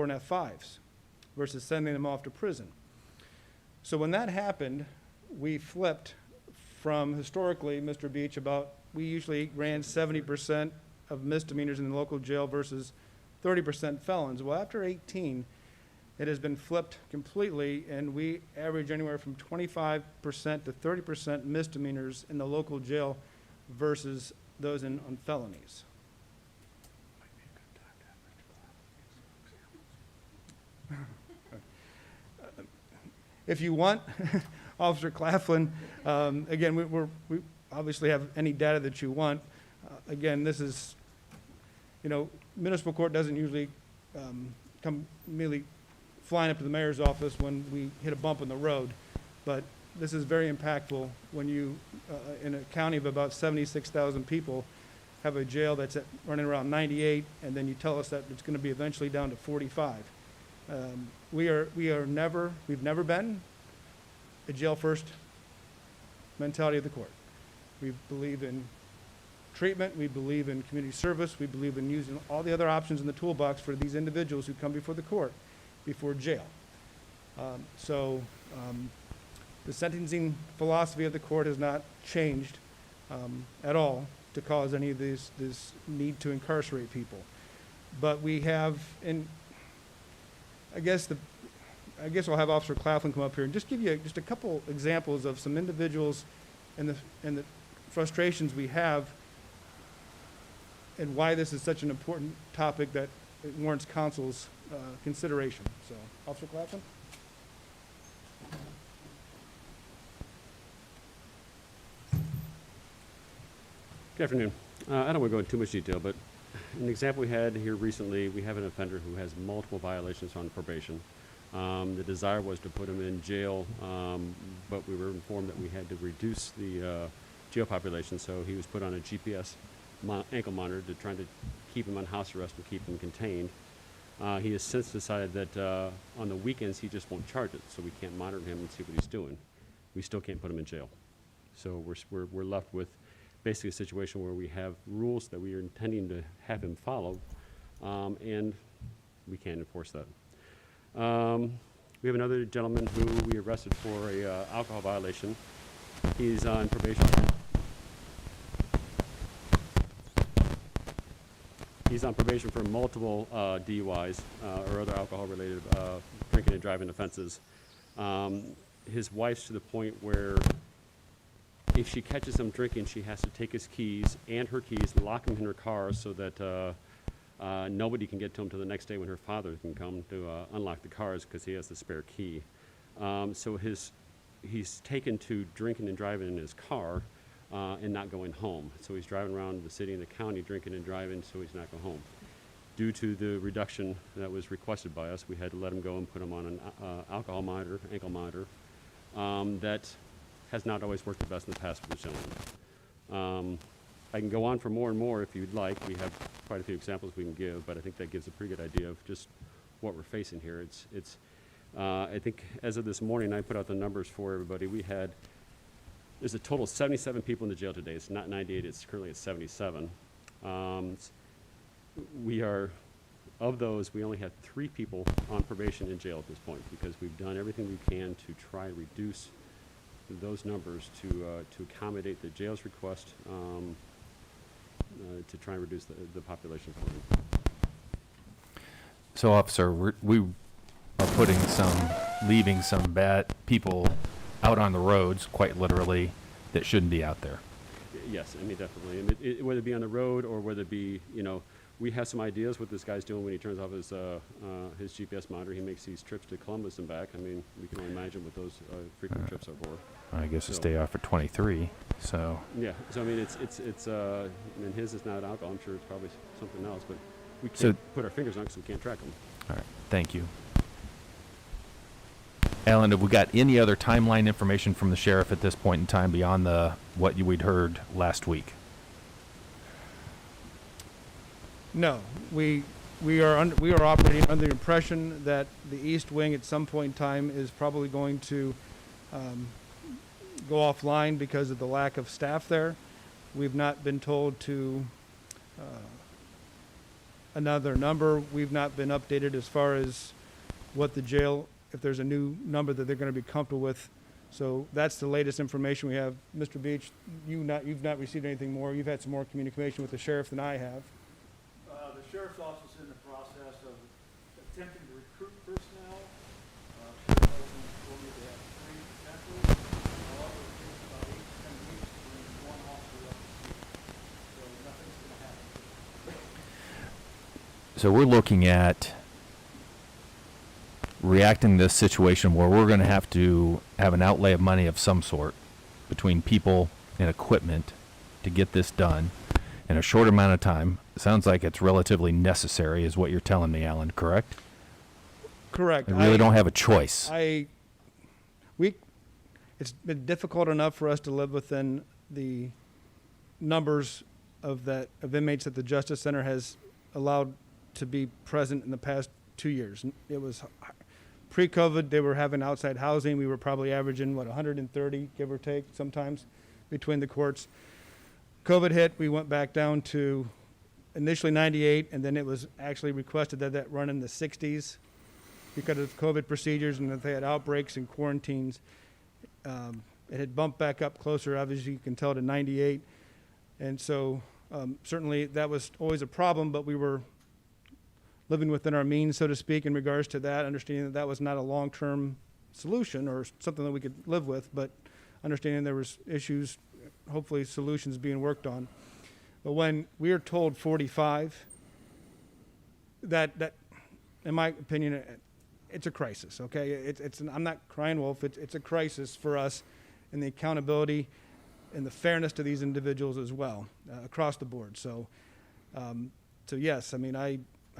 F4 and F5s versus sending them off to prison. So when that happened, we flipped from historically, Mr. Beach, we usually ran 70% of misdemeanors in the local jail versus 30% felons. Well, after 18, it has been flipped completely, and we average anywhere from 25% to 30% misdemeanors in the local jail versus those on felonies. If you want, Officer Claflin, again, we obviously have any data that you want. Again, this is, municipal court doesn't usually come immediately flying up to the mayor's office when we hit a bump in the road, but this is very impactful when you, in a county of about 76,000 people, have a jail that's running around 98, and then you tell us that it's going to be eventually down to 45. We've never been a jail first mentality of the court. We believe in treatment, we believe in community service, we believe in using all the other options in the toolbox for these individuals who come before the court, before jail. The sentencing philosophy of the court has not changed at all to cause any of this need to incarcerate people. But we have, and I guess I'll have Officer Claflin come up here and just give you just a couple examples of some individuals and the frustrations we have and why this is such an important topic that it warrants council's consideration. So, Officer Claflin? Good afternoon. I don't want to go into too much detail, but an example we had here recently, we have an offender who has multiple violations on probation. The desire was to put him in jail, but we were informed that we had to reduce the jail population, so he was put on a GPS ankle monitor to try to keep him on house arrest and keep him contained. He has since decided that on the weekends he just won't charge it, so we can't monitor him and see what he's doing. We still can't put him in jail. So we're left with basically a situation where we have rules that we are intending to have him follow, and we can't enforce that. We have another gentleman who we arrested for a alcohol violation. He's on probation. He's on probation for multiple DUIs or other alcohol-related drinking and driving offenses. His wife's to the point where if she catches him drinking, she has to take his keys and her keys, lock them in her car so that nobody can get to him till the next day when her father can come to unlock the cars because he has the spare key. So he's taken to drinking and driving in his car and not going home. So he's driving around the city and the county drinking and driving, so he's not going home. Due to the reduction that was requested by us, we had to let him go and put him on an alcohol monitor, ankle monitor, that has not always worked the best in the past for this gentleman. I can go on for more and more if you'd like. We have quite a few examples we can give, but I think that gives a pretty good idea of just what we're facing here. I think as of this morning, I put out the numbers for everybody. There's a total of 77 people in the jail today. It's not 98, it's currently at 77. Of those, we only had 3 people on probation in jail at this point because we've done everything we can to try and reduce those numbers to accommodate the jail's request to try and reduce the population for them. So, officer, we are leaving some bad people out on the roads, quite literally, that shouldn't be out there. Yes, I mean, definitely. Whether it be on the road or whether it be, we have some ideas what this guy's doing when he turns off his GPS monitor. He makes these trips to Columbus and back. I mean, we can only imagine what those frequent trips are for. I guess to stay off for 23, so. Yeah, so I mean, I mean, his is not alcohol. I'm sure it's probably something else, but we can't put our fingers on it because we can't track them. All right, thank you. Alan, have we got any other timeline information from the sheriff at this point in time beyond what we'd heard last week? No, we are operating under the impression that the East Wing at some point in time is probably going to go offline because of the lack of staff there. We've not been told to another number. We've not been updated as far as what the jail, if there's a new number that they're going to be comfortable with. So that's the latest information we have. Mr. Beach, you've not received anything more. You've had some more communication with the sheriff than I have. The sheriff's office is in the process of attempting to recruit personnel. Sheriff's office told me they have 3 potentials. However, it takes about 8 to 10 weeks to bring one officer up to speed. So nothing's going to happen. So we're looking at reacting to this situation where we're going to have an outlay of money of some sort between people and equipment to get this done in a short amount of time. It sounds like it's relatively necessary is what you're telling me, Alan, correct? Correct. We really don't have a choice. It's been difficult enough for us to live within the numbers of inmates that the Justice Center has allowed to be present in the past 2 years. It was pre-COVID, they were having outside housing. We were probably averaging, 130, give or take, sometimes, between the courts. COVID hit, we went back down to initially 98, and then it was actually requested that run in the 60s because of COVID procedures and that they had outbreaks and quarantines. It had bumped back up closer, obviously you can tell, to 98. And so certainly that was always a problem, but we were living within our means, so to speak, in regards to that, understanding that that was not a long-term solution or something that we could live with, but understanding there was issues, hopefully solutions being worked on. But when we are told 45, that in my opinion, it's a crisis, okay? I'm not crying wolf, it's a crisis for us in the accountability and the fairness to these individuals as well, across the board. So yes, I mean, I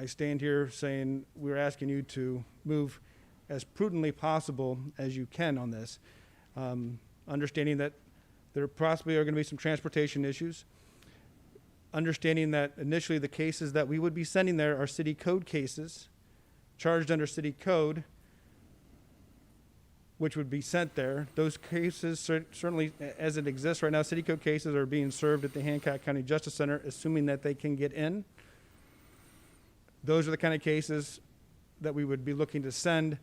stand here saying we're asking you to move as prudently possible as you can on this, understanding that there possibly are going to be some transportation issues, understanding that initially the cases that we would be sending there are city code cases, charged under city code, which would be sent there. Those cases, certainly as it exists right now, city code cases are being served at the Hancock County Justice Center, assuming that they can get in. Those are the kind of cases that we would be looking to send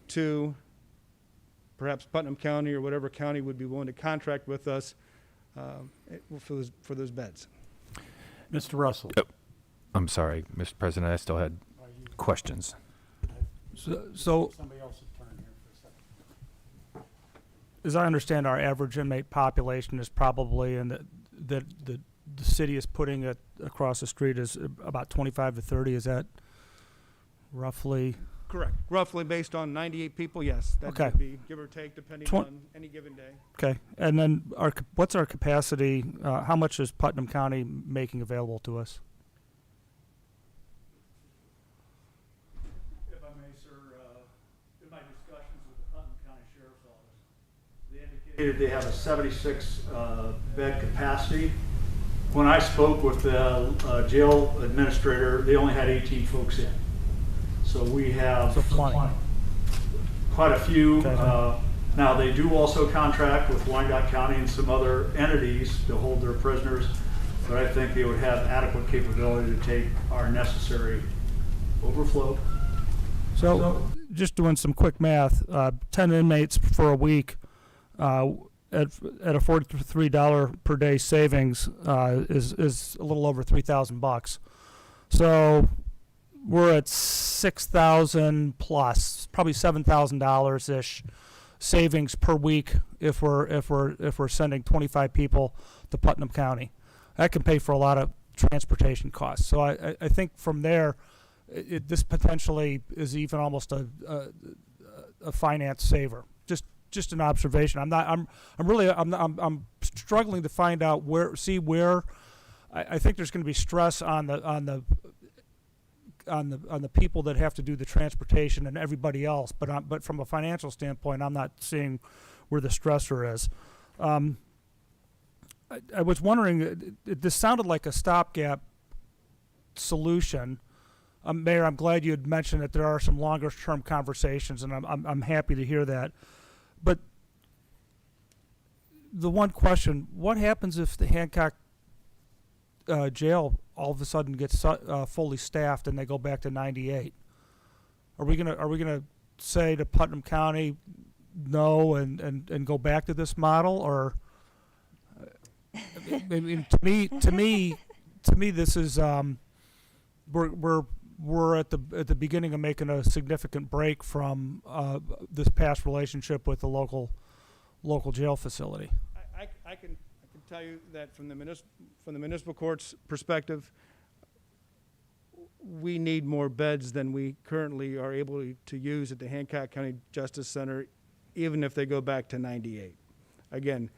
to perhaps Putnam County or whatever county would be willing to contract with us for those beds. Mr. Russell. I'm sorry, Mr. President, I still had questions. So Somebody else's turn here for a second. as I understand, our average inmate population is probably in the city is putting it across the street is about 25 to 30. Is that roughly? Correct. Roughly based on 98 people, yes. That Okay. would be give or take depending on any given day. Okay. And then what's our capacity? How much is Putnam County making available to us? If I may, sir, in my discussions with the Putnam County Sheriff's Office, they indicated they have a 76 bed capacity. When I spoke with the jail administrator, they only had 18 folks in. So we have So plenty. quite a few. Okay. Now, they do also contract with Wyandotte County and some other entities to hold their prisoners, but I think they would have adequate capability to take our necessary overflow. So just doing some quick math, 10 inmates for a week at a $43 per day savings is a little over $3,000. So we're at $6,000 plus, probably $7,000 ish savings per week if we're sending 25 people to Putnam County. That can pay for a lot of transportation costs. So I think from there, this potentially is even almost a finance saver. Just an observation. I'm struggling to find out where I think there's going to be stress on the people that have to do the transportation and everybody else, but from a financial standpoint, I'm not seeing where the stressor is. I was wondering, this sounded like a stopgap solution. Mayor, I'm glad you had mentioned that there are some longer-term conversations, and I'm happy to hear that. But the one question: what happens if the Hancock jail all of a sudden get fully staffed and they go back to 98? Are we gonna say to Putnam County no and go back to this model, or I mean, to me this is we're at the beginning of making a significant break from this past relationship with the local jail facility. I can tell you that from the municipal court's perspective, we need more beds than we currently are able to use at the Hancock County Justice Center, even if they go back to 98. Again,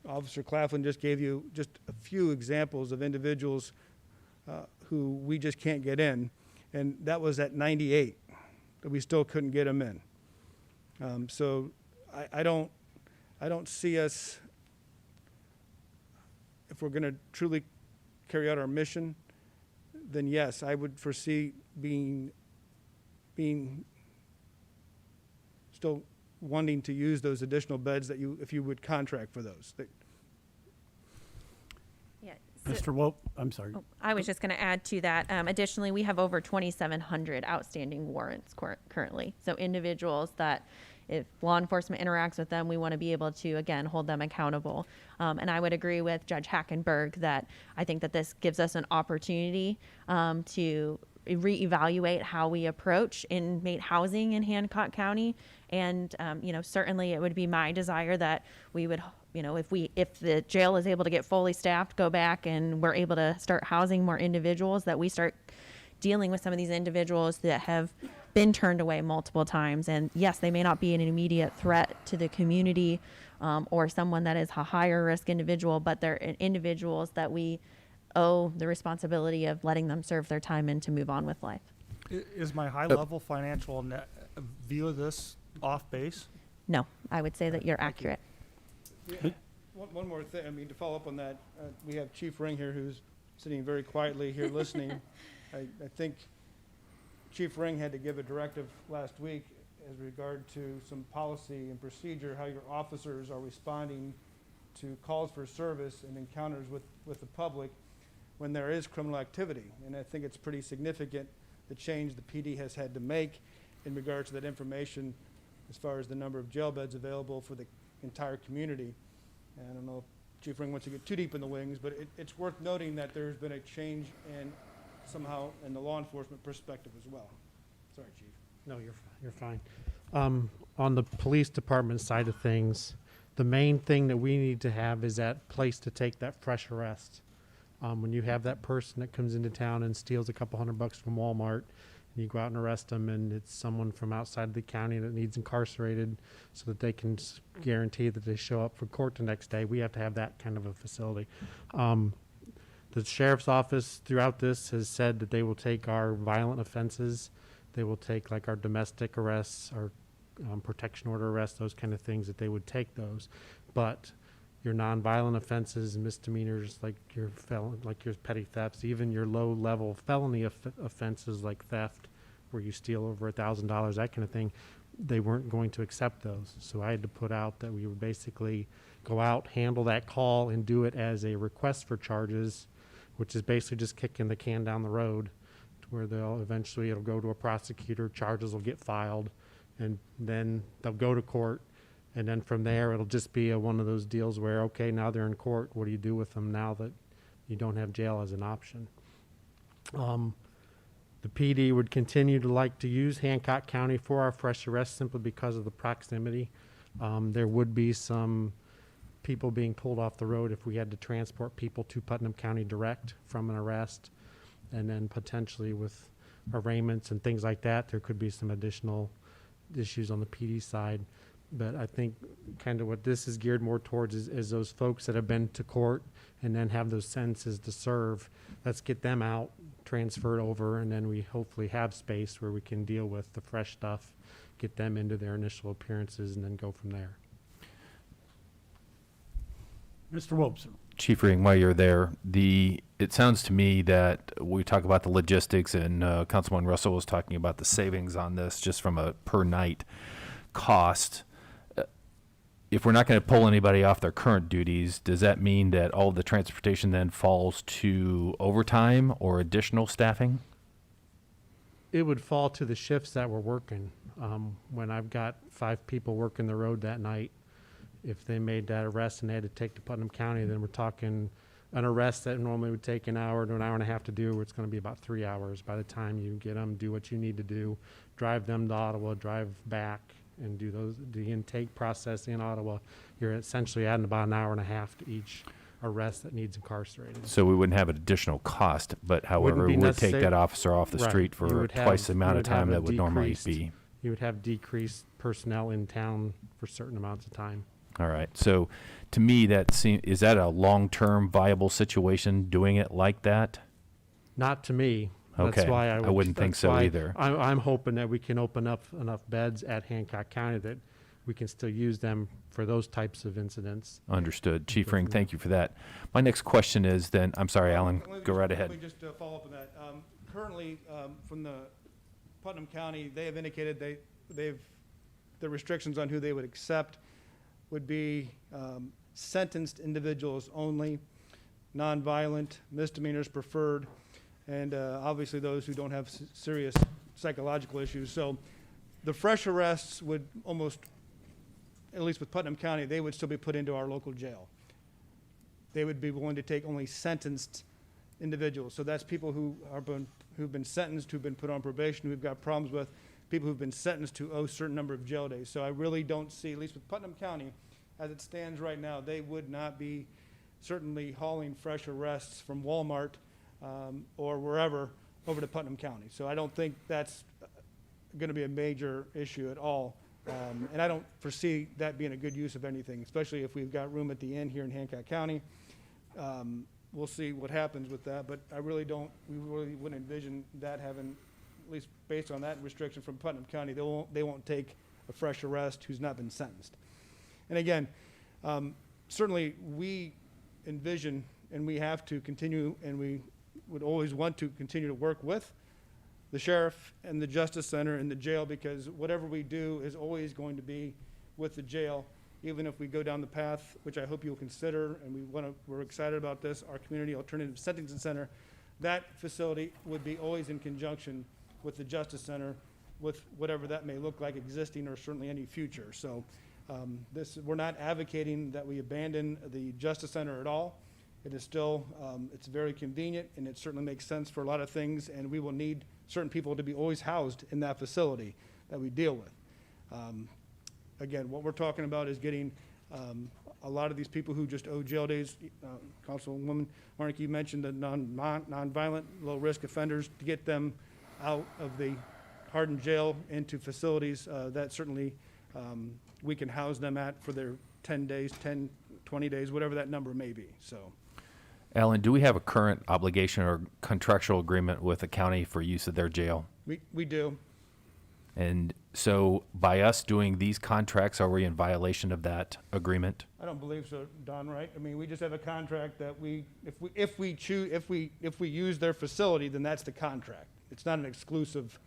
Officer Claflin just gave you just a few examples of individuals who we just can't get in, and that was at 98, that we still couldn't get them in. So I don't see us, if we're going to truly carry out our mission, then yes, I would foresee being still wanting to use those additional beds that if you would contract for those. Yeah. Mr. Wope, I'm sorry. I was just going to add to that. Additionally, we have over 2,700 outstanding warrants currently. So individuals that, if law enforcement interacts with them, we want to be able to, again, hold them accountable. And I would agree with Judge Hackenberg that I think that this gives us an opportunity to reevaluate how we approach inmate housing in Hancock County. And, certainly it would be my desire that we would, if the jail is able to get fully staffed, go back and we're able to start housing more individuals, that we start dealing with some of these individuals that have been turned away multiple times. And yes, they may not be an immediate threat to the community or someone that is a higher risk individual, but they're individuals that we owe the responsibility of letting them serve their time and to move on with life. Is my high-level financial view of this off base? No, I would say that you're accurate. Yeah. One more thing, to follow up on that, we have Chief Ring here who's sitting very quietly here listening. I think Chief Ring had to give a directive last week as regard to some policy and procedure, how your officers are responding to calls for service and encounters with the public when there is criminal activity. And I think it's pretty significant, the change the PD has had to make in regards to that information as far as the number of jail beds available for the entire community. And I don't know if Chief Ring wants to get too deep in the wings, but it's worth noting that there's been a change somehow in the law enforcement perspective as well. Sorry, Chief. No, you're fine. On the police department side of things, the main thing that we need to have is that place to take that fresh arrest. When you have that person that comes into town and steals a couple $100 from Walmart, and you go out and arrest them, and it's someone from outside the county that needs incarcerated so that they can guarantee that they show up for court the next day, we have to have that kind of a facility. The sheriff's office throughout this has said that they will take our violent offenses. They will take like our domestic arrests, our protection order arrests, those kind of things, that they would take those. But your nonviolent offenses and misdemeanors, like your petty thefts, even your low-level felony offenses like theft, where you steal over $1,000, that kind of thing, they weren't going to accept those. So I had to put out that we would basically go out, handle that call, and do it as a request for charges, which is basically just kicking the can down the road to where it'll go to a prosecutor, charges will get filed, and then they'll go to court. And then from there, it'll just be one of those deals where, okay, now they're in court. What do you do with them now that you don't have jail as an option? The PD would continue to like to use Hancock County for our fresh arrests simply because of the proximity. There would be some people being pulled off the road if we had to transport people to Putnam County direct from an arrest. And then potentially with arraignments and things like that, there could be some additional issues on the PD side. But I think kind of what this is geared more towards is those folks that have been to court and then have those sentences to serve. Let's get them out, transferred over, and then we hopefully have space where we can deal with the fresh stuff, get them into their initial appearances, and then go from there. Mr. Wobes. Chief Ring, while you're there, it sounds to me that we talk about the logistics, and Councilman Russell was talking about the savings on this just from a per night cost. if we're not going to pull anybody off their current duties, does that mean that all of the transportation then falls to overtime or additional staffing? It would fall to the shifts that we're working. When I've got 5 people working the road that night, if they made that arrest and they had to take to Putnam County, then we're talking an arrest that normally would take an hour to an hour and a half to do, it's gonna be about 3 hours by the time you get them, do what you need to do, drive them to Ottawa, drive back, and do the intake process in Ottawa. You're essentially adding about an hour and a half to each arrest that needs incarcerated. So we wouldn't have an additional cost, but however, be we would take necessary- that officer off the Right. street You for would twice the have- amount you of would have time a that would normally decreased- be. You would have decreased personnel in town for certain amounts of time. All right. So to me, is that a long-term viable situation, doing it like that? Not to me. That's Okay. why I wouldn't think that's so why either. I'm hoping that we can open up enough beds at Hancock County that we can still use them for those types of incidents. Understood. Chief Ring, thank you for that. My next question is then, I'm sorry, Alan, Let me go just- right Let ahead. me just follow up on that. Currently, from the Putnam County, they have indicated the restrictions on who they would accept would be sentenced individuals only, nonviolent, misdemeanors preferred, and obviously those who don't have serious psychological issues. So the fresh arrests would almost, at least with Putnam County, they would still be put into our local jail. They would be willing to take only sentenced individuals. So that's people who've been sentenced, who've been put on probation, who've got problems with, people who've been sentenced to a certain number of jail days. So I really don't see, at least with Putnam County, as it stands right now, they would not be certainly hauling fresh arrests from Walmart or wherever over to Putnam County. So I don't think that's going to be a major issue at all. And I don't foresee that being a good use of anything, especially if we've got room at the inn here in Hancock County. We'll see what happens with that, but we really wouldn't envision that having, at least based on that restriction from Putnam County, they won't take a fresh arrest who's not been sentenced. And again, certainly we envision, and we have to continue, and we would always want to continue to work with the sheriff and the justice center and the jail, because whatever we do is always going to be with the jail, even if we go down the path, which I hope you'll consider, and we're excited about this, our community alternative sentencing center. That facility would be always in conjunction with the justice center, with whatever that may look like existing or certainly any future. So we're not advocating that we abandon the justice center at all. It is still, it's very convenient, and it certainly makes sense for a lot of things, and we will need certain people to be always housed in that facility that we deal with. Again, what we're talking about is getting a lot of these people who just owe jail days. Councilwoman Warnick, you mentioned the non-violent, low-risk offenders, to get them out of the hardened jail into facilities that certainly we can house them at for their 10 days, 10, 20 days, whatever that number may be. So, Alan, do we have a current obligation or contractual agreement with the county for use of their jail? we do. And so by us doing these contracts, are we in violation of that agreement? I don't believe so, Don, right? I mean, we just have a contract that if we use their facility, then that's the contract. It's not an exclusive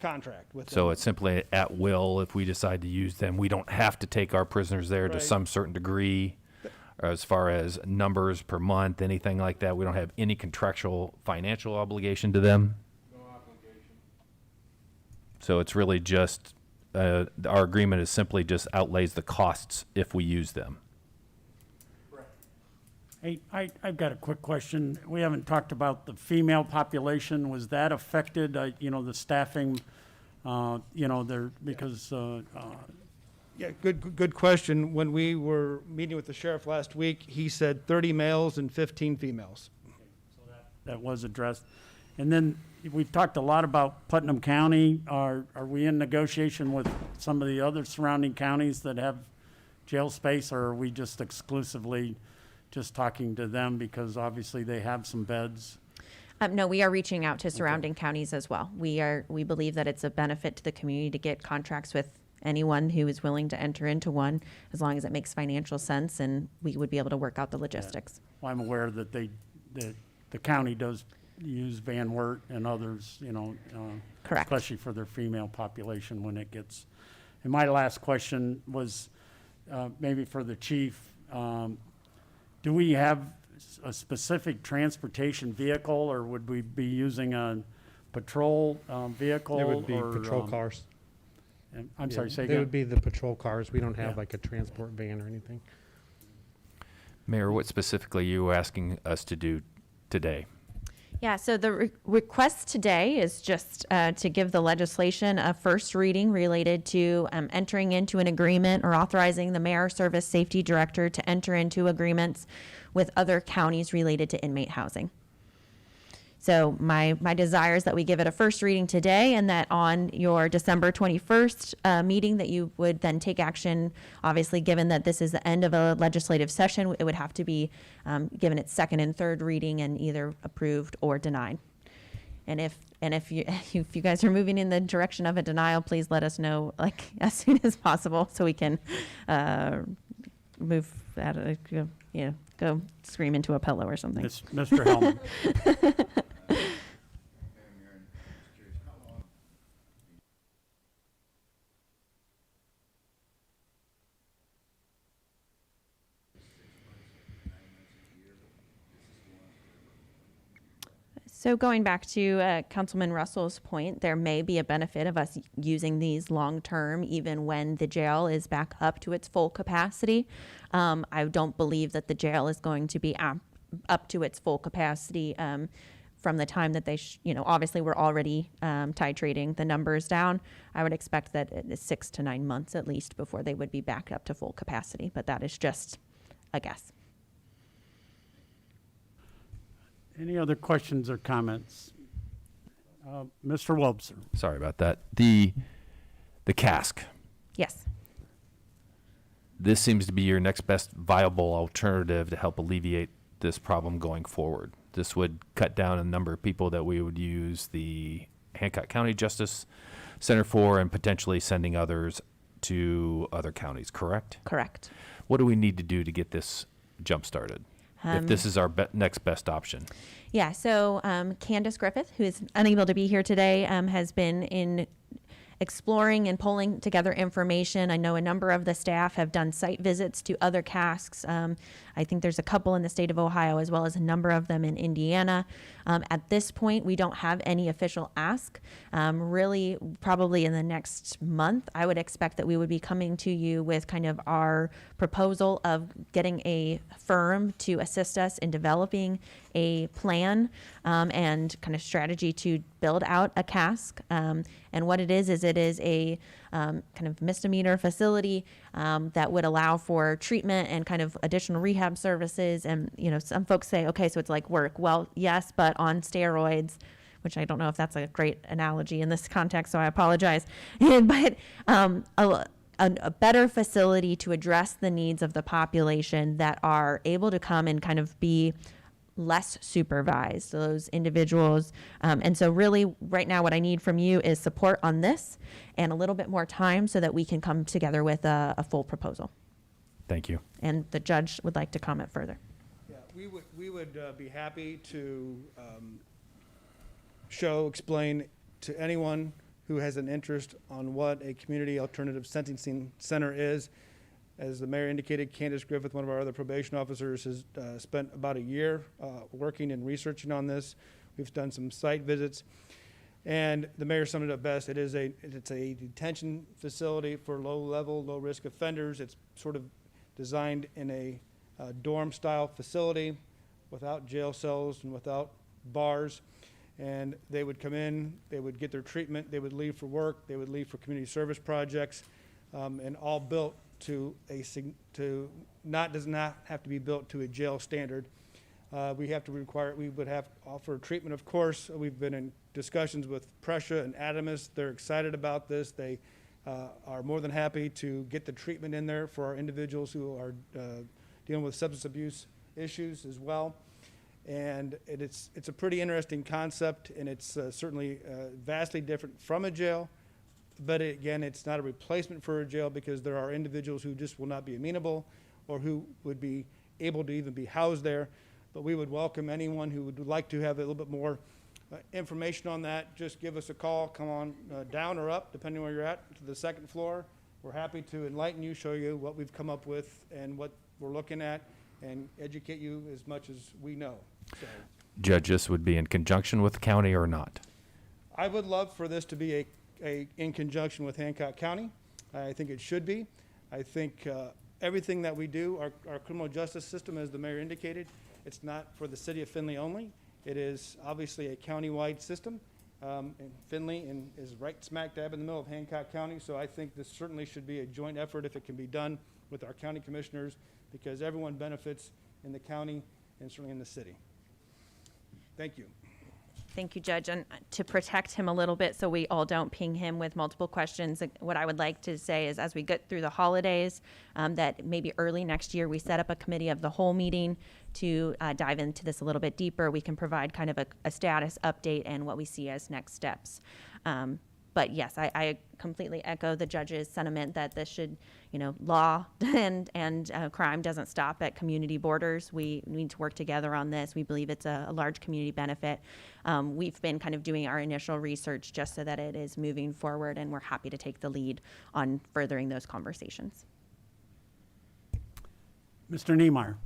contract with them. So it's simply at will. If we decide to use them, we don't have to take our prisoners there to Right. some certain degree, as far as numbers per month, anything like that. We don't have any contractual financial obligation to them. So it's really just, our agreement is simply just outlays the costs if we use them. Hey, I've got a quick question. We haven't talked about the female population. Was that affected, the staffing, because, Yeah, good question. When we were meeting with the sheriff last week, he said 30 males and 15 females. that was addressed. And then we've talked a lot about Putnam County. Are we in negotiation with some of the other surrounding counties that have jail space, or are we just exclusively just talking to them because obviously they have some beds? No, we are reaching out to surrounding counties as well. We believe that it's a benefit to the community to get contracts with anyone who is willing to enter into one, as long as it makes financial sense, and we would be able to work out the logistics. Well, I'm aware that the county does use Van Wert and others, Correct. especially for their female population when it gets. And my last question was, maybe for the chief, do we have a specific transportation vehicle, or would we be using a patrol vehicle? There would be or, patrol cars. I'm sorry, say They would again? be the patrol cars. We don't have Yeah. like a transport van or anything. Mayor, what specifically are you asking us to do today? Yeah, so the request today is just to give the legislation a first reading related to entering into an agreement or authorizing the mayor service safety director to enter into agreements with other counties related to inmate housing. So my desire is that we give it a first reading today, and that on your December 21st meeting that you would then take action. Obviously, given that this is the end of a legislative session, it would have to be given its second and third reading and either approved or denied. And if you guys are moving in the direction of a denial, please let us know like as soon as possible so we can move out of, go scream into a pillow or something. Mr. Hellman. So going back to Councilman Russell's point, there may be a benefit of us using these long-term, even when the jail is back up to its full capacity. I don't believe that the jail is going to be up to its full capacity from the time that they, obviously we're already titrating the numbers down. I would expect that it is 6 to 9 months at least before they would be back up to full capacity, but that is just a guess. Any other questions or comments? Mr. Wobser. Sorry about that. The cask. Yes. This seems to be your next best viable alternative to help alleviate this problem going forward. This would cut down a number of people that we would use the Hancock County Justice Center for, and potentially sending others to other counties, correct? Correct. What do we need to do to get this jump started? If this is our next best option. Yeah, so Candace Griffith, who is unable to be here today, has been in exploring and pulling together information. I know a number of the staff have done site visits to other casks. I think there's a couple in the state of Ohio, as well as a number of them in Indiana. At this point, we don't have any official ask. Really, probably in the next month, I would expect that we would be coming to you with kind of our proposal of getting a firm to assist us in developing a plan and kind of strategy to build out a cask. And what it is it is a kind of misdemeanor facility that would allow for treatment and kind of additional rehab services. And, some folks say, okay, so it's like work. Well, yes, but on steroids, which I don't know if that's a great analogy in this context, so I apologize. But a better facility to address the needs of the population that are able to come and kind of be less supervised, those individuals. And so really right now what I need from you is support on this and a little bit more time so that we can come together with a full proposal. Thank you. And the judge would like to comment further. Yeah, we would be happy to explain to anyone who has an interest on what a community alternative sentencing center is. As the mayor indicated, Candace Griffith, one of our other probation officers, has spent about a year working and researching on this. We've done some site visits, and the mayor summed it up best. It's a detention facility for low-level, low-risk offenders. It's sort of designed in a dorm-style facility without jail cells and without bars. And they would come in, they would get their treatment, they would leave for work, they would leave for community service projects, and all built does not have to be built to a jail standard. We would have to offer treatment, of course. We've been in discussions with Prussia and Adamus. They're excited about this. They are more than happy to get the treatment in there for our individuals who are dealing with substance abuse issues as well. And it's a pretty interesting concept, and it's certainly vastly different from a jail. But again, it's not a replacement for a jail, because there are individuals who just will not be amenable or who would be able to even be housed there. But we would welcome anyone who would like to have a little bit more information on that. Just give us a call. Come on down or up, depending where you're at, to the second floor, we're happy to enlighten you, show you what we've come up with and what we're looking at, and educate you as much as we know. So Judge, this would be in conjunction with the county or not? I would love for this to be in conjunction with Hancock County. I think it should be. I think everything that we do, our criminal justice system, as the mayor indicated, it's not for the city of Findlay only. It is obviously a county-wide system. And Findlay is right smack dab in the middle of Hancock County, so I think this certainly should be a joint effort if it can be done with our county commissioners, because everyone benefits in the county and certainly in the city. Thank you. Thank you, Judge. And to protect him a little bit so we all don't ping him with multiple questions, what I would like to say is as we get through the holidays, that maybe early next year we set up a committee of the whole meeting to dive into this a little bit deeper. We can provide kind of a status update and what we see as next steps. But yes, I completely echo the judge's sentiment that this should, law and crime doesn't stop at community borders. We need to work together on this. We believe it's a large community benefit. We've been kind of doing our initial research just so that it is moving forward, and we're happy to take the lead on furthering those conversations. Mr. Niemeyer.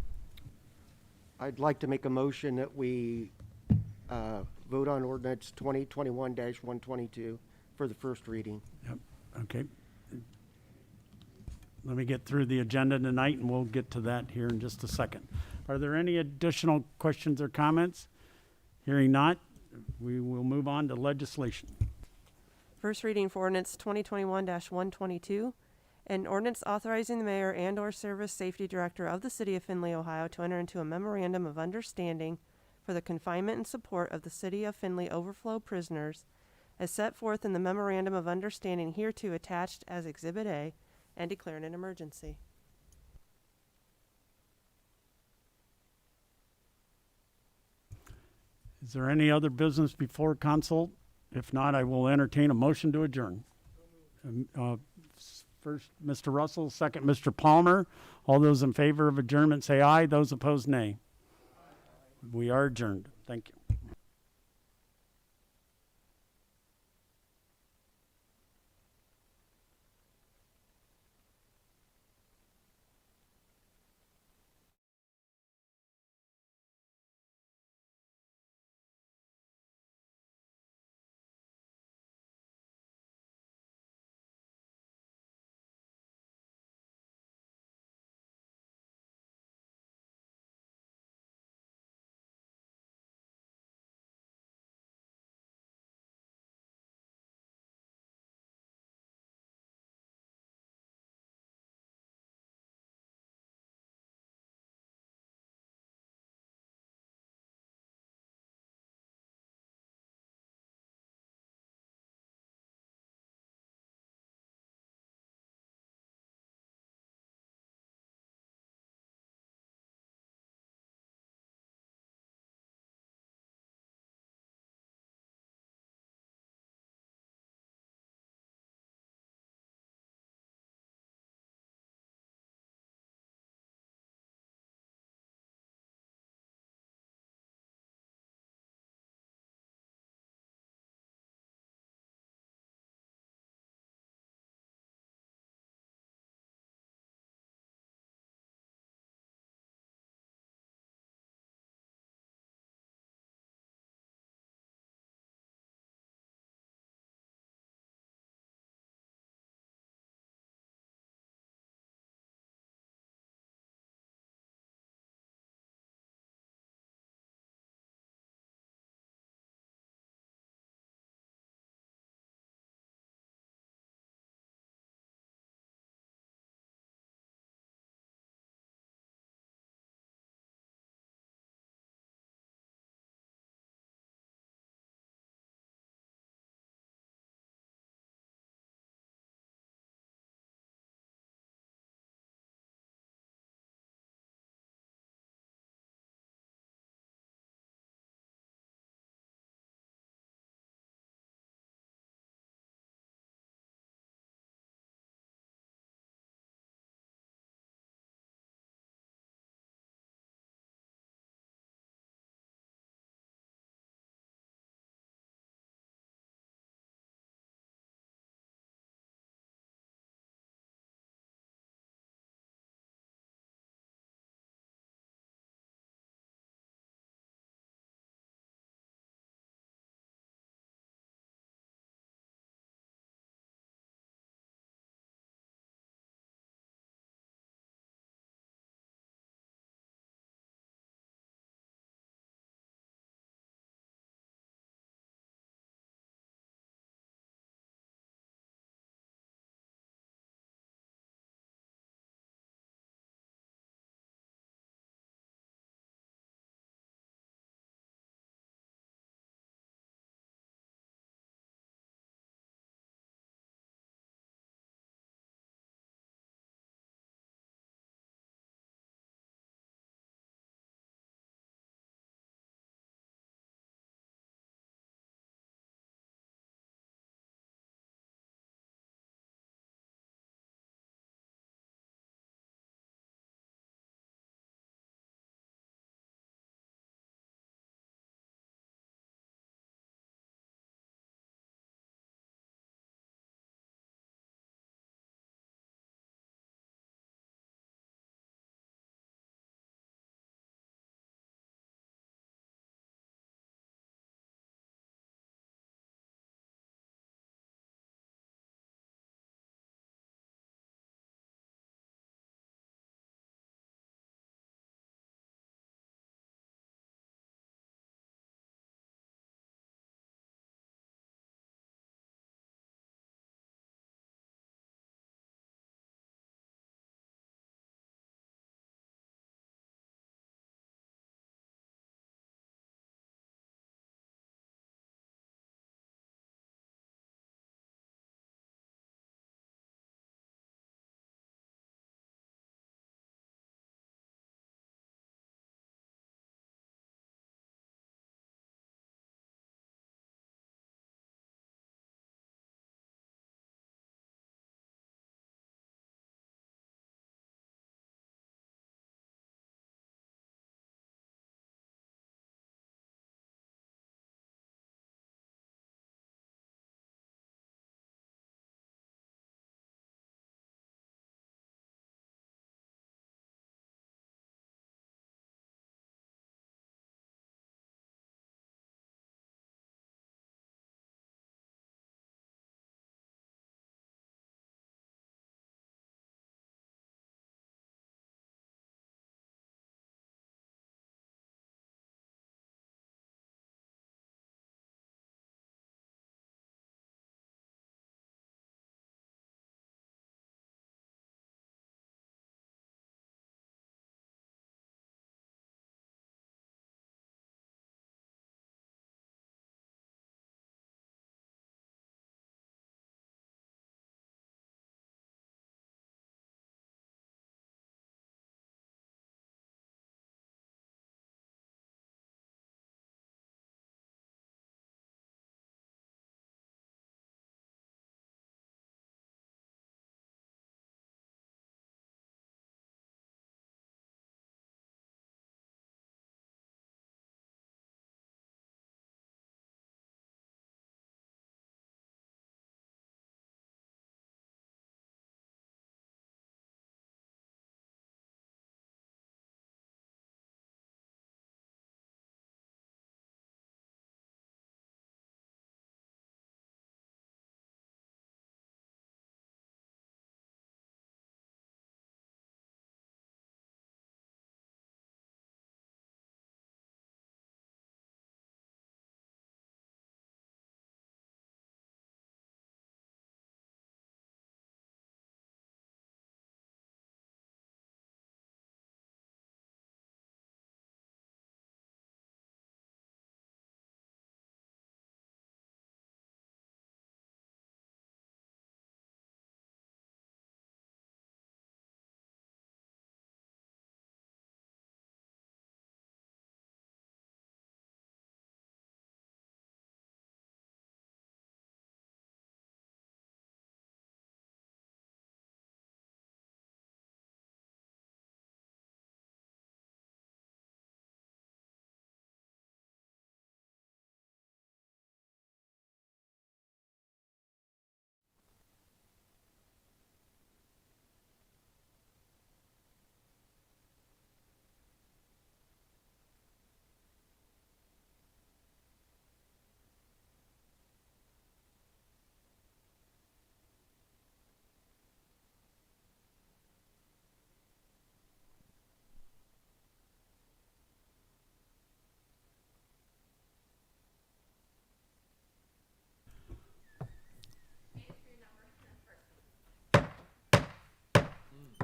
I'd like to make a motion that we vote on ordinance 2021-122 for the first reading. Yep, okay. Let me get through the agenda tonight, and we'll get to that here in just a second. Are there any additional questions or comments? Hearing not, we will move on to legislation. First reading for ordinance 2021-122, an ordinance authorizing the mayor and/or service safety director of the city of Findlay, Ohio, to enter into a memorandum of understanding for the confinement and support of the city of Findlay overflow prisoners, as set forth in the memorandum of understanding hereto attached as Exhibit A, and declaring an emergency. Is there any other business before council? If not, I will entertain a motion to adjourn. First, Mr. Russell, second, Mr. Palmer. All those in favor of adjournment say aye. Those opposed, nay. We are adjourned. Thank you.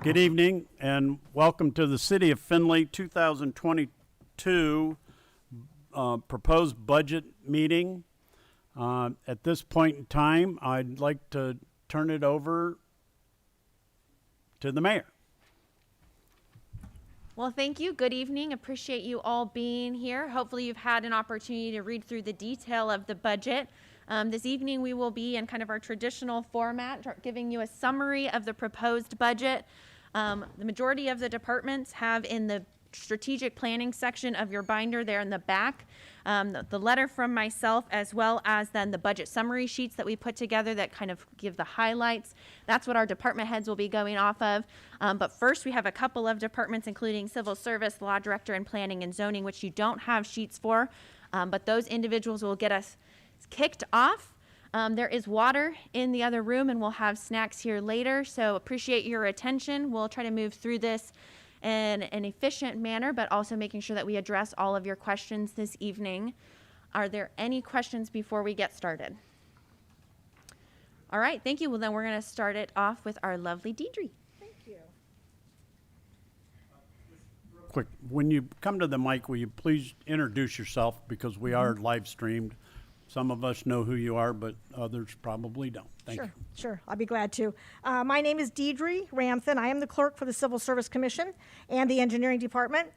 Good evening and welcome to the City of Findlay 2022 proposed budget meeting. At this point in time, I'd like to turn it over to the mayor. Well, thank you. Good evening. Appreciate you all being here. Hopefully you've had an opportunity to read through the detail of the budget. This evening we will be in kind of our traditional format, giving you a summary of the proposed budget. The majority of the departments have in the strategic planning section of your binder there in the back, the letter from myself, as well as then the budget summary sheets that we put together that kind of give the highlights. That's what our department heads will be going off of. But first we have a couple of departments, including civil service, law director, and planning and zoning, which you don't have sheets for, but those individuals will get us kicked off. There is water in the other room and we'll have snacks here later, so appreciate your attention. We'll try to move through this in an efficient manner, but also making sure that we address all of your questions this evening. Are there any questions before we get started? All right, thank you. Well, then we're going to start it off with our lovely Deidre. Quick, when you come to the mic, will you please introduce yourself, because we are live streamed. Some of us know who you are, but others probably don't. Thank you. Sure, I'll be glad to. My name is Deidre Ramthen. I am the clerk for the Civil Service Commission and the Engineering Department.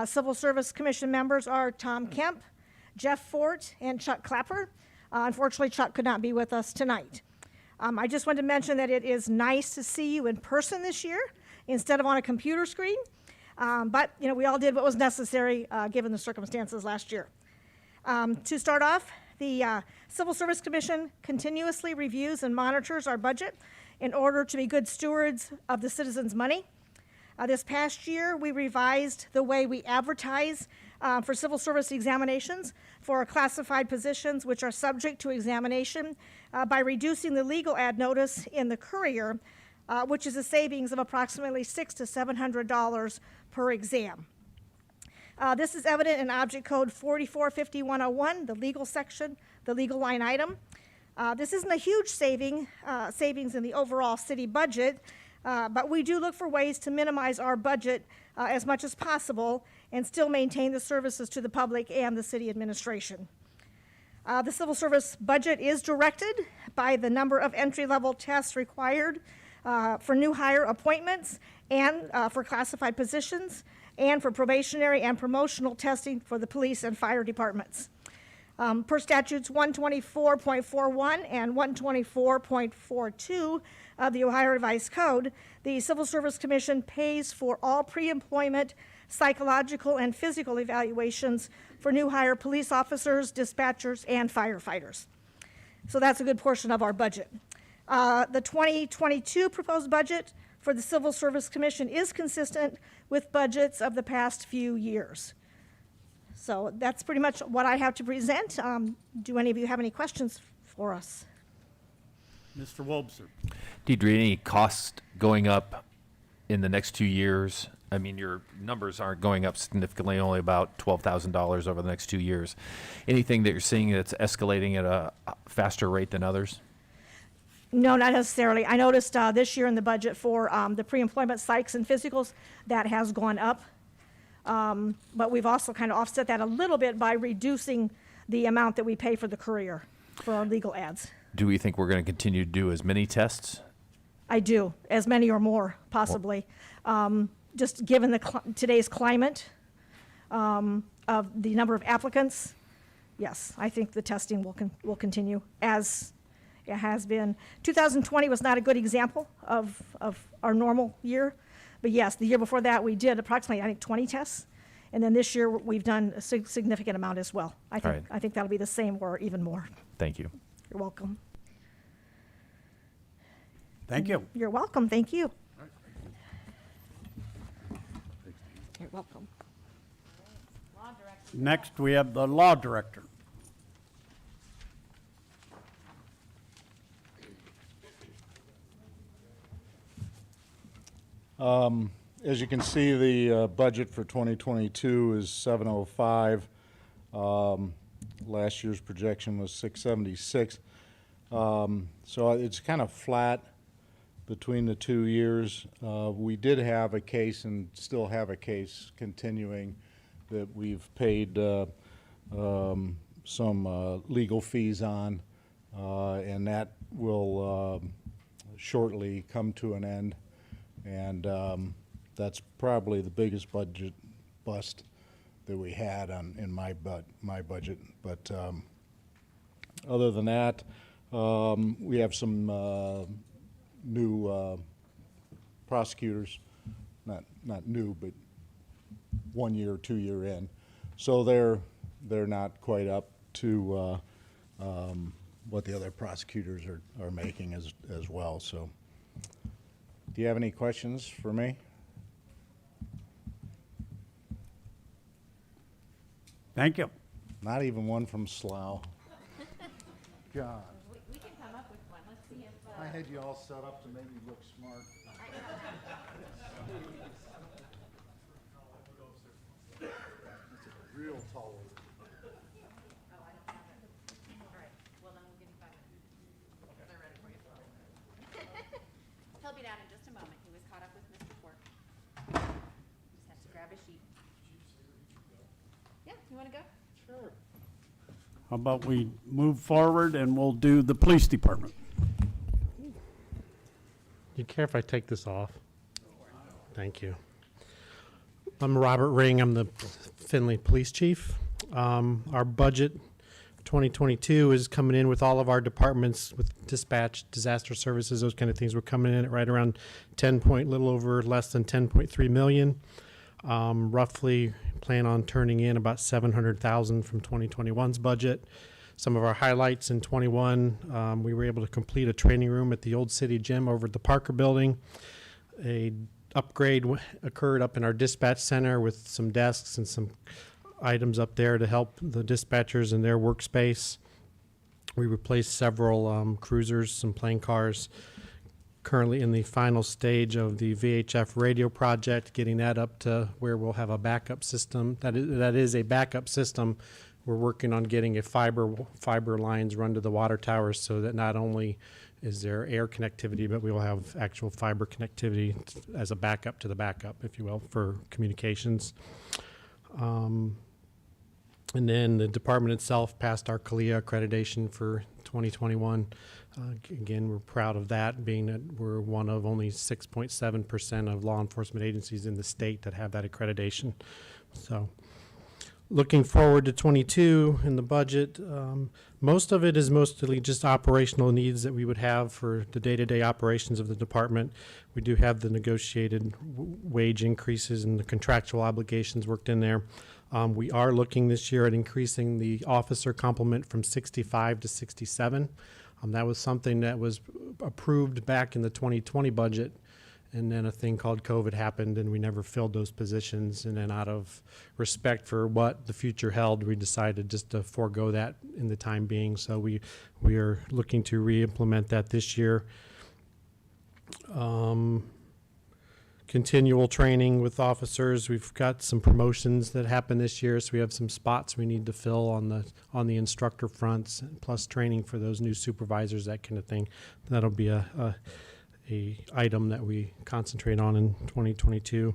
Civil Service Commission members are Tom Kemp, Jeff Fort, and Chuck Clapper. Unfortunately, Chuck could not be with us tonight. I just wanted to mention that it is nice to see you in person this year instead of on a computer screen. But, you know, we all did what was necessary given the circumstances last year. To start off, the Civil Service Commission continuously reviews and monitors our budget in order to be good stewards of the citizens' money. This past year, we revised the way we advertise for civil service examinations for our classified positions which are subject to examination by reducing the legal ad notice in the Courier, which is a savings of approximately $600 to $700 per exam. This is evident in Object Code 445101, the legal section, the legal line item. This isn't a huge savings in the overall city budget, but we do look for ways to minimize our budget as much as possible and still maintain the services to the public and the city administration. The civil service budget is directed by the number of entry-level tests required for new hire appointments and for classified positions, and for probationary and promotional testing for the police and fire departments. Per statutes 124.41 and 124.42 of the Ohio Revised Code, the Civil Service Commission pays for all pre-employment psychological and physical evaluations for new hire police officers, dispatchers, and firefighters. So that's a good portion of our budget. The 2022 proposed budget for the Civil Service Commission is consistent with budgets of the past few years. So that's pretty much what I have to present. Do any of you have any questions for us? Mr. Wobser. Deidre, any costs going up in the next 2 years? I mean, your numbers aren't going up significantly, only about $12,000 over the next 2 years. Anything that you're seeing that's escalating at a faster rate than others? No, not necessarily. I noticed this year in the budget for the pre-employment psychs and physicals, that has gone up. But we've also kind of offset that a little bit by reducing the amount that we pay for the Courier for our legal ads. Do we think we're going to continue to do as many tests? I do, as many or more, possibly. Just given the today's climate of the number of applicants, yes, I think the testing will continue as it has been. 2020 was not a good example of our normal year, but yes, the year before that we did approximately, I think, 20 tests, and then this year we've done a significant amount as well. I think that'll be the same or even more. Thank you. You're welcome. Thank you. You're welcome. Thank you. You're welcome. Next, we have the law director. As you can see, the budget for 2022 is 705. Last year's projection was 676. So it's kind of flat between the 2 years. We did have a case and still have a case continuing that we've paid some legal fees on, and that will shortly come to an end. And that's probably the biggest budget bust that we had in my budget. But other than that, we have some new prosecutors, not new, but 1 year, 2 year in. So they're not quite up to what the other prosecutors are making as well. So, do you have any questions for me? Thank you. Not even one from Slough. God, We can come up with one. Let's see if. I had you all set up to make me look smart. That's a real tall order. Well, then we'll give you 5 minutes. They're ready for you. He'll be down in just a moment. He was caught up with Mr. Fort. Just has to grab a sheet. Yeah, you wanna go? Sure. How about we move forward and we'll do the police department? You care if I take this off? Thank you. I'm Robert Ring. I'm the Findlay Police Chief. Our budget 2022 is coming in with all of our departments with dispatch, disaster services, those kind of things. We're coming in at right around little over less than 10.3 million. Roughly plan on turning in about 700,000 from 2021's budget. Some of our highlights in 21, we were able to complete a training room at the old city gym over at the Parker building. A upgrade occurred up in our dispatch center with some desks and some items up there to help the dispatchers in their workspace. We replaced several cruisers, some plane cars. Currently in the final stage of the VHF radio project, getting that up to where we'll have a backup system. That is a backup system. We're working on getting a fiber lines run to the water towers so that not only is there air connectivity, but we will have actual fiber connectivity as a backup to the backup, if you will, for communications. And then the department itself passed our CALIA accreditation for 2021. Again, we're proud of that, being that we're one of only 6.7% of law enforcement agencies in the state that have that accreditation. So, looking forward to 22 in the budget, most of it is mostly just operational needs that we would have for the day-to-day operations of the department. We do have the negotiated wage increases and the contractual obligations worked in there. We are looking this year at increasing the officer complement from 65 to 67. That was something that was approved back in the 2020 budget, and then a thing called COVID happened, and we never filled those positions. And then out of respect for what the future held, we decided just to forego that in the time being. So we are looking to re-implement that this year. Continual training with officers. We've got some promotions that happen this year, so we have some spots we need to fill on the instructor fronts, plus training for those new supervisors, that kind of thing. That'll be a item that we concentrate on in 2022.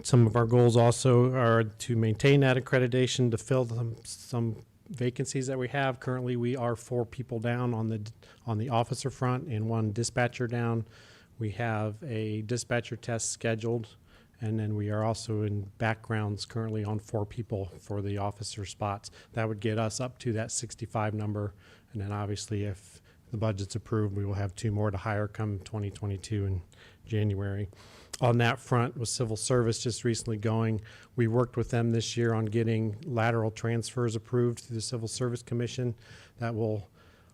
Some of our goals also are to maintain that accreditation, to fill some vacancies that we have. Currently, we are 4 people down on the officer front and 1 dispatcher down. We have a dispatcher test scheduled, and then we are also in backgrounds currently on 4 people for the officer spots. That would get us up to that 65 number, and then obviously if the budget's approved, we will have 2 more to hire come 2022 in January. On that front, with civil service just recently going, we worked with them this year on getting lateral transfers approved through the Civil Service Commission. That will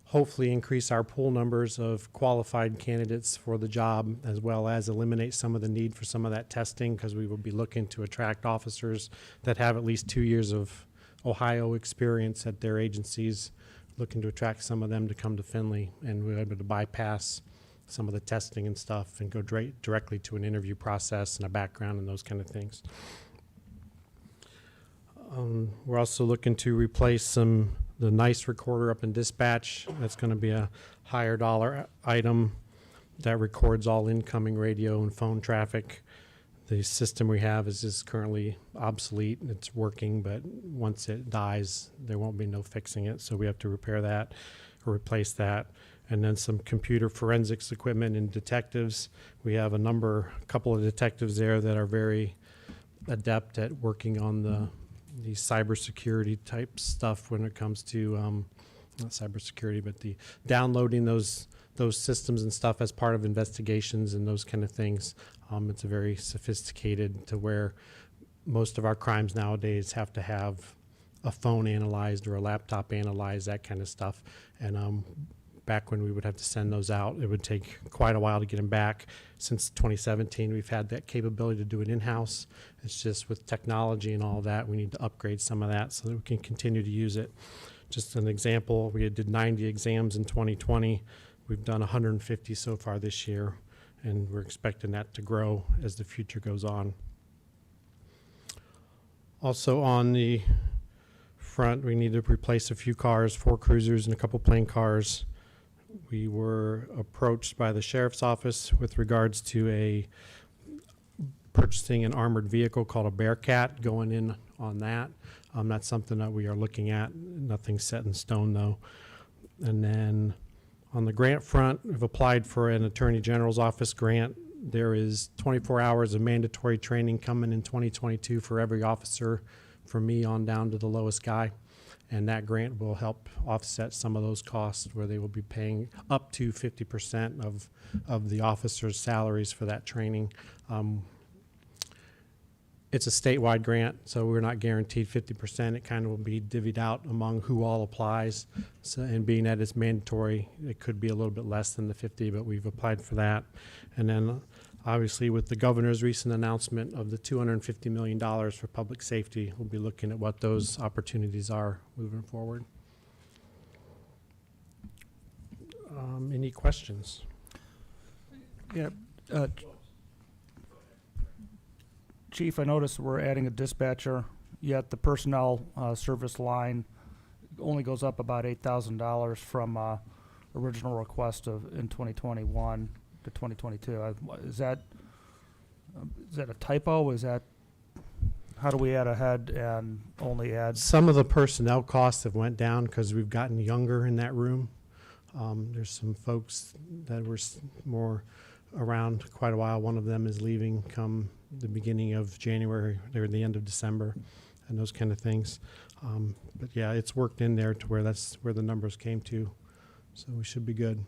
hopefully increase our pool numbers of qualified candidates for the job, as well as eliminate some of the need for some of that testing, because we will be looking to attract officers that have at least 2 years of Ohio experience at their agencies, looking to attract some of them to come to Findlay, and we're able to bypass some of the testing and stuff and go directly to an interview process and a background and those kind of things. We're also looking to replace the NICE recorder up in dispatch. That's going to be a higher dollar item. that records all incoming radio and phone traffic. The system we have is just currently obsolete. It's working, but once it dies, there won't be no fixing it. So we have to repair that or replace that. And then some computer forensics equipment and detectives. We have a couple of detectives there that are very adept at working on the cybersecurity type stuff when it comes to not cybersecurity, but the downloading those systems and stuff as part of investigations and those kind of things. It's a very sophisticated to where most of our crimes nowadays have to have a phone analyzed or a laptop analyzed, that kind of stuff. And back when we would have to send those out, it would take quite a while to get them back. Since 2017, we've had that capability to do it in-house. It's just with technology and all that, we need to upgrade some of that so that we can continue to use it. Just an example, we did 90 exams in 2020. We've done 150 so far this year, and we're expecting that to grow as the future goes on. Also on the front, we need to replace a few cars, 4 cruisers and a couple plain cars. We were approached by the sheriff's office with regards to purchasing an armored vehicle called a Bearcat, going in on that. That's something that we are looking at. Nothing's set in stone though. And then on the grant front, we've applied for an Attorney General's Office grant. There is 24 hours of mandatory training coming in 2022 for every officer, from me on down to the lowest guy. And that grant will help offset some of those costs, where they will be paying up to 50% of the officers' salaries for that training. It's a statewide grant, so we're not guaranteed 50%. It kind of will be divvied out among who all applies. So, and being that it's mandatory, it could be a little bit less than the 50, but we've applied for that. And then obviously with the governor's recent announcement of the $250 million for public safety, we'll be looking at what those opportunities are moving forward. Any questions? Yeah, Chief, I noticed we're adding a dispatcher, yet the personnel service line only goes up about $8,000 from original request in 2021 to 2022. Is that a typo? How do we add ahead and only add? Some of the personnel costs have went down because we've gotten younger in that room. There's some folks that were more around quite a while. One of them is leaving come the beginning of January or the end of December, and those kind of things. But yeah, it's worked in there to where that's where the numbers came to, so we should be good.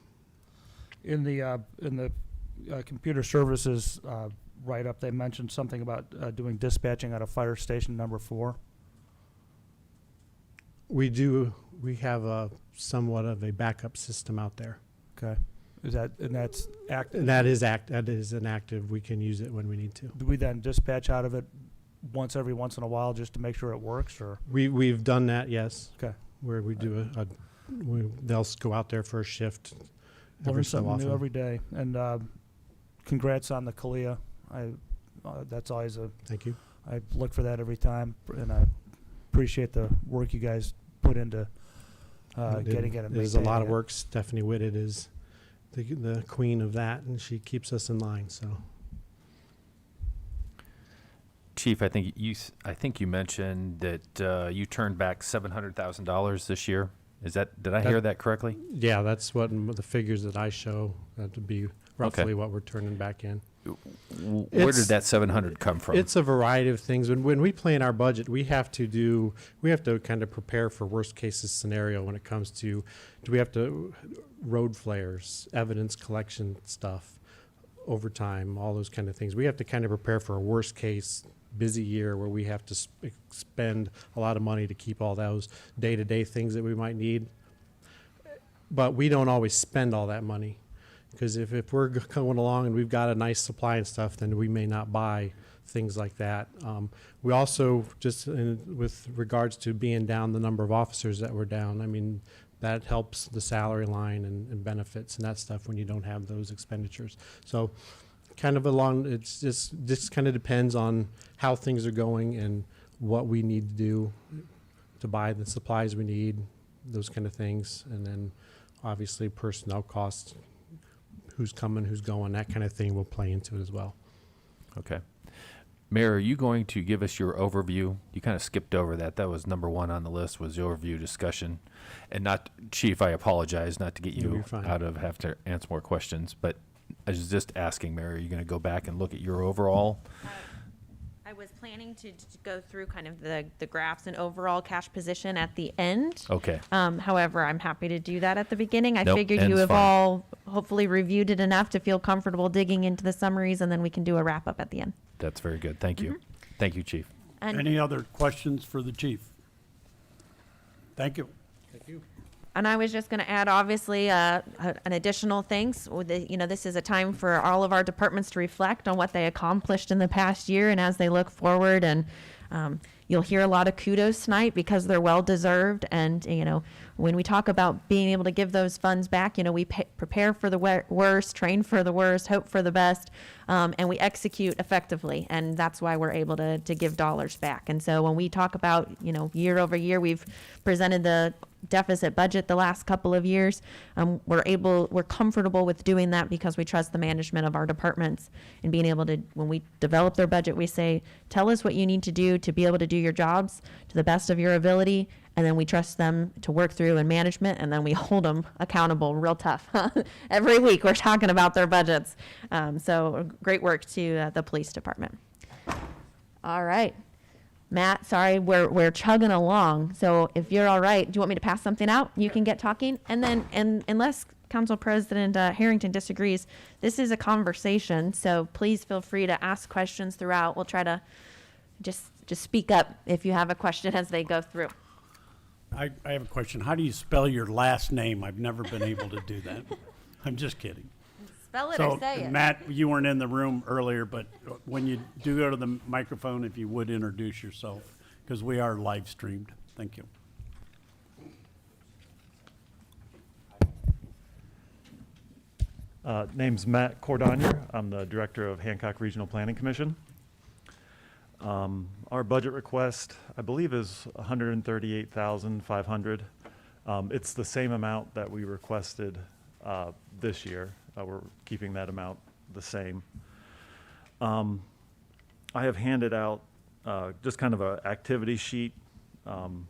In the computer services write-up, they mentioned something about doing dispatching at a fire station number 4. We do. We have a somewhat of a backup system out there. Okay. That's active? That is an active. We can use it when we need to. Do we then dispatch out of it every once in a while just to make sure it works, or? We've done that, yes. Okay. Where we do they'll go out there for a shift. Learn something new every day. And congrats on the CALEA. That's always thank you. I look for that every time, and I appreciate the work you guys put into getting it. There's a lot of work. Stephanie Whitted is the queen of that, and she keeps us in line. So, Chief, I think you mentioned that you turned back $700,000 this year. Did I hear that correctly? Yeah, that's what the figures that I show. That would be roughly what we're turning back in. Where did that 700 come from? It's a variety of things. When we plan our budget, we have to kind of prepare for worst case scenario when it comes to, do we have to road flares, evidence collection stuff, overtime, all those kind of things. We have to kind of prepare for a worst case busy year where we have to spend a lot of money to keep all those day-to-day things that we might need. But we don't always spend all that money. Because if we're going along and we've got a nice supply and stuff, then we may not buy things like that. We also, just with regards to being down the number of officers that we're down, I mean, that helps the salary line and benefits and that stuff when you don't have those expenditures. So kind of it's just kind of depends on how things are going and what we need to do to buy the supplies we need, those kind of things. And then obviously personnel costs. who's coming, who's going, that kind of thing will play into it as well. Okay. Mayor, are you going to give us your overview? You kind of skipped over that. That was number one on the list, was the overview discussion. And not, Chief, I apologize not to get No, you you're fine. out of have to answer more questions, but I was just asking, Mayor, are you going to go back and look at your overall? I was planning to go through kind of the graphs and overall cash position at the end. Okay. However, I'm happy to do that at the beginning. I Nope, figured you end's have fine. all hopefully reviewed it enough to feel comfortable digging into the summaries, and then we can do a wrap up at the end. That's very good. Thank you. Thank you, Chief. And Any other questions for the chief? Thank you. And I was just going to add, obviously, an additional thanks. This is a time for all of our departments to reflect on what they accomplished in the past year and as they look forward. And you'll hear a lot of kudos tonight because they're well deserved. And, when we talk about being able to give those funds back, we prepare for the worst, train for the worst, hope for the best, and we execute effectively. And that's why we're able to give dollars back. And so when we talk about, year over year, we've presented the deficit budget the last couple of years. We're comfortable with doing that because we trust the management of our departments and being able to, when we develop their budget, we say, tell us what you need to do to be able to do your jobs to the best of your ability. And then we trust them to work through in management, and then we hold them accountable real tough. Every week we're talking about their budgets. So great work to the police department. All right. Matt, sorry, we're chugging along. So if you're all right, do you want me to pass something out? You can get talking. And then, unless Council President Harrington disagrees, this is a conversation. So please feel free to ask questions throughout. We'll try to just speak up if you have a question as they go through. I have a question. How do you spell your last name? I've never been able to do that. I'm just kidding. Spell it So, or say it. Matt, you weren't in the room earlier, but when you do go to the microphone, if you would introduce yourself, because we are live streamed. Thank you. Name's Matt Cordonier. I'm the director of Hancock Regional Planning Commission. Our budget request, I believe, is $138,500. It's the same amount that we requested this year. We're keeping that amount the same. I have handed out just kind of an activity sheet.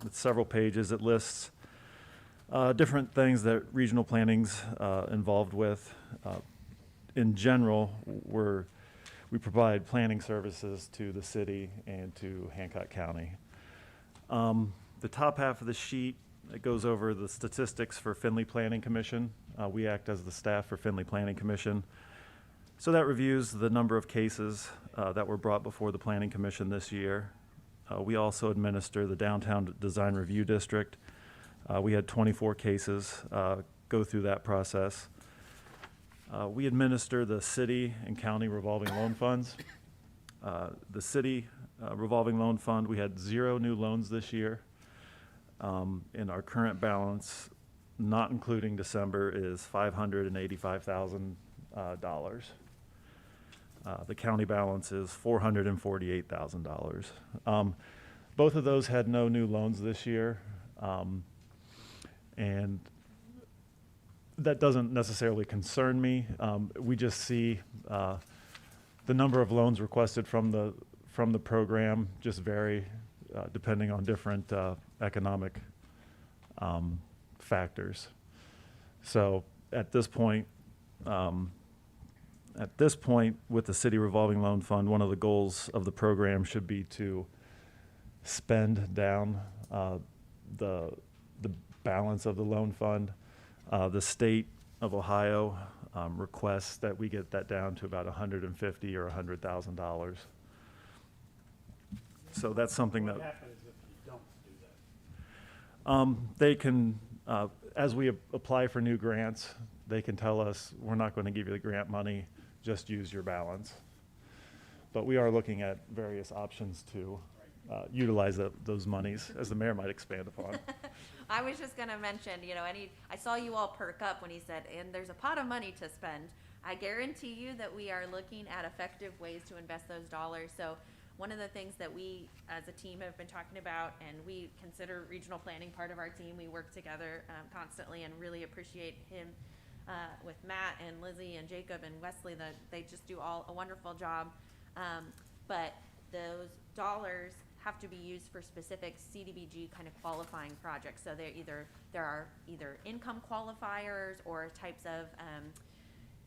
It's several pages. It lists different things that regional planning's involved with. In general, we provide planning services to the city and to Hancock County. The top half of the sheet, it goes over the statistics for Findlay Planning Commission. We act as the staff for Findlay Planning Commission. So that reviews the number of cases that were brought before the Planning Commission this year. We also administer the Downtown Design Review District. We had 24 cases go through that process. We administer the city and county revolving loan funds. The city revolving loan fund, we had 0 new loans this year. And our current balance, not including December, is $585,000. The county balance is $448,000. Both of those had no new loans this year. And that doesn't necessarily concern me. We just see the number of loans requested from the program just vary depending on different economic factors. So at this point, with the city revolving loan fund, one of the goals of the program should be to spend down the balance of the loan fund. The state of Ohio requests that we get that down to about $150,000 or $100,000. So that's something that What happens if you don't do that? they can, as we apply for new grants, they can tell us, we're not going to give you the grant money, just use your balance. But we are looking at various options to utilize those monies, as the mayor might expand upon. I was just gonna mention, I saw you all perk up when he said, and there's a pot of money to spend. I guarantee you that we are looking at effective ways to invest those dollars. So one of the things that we as a team have been talking about, and we consider regional planning part of our team, we work together constantly and really appreciate him with Matt and Lizzie and Jacob and Wesley, that they just do all a wonderful job. But those dollars have to be used for specific CDBG kind of qualifying projects. So there are either income qualifiers or types of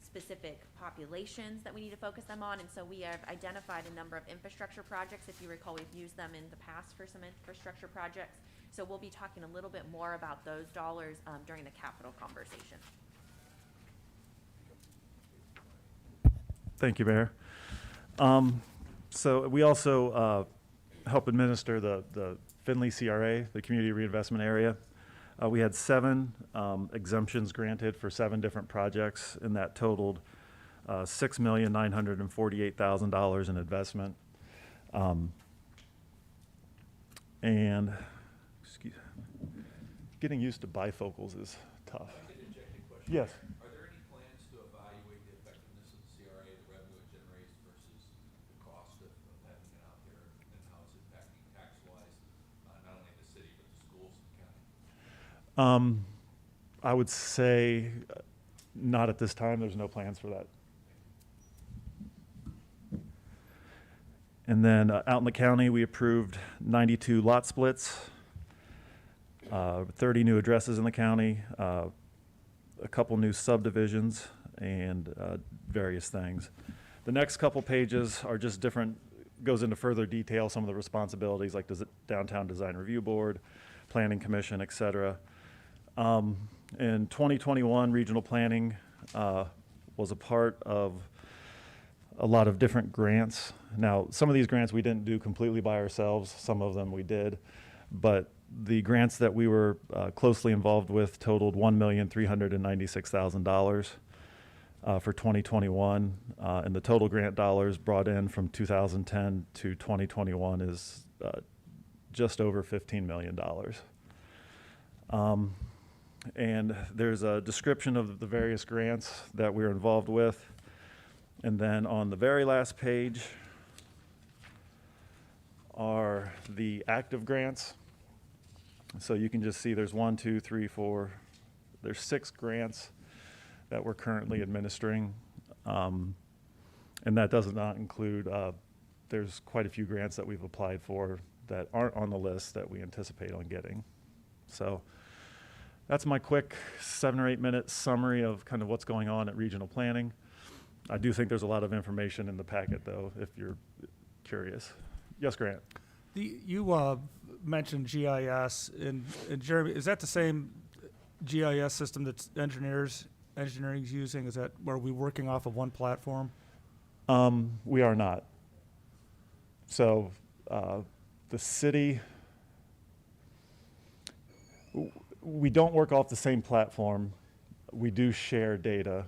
specific populations that we need to focus them on. And so we have identified a number of infrastructure projects. If you recall, we've used them in the past for some infrastructure projects. So we'll be talking a little bit more about those dollars during the capital conversation. Thank you, Mayor. So we also help administer the Findlay CRA, the Community Reinvestment Area. We had 7 exemptions granted for 7 different projects, and that totaled $6,948,000 in investment. And getting used to bifocals is tough. Yes. Are there any plans to evaluate the effectiveness of the CRA, the revenue it generates versus the cost of having it out there, and how it's impacting tax-wise, not only the city, but the schools and the county? I would say not at this time. There's no plans for that. And then out in the county, we approved 92 lot splits, 30 new addresses in the county, a couple new subdivisions, and various things. The next couple pages are just different, goes into further detail, some of the responsibilities like Downtown Design Review Board, Planning Commission, et cetera. In 2021, regional planning was a part of a lot of different grants. Now, some of these grants we didn't do completely by ourselves, some of them we did, but the grants that we were closely involved with totaled $1,396,000 for 2021, and the total grant dollars brought in from 2010 to 2021 is just over $15 million. And there's a description of the various grants that we're involved with. And then on the very last page are the active grants. So you can just see there's 1, 2, 3, 4, there's 6 grants that we're currently administering. And that does not include, there's quite a few grants that we've applied for that aren't on the list that we anticipate on getting. So that's my quick 7 or 8 minute summary of kind of what's going on at regional planning. I do think there's a lot of information in the packet, though, if you're curious. Yes, Grant? You mentioned GIS, and Jeremy, is that the same GIS system that engineering's using? Is that, are we working off of one platform? We are not. So the city, we don't work off the same platform. We do share data.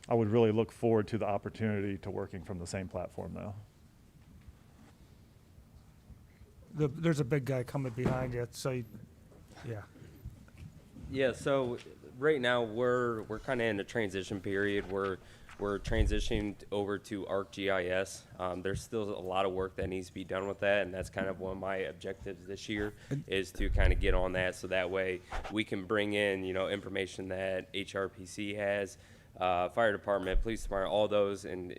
I would really look forward to the opportunity to working from the same platform, though. There's a big guy coming behind you, so yeah. Yeah, so right now we're kind of in a transition period. We're transitioning over to ArcGIS. There's still a lot of work that needs to be done with that, and that's kind of one of my objectives this year is to kind of get on that, so that way we can bring in, information that HRPC has, fire department, police department, all those, and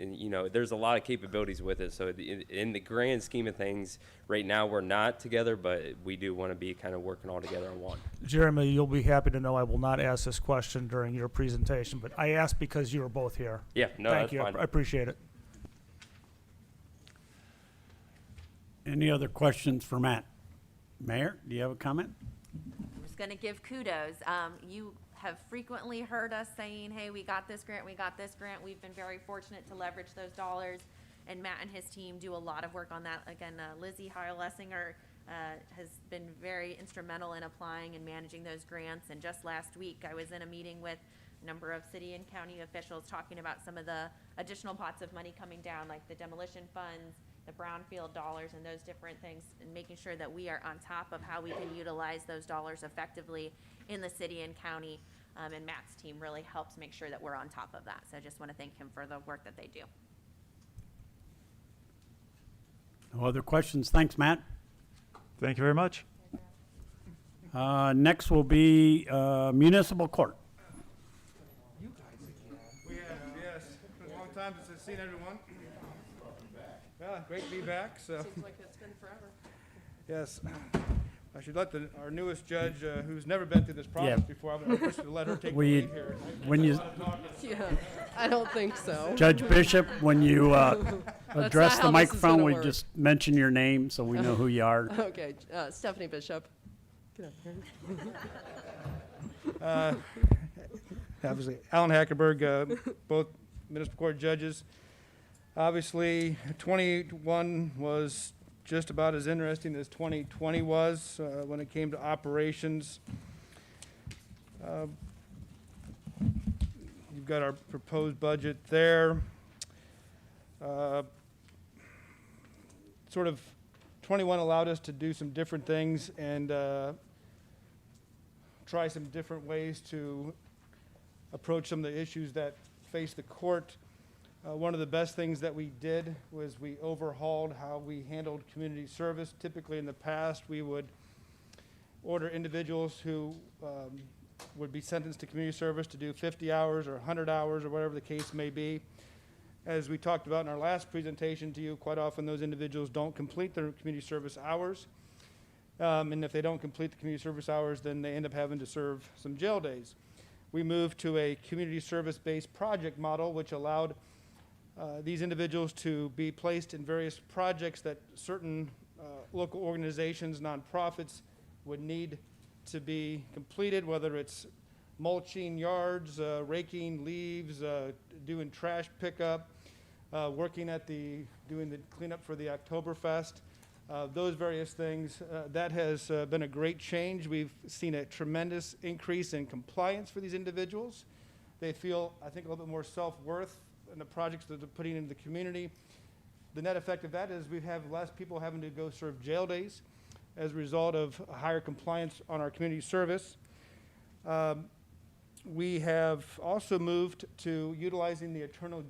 there's a lot of capabilities with it. So in the grand scheme of things, right now we're not together, but we do want to be kind of working all together on one. Jeremy, you'll be happy to know I will not ask this question during your presentation, but I asked because you were both here. Yeah, no, Thank that's you. fine. I appreciate it. Any other questions for Matt? Mayor, do you have a comment? I'm just going to give kudos. You have frequently heard us saying, hey, we got this grant, we got this grant. We've been very fortunate to leverage those dollars, and Matt and his team do a lot of work on that. Again, Lizzie Heil-Lessinger has been very instrumental in applying and managing those grants. And just last week, I was in a meeting with a number of city and county officials talking about some of the additional pots of money coming down, like the demolition funds, the brownfield dollars, and those different things, and making sure that we are on top of how we can utilize those dollars effectively in the city and county. And Matt's team really helps make sure that we're on top of that. So I just want to thank him for the work that they do. No other questions. Thanks, Matt. Thank you very much. Next will be municipal court. time since I've seen everyone. Yeah, great to be back, so. Seems like it's been forever. Yes. I should let our newest judge, who's never been through this process before, I'm going to let her take the We- lead here. when you, Yeah, I don't think so. Judge Bishop, when you address not the how this is microphone, gonna we work. just mention your name so we know who you are. Okay, Stephanie Bishop. Get up here. Obviously, Alan Hackenberg, both municipal court judges. Obviously, 21 was just about as interesting as 2020 was when it came to operations. You've got our proposed budget there. Sort of 21 allowed us to do some different things and try some different ways to approach some of the issues that face the court. One of the best things that we did was we overhauled how we handled community service. Typically in the past, we would order individuals who would be sentenced to community service to do 50 hours or 100 hours or whatever the case may be. As we talked about in our last presentation to you, quite often those individuals don't complete their community service hours. And if they don't complete the community service hours, then they end up having to serve some jail days. We moved to a community service-based project model, which allowed these individuals to be placed in various projects that certain local organizations, nonprofits, would need to be completed, whether it's mulching yards, raking leaves, doing trash pickup, working at doing the cleanup for the Oktoberfest, those various things. That has been a great change. We've seen a tremendous increase in compliance for these individuals. They feel, I think, a little bit more self-worth in the projects that they're putting into the community. The net effect of that is we have less people having to go serve jail days as a result of higher compliance on our community service. We have also moved to utilizing the Attorney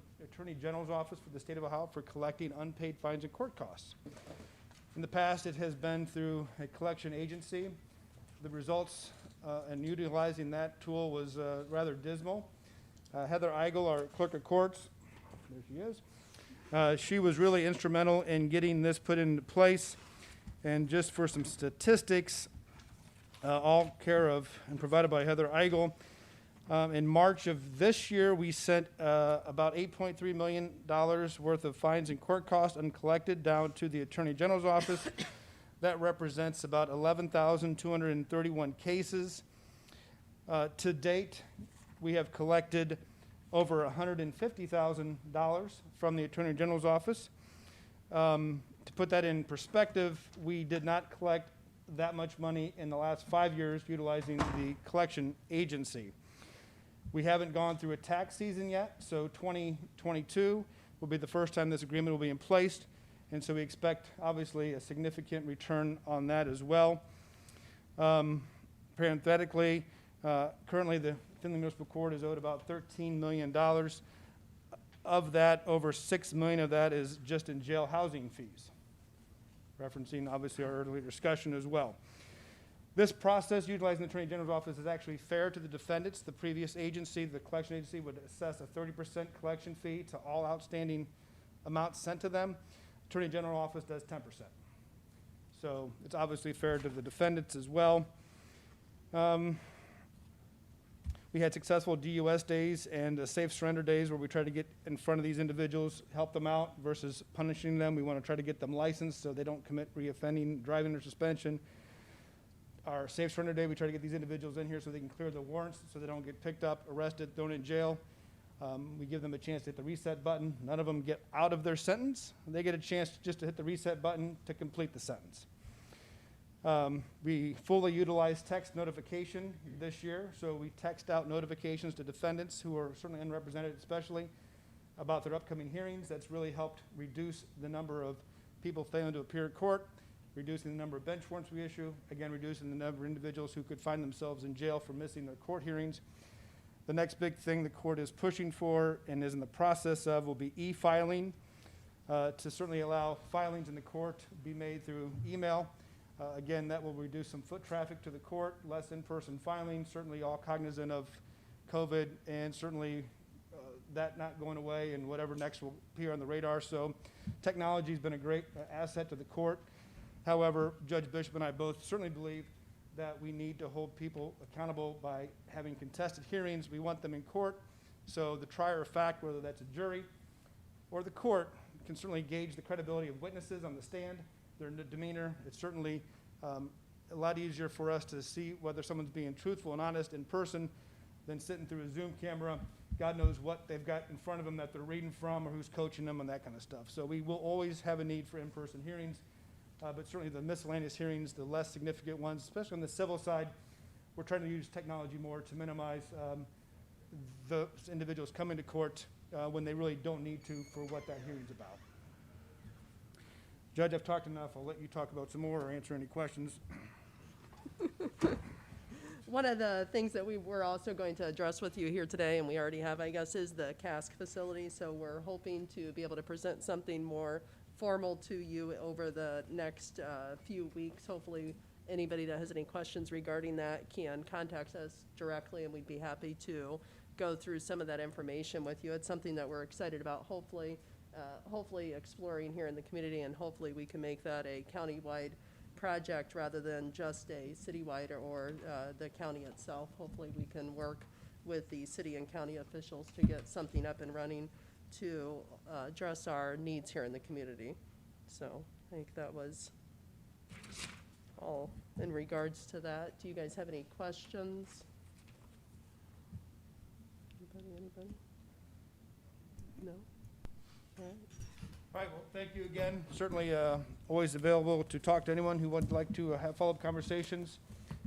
General's Office for the state of Ohio for collecting unpaid fines and court costs. In the past, it has been through a collection agency. The results in utilizing that tool was rather dismal. Heather Eigel, our clerk of courts, there she is. She was really instrumental in getting this put into place. And just for some statistics, all care of and provided by Heather Eigel, in March of this year, we sent about $8.3 million worth of fines and court costs uncollected down to the Attorney General's office. That represents about 11,231 cases. To date, we have collected over $150,000 from the Attorney General's office. To put that in perspective, we did not collect that much money in the last 5 years utilizing the collection agency. We haven't gone through a tax season yet, so 2022 will be the first time this agreement will be in place, and so we expect, obviously, a significant return on that as well. Parenthetically, currently the Findlay Municipal Court is owed about $13 million. Of that, over $6 million of that is just in jail housing fees, referencing, obviously, our earlier discussion as well. This process, utilizing the Attorney General's office, is actually fair to the defendants. The previous agency, the collection agency, would assess a 30% collection fee to all outstanding amounts sent to them. Attorney General office does 10%. So it's obviously fair to the defendants as well. We had successful DUS days and safe surrender days where we try to get in front of these individuals, help them out versus punishing them. We want to try to get them licensed so they don't commit reoffending, driving or suspension. Our safe surrender day, we try to get these individuals in here so they can clear the warrants so they don't get picked up, arrested, thrown in jail. We give them a chance to hit the reset button. None of them get out of their sentence. They get a chance just to hit the reset button to complete the sentence. We fully utilize text notification this year, so we text out notifications to defendants who are certainly unrepresented especially about their upcoming hearings. That's really helped reduce the number of people failing to appear in court, reducing the number of bench warrants we issue, again, reducing the number of individuals who could find themselves in jail for missing their court hearings. The next big thing the court is pushing for and is in the process of will be e-filing, to certainly allow filings in the court be made through email. Again, that will reduce some foot traffic to the court, less in-person filing, certainly all cognizant of COVID, and certainly that not going away and whatever next will appear on the radar. So technology's been a great asset to the court. However, Judge Bishop and I both certainly believe that we need to hold people accountable by having contested hearings. We want them in court, so the trier of fact, whether that's a jury or the court, can certainly gauge the credibility of witnesses on the stand, their demeanor. It's certainly a lot easier for us to see whether someone's being truthful and honest in person than sitting through a Zoom camera. God knows what they've got in front of them that they're reading from or who's coaching them and that kind of stuff. So we will always have a need for in-person hearings, but certainly the miscellaneous hearings, the less significant ones, especially on the civil side, we're trying to use technology more to minimize those individuals coming to court when they really don't need to for what that hearing's about. Judge, I've talked enough. I'll let you talk about some more or answer any questions. One of the things that we were also going to address with you here today, and we already have, I guess, is the cask facility. So we're hoping to be able to present something more formal to you over the next few weeks. Hopefully, anybody that has any questions regarding that can contact us directly, and we'd be happy to go through some of that information with you. It's something that we're excited about, hopefully exploring here in the community, and hopefully we can make that a countywide project rather than just a citywide or the county itself. Hopefully we can work with the city and county officials to get something up and running to address our needs here in the community. So I think that was all in regards to that. Do you guys have any questions? Anybody? No? All right. All right, well, thank you again. Certainly always available to talk to anyone who would like to have follow-up conversations.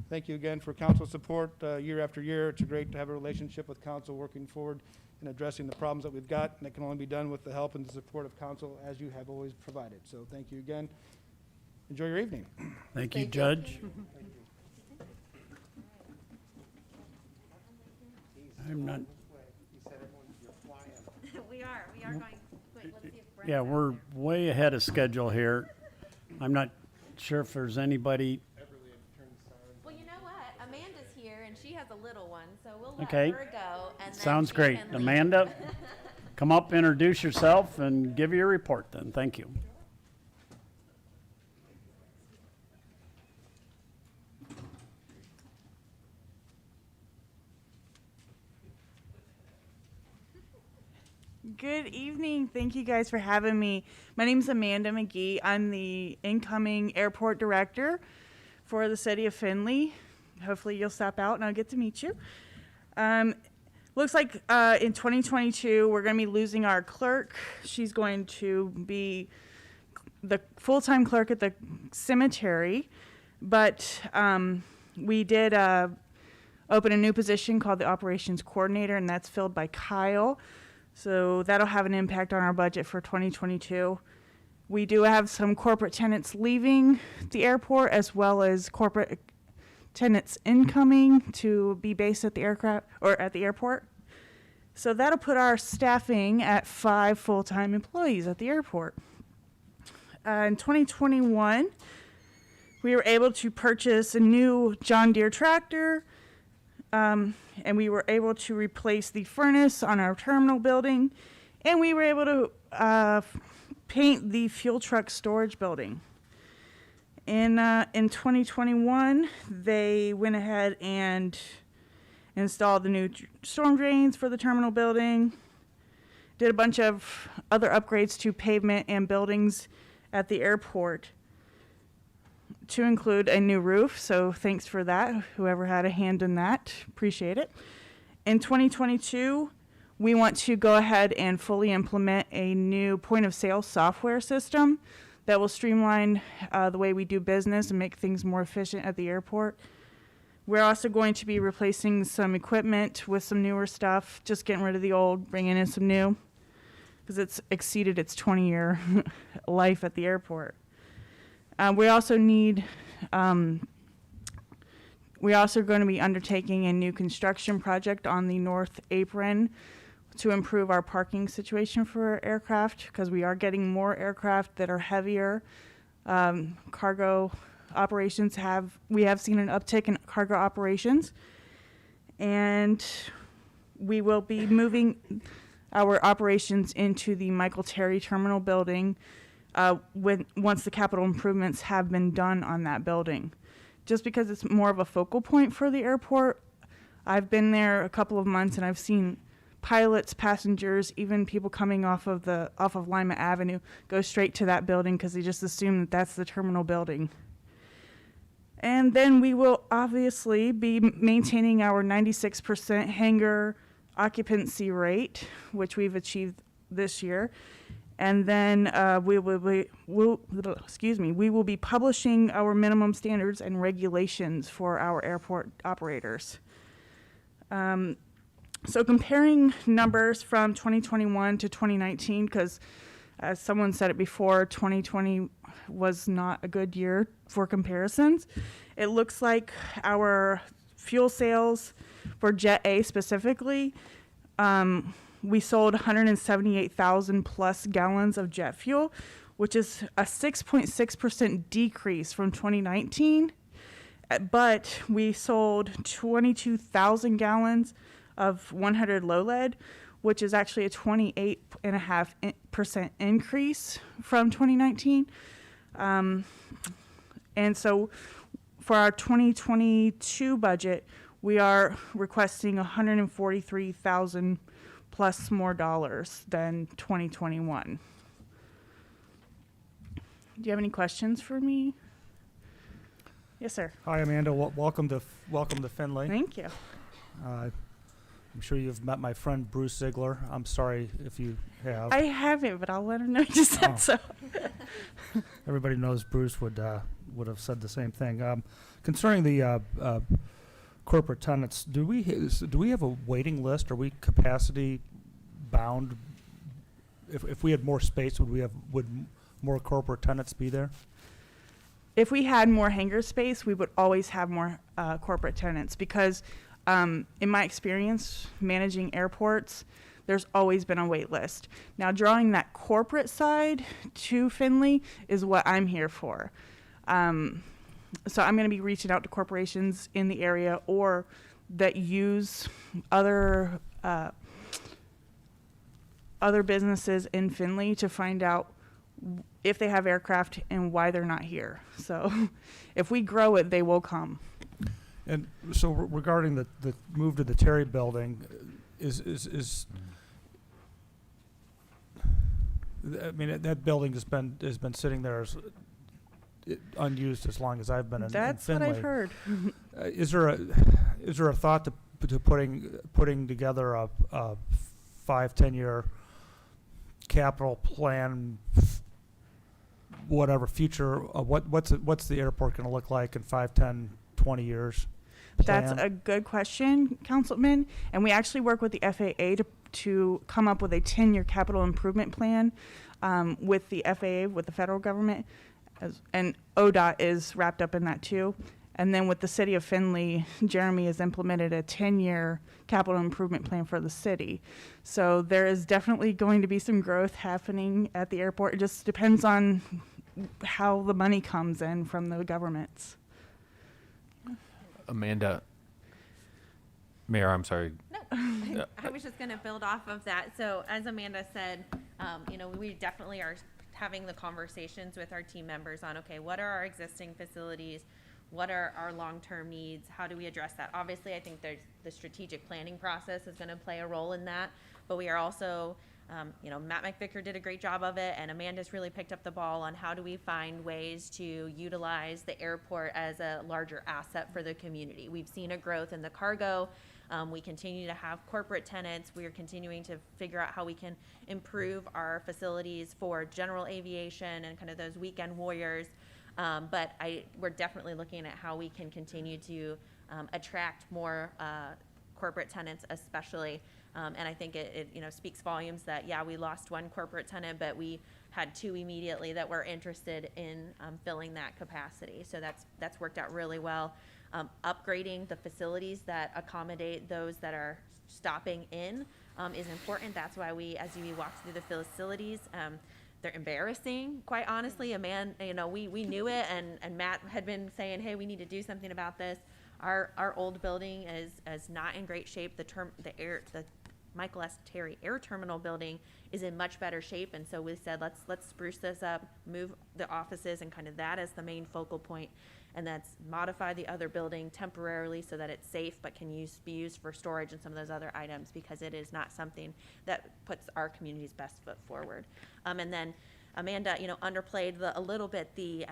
Thank you again for council support year after year. It's great to have a relationship with council working forward and addressing the problems that we've got, and it can only be done with the help and the support of council as you have always provided. So thank you again. Enjoy your evening. Thank you, Judge. I'm not, We are going, wait, let's see if Brent's yeah, out we're there. way ahead of schedule here. I'm not sure if there's anybody. Well, you know what? Amanda's here and she has a little one, so we'll let Okay. her go. And then Sounds she great. can leave. Amanda, come up, introduce yourself, and give your report then. Thank you. Good evening. Thank you guys for having me. My name is Amanda McGee. I'm the incoming airport director for the city of Findlay. Hopefully you'll stop out and I'll get to meet you. Looks like in 2022 we're going to be losing our clerk. She's going to be the full-time clerk at the cemetery, but we did open a new position called the operations coordinator, and that's filled by Kyle. So that'll have an impact on our budget for 2022. We do have some corporate tenants leaving the airport, as well as corporate tenants incoming to be based at the aircraft or at the airport. So that'll put our staffing at 5 full-time employees at the airport. In 2021, we were able to purchase a new John Deere tractor, and we were able to replace the furnace on our terminal building, and we were able to paint the fuel truck storage building. In 2021, they went ahead and installed the new storm drains for the terminal building, did a bunch of other upgrades to pavement and buildings at the airport, to include a new roof, so thanks for that, whoever had a hand in that, appreciate it. In 2022, we want to go ahead and fully implement a new point-of-sale software system that will streamline the way we do business and make things more efficient at the airport. We're also going to be replacing some equipment with some newer stuff, just getting rid of the old, bringing in some new, because it's exceeded its 20-year life at the airport. We also need, we're also going to be undertaking a new construction project on the north apron to improve our parking situation for aircraft, because we are getting more aircraft that are heavier. Cargo operations we have seen an uptick in cargo operations. And we will be moving our operations into the Michael Terry Terminal building once the capital improvements have been done on that building. Just because it's more of a focal point for the airport, I've been there a couple of months and I've seen pilots, passengers, even people coming off of Lima Avenue go straight to that building because they just assume that that's the terminal building. And then we will obviously be maintaining our 96% hangar occupancy rate, which we've achieved this year. And then we will be publishing our minimum standards and regulations for our airport operators. So comparing numbers from 2021 to 2019, because as someone said it before, 2020 was not a good year for comparisons. It looks like our fuel sales for Jet A specifically, we sold 178,000 plus gallons of jet fuel, which is a 6.6% decrease from 2019. But we sold 22,000 gallons of 100 low lead, which is actually a 28.5% increase from 2019. And so for our 2022 budget, we are requesting 143,000 plus more dollars than 2021. Do you have any questions for me? Yes, sir. Hi, Amanda. Welcome to Findlay. Thank you. I'm sure you've met my friend Bruce Ziegler. I'm sorry if you have. I haven't, but I'll let him know you just said so. Everybody knows Bruce would have said the same thing. Concerning the corporate tenants, do we have a waiting list? Are we capacity bound? If we had more space, would more corporate tenants be there? If we had more hangar space, we would always have more corporate tenants because in my experience managing airports, there's always been a wait list. Now, drawing that corporate side to Findlay is what I'm here for. So I'm going to be reaching out to corporations in the area or that use other businesses in Findlay to find out if they have aircraft and why they're not here. So if we grow it, they will come. And so regarding the move to the Terry building, I mean, that building has been sitting there unused as long as I've been in That's Findlay. what I've heard. Is there a thought to putting together a 5-10 year capital plan, whatever future? What's the airport going to look like in 5, 10, 20 years? That's a good question, Councilman. And we actually work with the FAA to come up with a 10-year capital improvement plan with the FAA, with the federal government, and ODOT is wrapped up in that too. And then with the city of Findlay, Jeremy has implemented a 10-year capital improvement plan for the city. So there is definitely going to be some growth happening at the airport. It just depends on how the money comes in from the governments. Amanda, Mayor, I'm sorry. No, I was just going to build off of that. So as Amanda said, we definitely are having the conversations with our team members on, okay, what are our existing facilities? What are our long-term needs? How do we address that? Obviously, I think the strategic planning process is going to play a role in that, but we are also, Matt McVicker did a great job of it, and Amanda's really picked up the ball on how do we find ways to utilize the airport as a larger asset for the community. We've seen a growth in the cargo. We continue to have corporate tenants. We are continuing to figure out how we can improve our facilities for general aviation and kind of those weekend warriors. But we're definitely looking at how we can continue to attract more corporate tenants, especially. And I think it speaks volumes that, yeah, we lost one corporate tenant, but we had 2 immediately that were interested in filling that capacity. So that's worked out really well. Upgrading the facilities that accommodate those that are stopping in is important. That's why as you walk through the facilities, they're embarrassing, quite honestly. We knew it, and Matt had been saying, hey, we need to do something about this. Our old building is not in great shape. The Michael S. Terry Air Terminal building is in much better shape, and so we said, let's spruce this up, move the offices and kind of that as the main focal point, and that's modify the other building temporarily so that it's safe but can be used for storage and some of those other items, because it is not something that puts our community's best foot forward. And then Amanda, underplayed a little bit the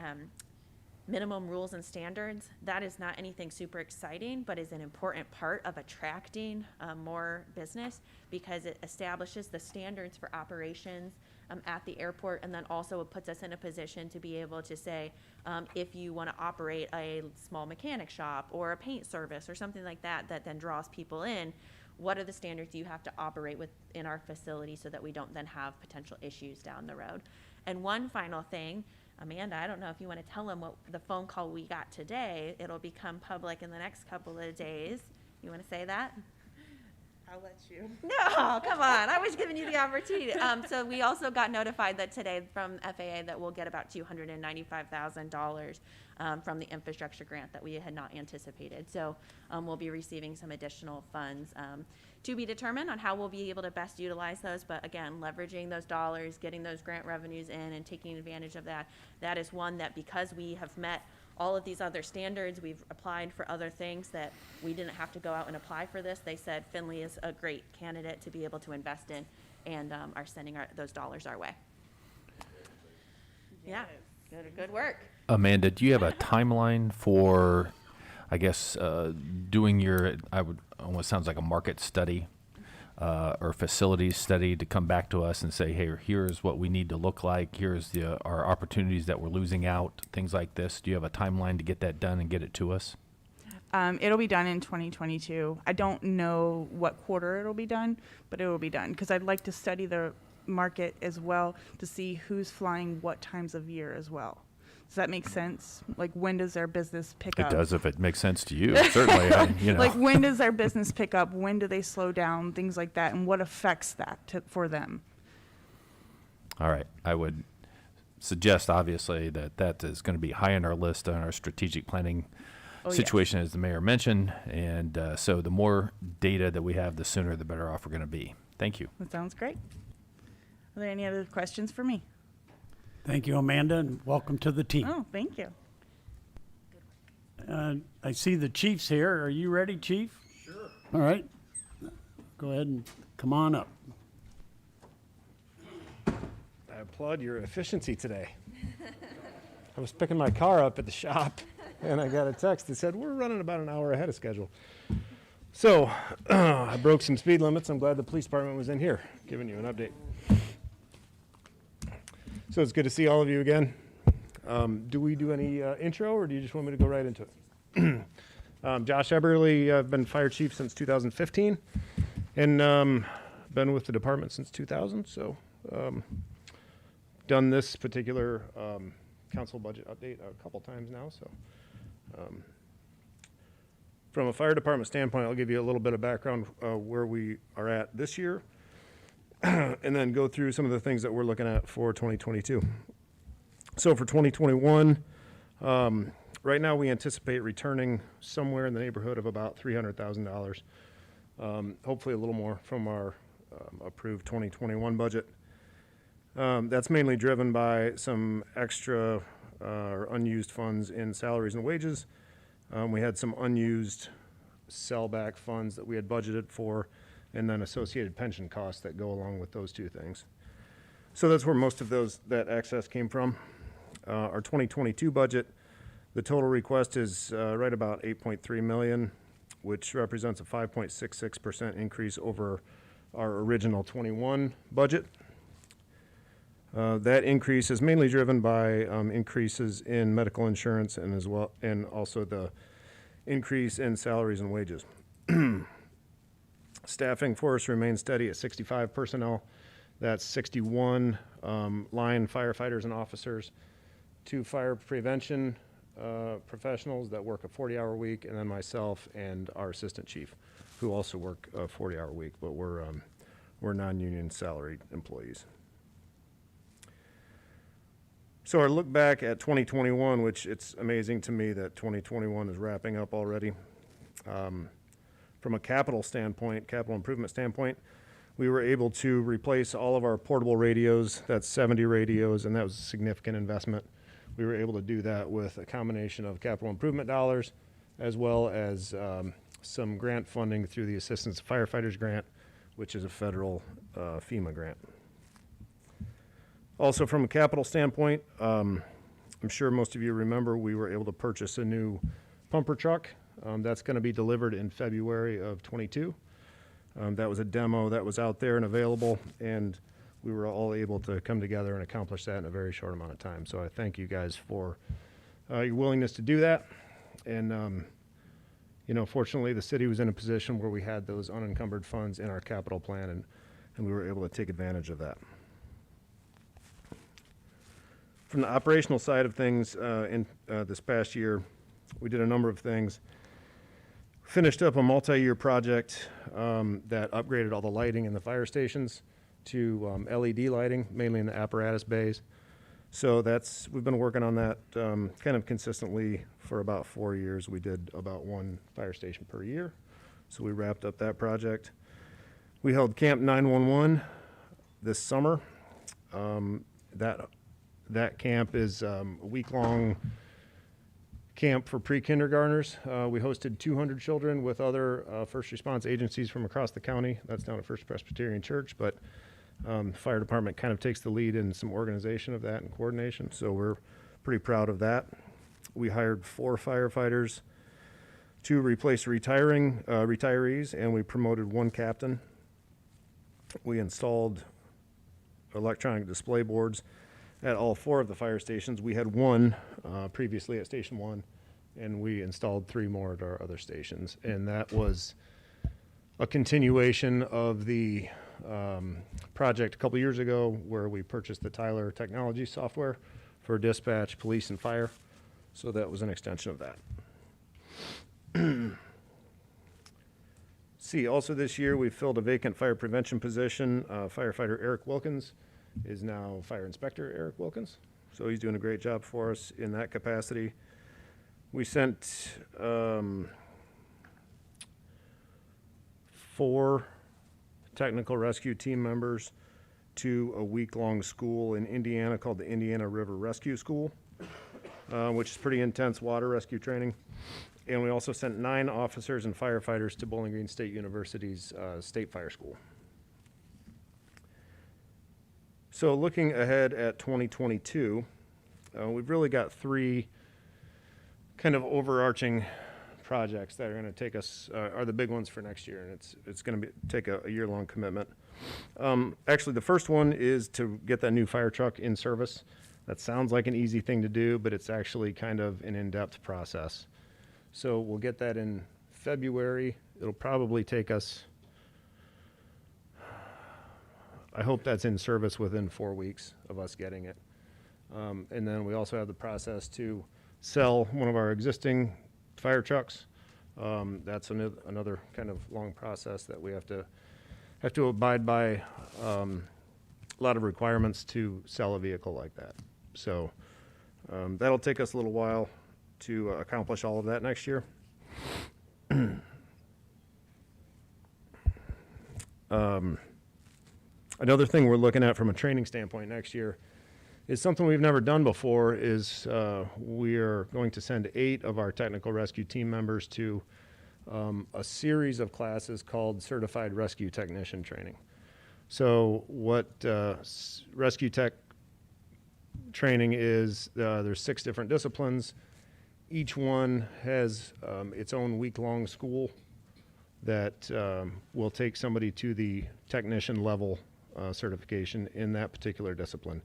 minimum rules and standards. That is not anything super exciting, but is an important part of attracting more business, because it establishes the standards for operations at the airport, and then also it puts us in a position to be able to say, if you want to operate a small mechanic shop or a paint service or something like that, that then draws people in, what are the standards you have to operate within our facility so that we don't then have potential issues down the road. And one final thing, Amanda, I don't know if you want to tell them what the phone call we got today. It'll become public in the next couple of days. You want to say that? I'll let you. No, come on. I was giving you the opportunity. So we also got notified that today from FAA that we'll get about $295,000 from the infrastructure grant that we had not anticipated. So we'll be receiving some additional funds to be determined on how we'll be able to best utilize those. But again, leveraging those dollars, getting those grant revenues in and taking advantage of that, that is one that, because we have met all of these other standards, we've applied for other things that we didn't have to go out and apply for this. They said Findlay is a great candidate to be able to invest in, and are sending those dollars our way. Yeah, good work. Amanda, do you have a timeline for, I guess, doing your, almost sounds like a market study or facilities study to come back to us and say, hey, here's what we need to look like, here's our opportunities that we're losing out, things like this? Do you have a timeline to get that done and get it to us? It'll be done in 2022. I don't know what quarter it'll be done, but it will be done, because I'd like to study the market as well to see who's flying what times of year as well. Does that make sense? Like, when does their business pick up? It does if it makes sense to you. Certainly, Like, when does their business pick up? When do they slow down? Things like that, and what affects that for them? All right. I would suggest, obviously, that is going to be high on our list on our strategic planning situation, as the mayor mentioned. And so the more data that we have, the sooner the better off we're going to be. Thank you. That sounds great. Are there any other questions for me? Thank you, Amanda, and welcome to the team. Oh, thank you. I see the chief's here. Are you ready, Chief? Sure. All right. Go ahead and come on up. I applaud your efficiency today. I was picking my car up at the shop, and I got a text that said, we're running about an hour ahead of schedule. So I broke some speed limits. I'm glad the police department was in here giving you an update. So it's good to see all of you again. Do we do any intro, or do you just want me to go right into it? Josh Eberly, I've been fire chief since 2015, and been with the department since 2000. So done this particular council budget update a couple times now. So from a fire department standpoint, I'll give you a little bit of background where we are at this year, and then go through some of the things that we're looking at for 2022. So for 2021, right now we anticipate returning somewhere in the neighborhood of about $300,000, hopefully a little more from our approved 2021 budget. That's mainly driven by some extra or unused funds in salaries and wages. We had some unused sellback funds that we had budgeted for, and then associated pension costs that go along with those two things. So that's where most of that excess came from. Our 2022 budget, the total request is right about $8.3 million, which represents a 5.66% increase over our original 21 budget. That increase is mainly driven by increases in medical insurance and also the increase in salaries and wages. Staffing force remains steady at 65 personnel. That's 61 line firefighters and officers, 2 fire prevention professionals that work a 40-hour week, and then myself and our assistant chief, who also work a 40-hour week, but we're non-union salaried employees. So our look back at 2021, which it's amazing to me that 2021 is wrapping up already. From a capital standpoint, capital improvement standpoint, We were able to replace all of our portable radios. That's 70 radios, and that was a significant investment. We were able to do that with a combination of capital improvement dollars as well as some grant funding through the Assistance to Firefighters Grant, which is a federal FEMA grant. Also, from a capital standpoint, I'm sure most of you remember we were able to purchase a new pumper truck. That's going to be delivered in February of '22. That was a demo that was out there and available, and we were all able to come together and accomplish that in a very short amount of time. So I thank you guys for your willingness to do that. And, you know, fortunately, the city was in a position where we had those unencumbered funds in our capital plan, and we were able to take advantage of that. From the operational side of things, in this past year, we did a number of things. Finished up a multi-year project that upgraded all the lighting in the fire stations to LED lighting, mainly in the apparatus bays. So we've been working on that kind of consistently for about 4 years. We did about one fire station per year. So we wrapped up that project. We held Camp 911 this summer. That camp is a week-long camp for pre-kindergartners. We hosted 200 children with other first response agencies from across the county. That's down at First Presbyterian Church, but the fire department kind of takes the lead in some organization of that and coordination, so we're pretty proud of that. We hired 4 firefighters to replace retirees, and we promoted 1 captain. We installed electronic display boards at all 4 of the fire stations. We had 1 previously at Station 1, and we installed 3 more at our other stations. And that was a continuation of the project a couple years ago where we purchased the Tyler technology software for dispatch, police, and fire. So that was an extension of that. See, also this year we filled a vacant fire prevention position. Firefighter Eric Wilkins is now Fire Inspector Eric Wilkins. So he's doing a great job for us in that capacity. We sent 4 technical rescue team members to a week-long school in Indiana called the Indiana River Rescue School, which is pretty intense water rescue training. And we also sent 9 officers and firefighters to Bowling Green State University's State Fire School. So looking ahead at 2022, we've really got 3 kind of overarching projects that are going to take us, are the big ones for next year, and it's going to take a year-long commitment. Actually, the first one is to get that new fire truck in service. That sounds like an easy thing to do, but it's actually kind of an in-depth process. So we'll get that in February. It'll probably take us, I hope that's in service within 4 weeks of us getting it. And then we also have the process to sell one of our existing fire trucks. That's another kind of long process that we have to abide by a lot of requirements to sell a vehicle like that. So that'll take us a little while to accomplish all of that next year. Another thing we're looking at from a training standpoint next year is something we've never done before. Is we're going to send 8 of our technical rescue team members to a series of classes called Certified Rescue Technician Training. So what rescue tech training is, there's 6 different disciplines. Each one has its own week-long school that will take somebody to the technician level certification in that particular discipline.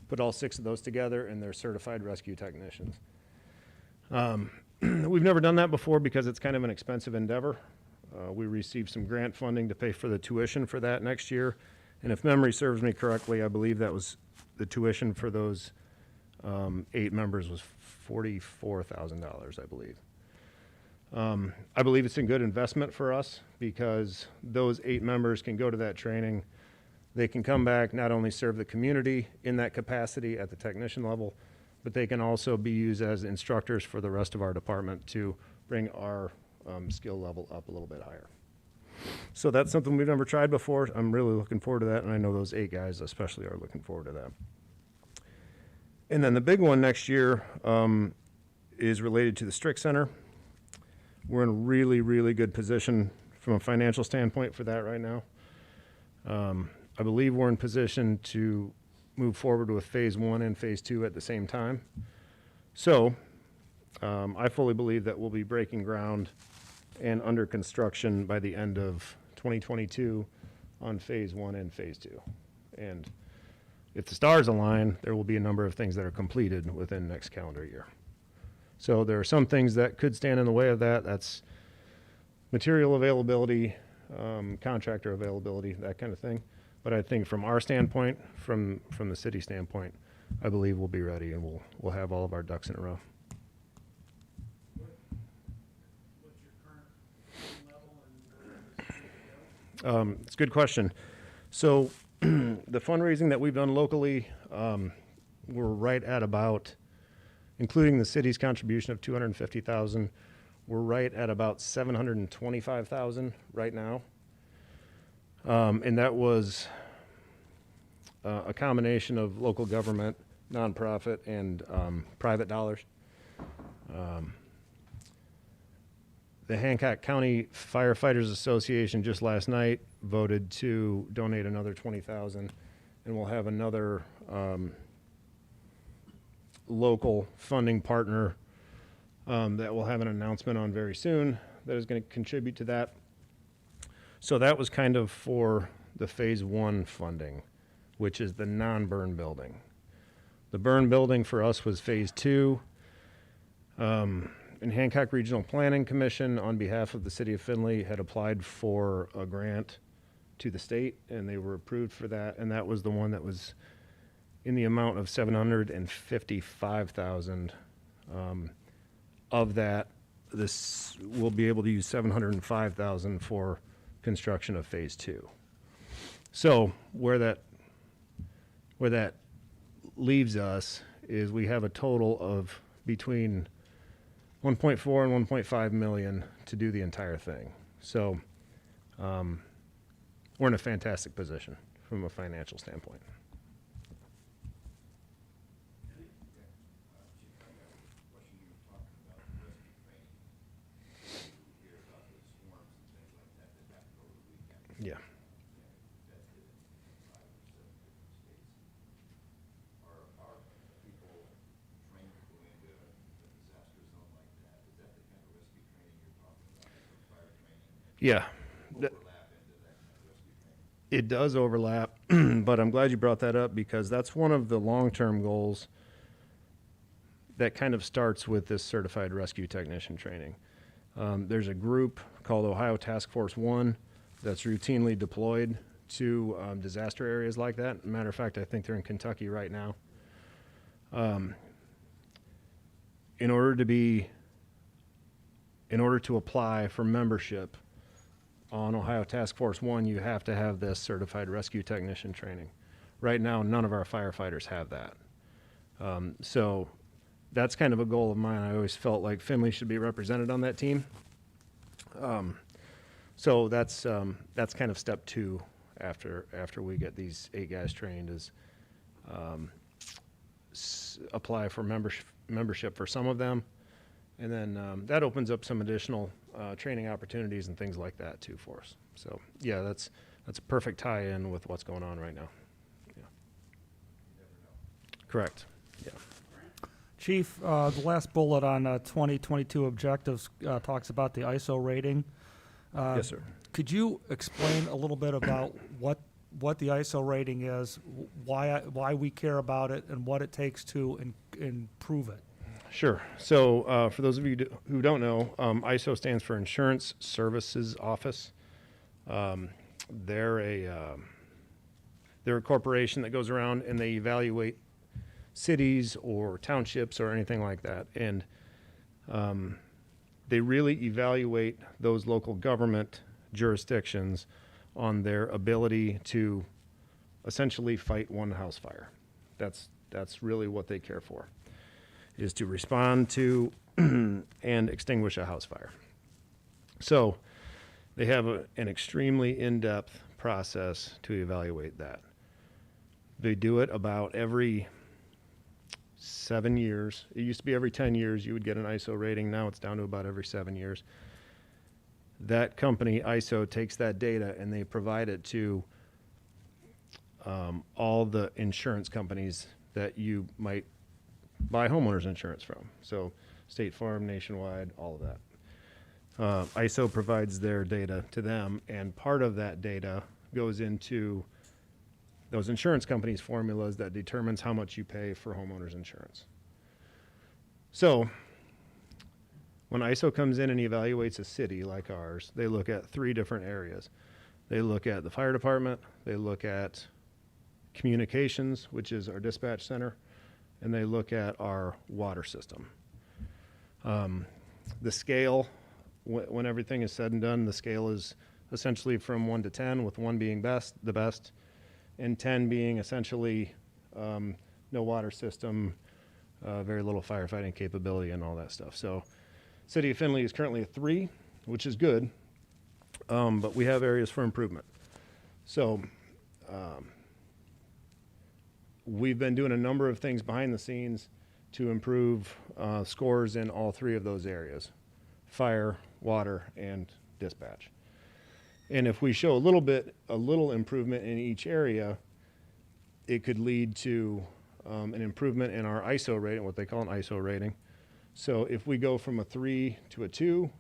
Put all 6 of those together, and they're certified rescue technicians. We've never done that before because it's kind of an expensive endeavor. We received some grant funding to pay for the tuition for that next year. And if memory serves me correctly, I believe that was the tuition for those 8 members was $44,000, I believe. I believe it's a good investment for us because those 8 members can go to that training. They can come back, not only serve the community in that capacity at the technician level, but they can also be used as instructors for the rest of our department to bring our skill level up a little bit higher. So that's something we've never tried before. I'm really looking forward to that, and I know those 8 guys especially are looking forward to that. And then the big one next year is related to the Strick Center. We're in a really, really good position from a financial standpoint for that right now. I believe we're in position to move forward with phase 1 and phase 2 at the same time. So I fully believe that we'll be breaking ground and under construction by the end of 2022 on phase 1 and phase 2. And if the stars align, there will be a number of things that are completed within next calendar year. So there are some things that could stand in the way of that. That's material availability, contractor availability, that kind of thing. But I think from our standpoint, from the city standpoint, I believe we'll be ready and we'll have all of our ducks in a row. It's a good question. So the fundraising that we've done locally, we're right at about, including the city's contribution of $250,000, we're right at about $725,000 right now. And that was a combination of local government, nonprofit, and private dollars. The Hancock County Firefighters Association just last night voted to donate another $20,000, and we'll have another local funding partner that we'll have an announcement on very soon that is going to contribute to that. So that was kind of for the phase 1 funding, which is the non-burn building. The burn building for us was phase 2. And Hancock Regional Planning Commission, on behalf of the city of Findlay, had applied for a grant to the state, and they were approved for that. And that was the one that was in the amount of $755,000. Of that, this will be able to use $705,000 for construction of phase 2. So where that leaves us is we have a total of between 1.4 and 1.5 million to do the entire thing. So we're in a fantastic position from a financial standpoint. Yeah. Yeah. It does overlap, but I'm glad you brought that up because that's one of the long-term goals that kind of starts with this certified rescue technician training. There's a group called Ohio Task Force 1 that's routinely deployed to disaster areas like that. Matter of fact, I think they're in Kentucky right now. In order to apply for membership on Ohio Task Force 1, you have to have this certified rescue technician training. Right now, none of our firefighters have that. So that's kind of a goal of mine. I always felt like Findlay should be represented on that team. So that's kind of step 2 after we get these 8 guys trained is apply for membership for some of them. And then that opens up some additional training opportunities and things like that too for us. So yeah, that's a perfect tie-in with what's going on right now. Yeah. Correct. Yeah. Chief, the last bullet on 2022 objectives talks about the ISO rating. Yes, sir. Could you explain a little bit about what the ISO rating is, why we care about it, and what it takes to improve it? Sure. So for those of you who don't know, ISO stands for Insurance Services Office. They're a corporation that goes around and they evaluate cities or townships or anything like that. And they really evaluate those local government jurisdictions on their ability to essentially fight one house fire. That's really what they care for, is to respond to and extinguish a house fire. So They have an extremely in-depth process to evaluate that. They do it about every 7 years. It used to be every 10 years you would get an ISO rating. Now it's down to about every 7 years. That company, ISO, takes that data and they provide it to all the insurance companies that you might buy homeowners insurance from. So State Farm, Nationwide, all of that. ISO provides their data to them, and part of that data goes into those insurance companies' formulas that determines how much you pay for homeowners insurance. So when ISO comes in and evaluates a city like ours, they look at 3 different areas. They look at the fire department, they look at communications, which is our dispatch center, and they look at our water system. The scale, when everything is said and done, the scale is essentially from 1 to 10, with 1 being the best, and 10 being essentially no water system, very little firefighting capability, and all that stuff. So City of Findlay is currently a 3, which is good, but we have areas for improvement. So we've been doing a number of things behind the scenes to improve scores in all 3 of those areas: fire, water, and dispatch. And if we show a little improvement in each area, it could lead to an improvement in our ISO rating, what they call an ISO rating. So if we go from a 3 to a 2,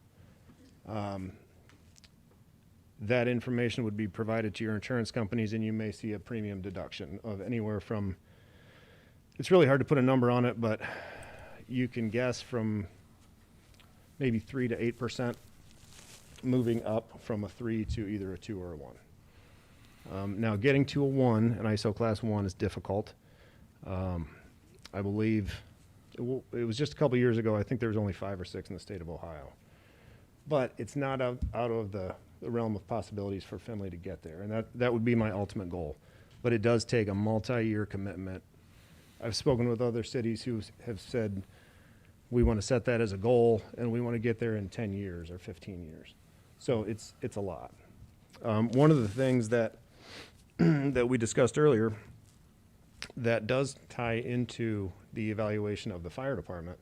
that information would be provided to your insurance companies, and you may see a premium deduction of anywhere from, it's really hard to put a number on it, but you can guess from maybe 3 to 8% moving up from a 3 to either a 2 or a 1. Now getting to a 1, an ISO class 1, is difficult. I believe it was just a couple years ago, I think there was only 5 or 6 in the state of Ohio. But it's not out of the realm of possibilities for Findlay to get there, and that would be my ultimate goal. But it does take a multi-year commitment. I've spoken with other cities who have said, we want to set that as a goal, and we want to get there in 10 years or 15 years. So it's a lot. One of the things that that we discussed earlier that does tie into the evaluation of the fire department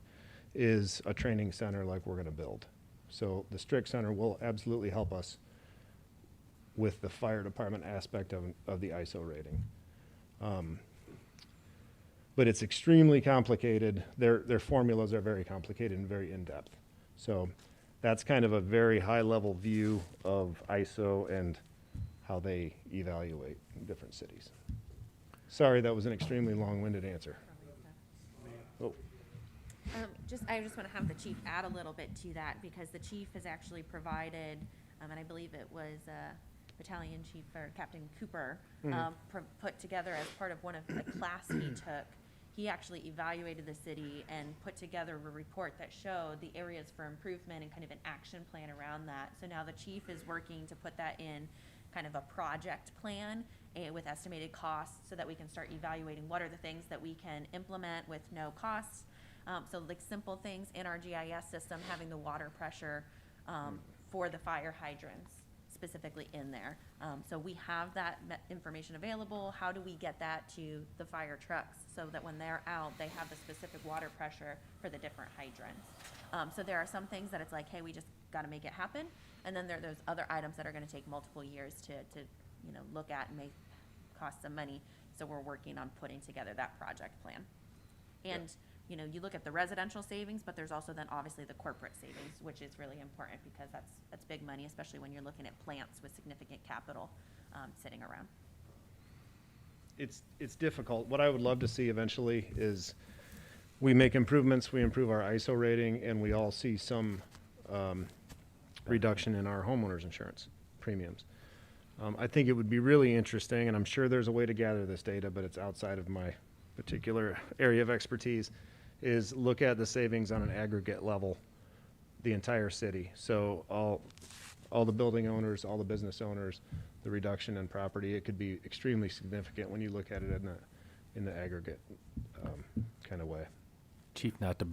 is a training center like we're going to build. So the Strict Center will absolutely help us with the fire department aspect of the ISO rating. But it's extremely complicated. Their formulas are very complicated and very in-depth. So that's kind of a very high-level view of ISO and how they evaluate different cities. Sorry, that was an extremely long-winded answer. Oh. I just want to have the chief add a little bit to that, because the chief has actually provided, and I believe it was Battalion Chief or Captain Cooper, put together as part of one of the class he took. He actually evaluated the city and put together a report that showed the areas for improvement and kind of an action plan around that. So now the chief is working to put that in kind of a project plan with estimated costs, so that we can start evaluating what are the things that we can implement with no costs. So like simple things in our GIS system, having the water pressure for the fire hydrants specifically in there. So we have that information available. How do we get that to the fire trucks so that when they're out, they have the specific water pressure for the different hydrants? So there are some things that it's like, hey, we just got to make it happen. And then there are those other items that are going to take multiple years to look at and may cost some money. So we're working on putting together that project plan. And you look at the residential savings, but there's also then obviously the corporate savings, which is really important, because that's big money, especially when you're looking at plants with significant capital sitting around. It's difficult. What I would love to see eventually is we make improvements, we improve our ISO rating, and we all see some reduction in our homeowners insurance premiums. I think it would be really interesting, and I'm sure there's a way to gather this data, but it's outside of my particular area of expertise, is look at the savings on an aggregate level, the entire city. So all the building owners, all the business owners, the reduction in property, it could be extremely significant when you look at it in the aggregate kind of way. Chief, not to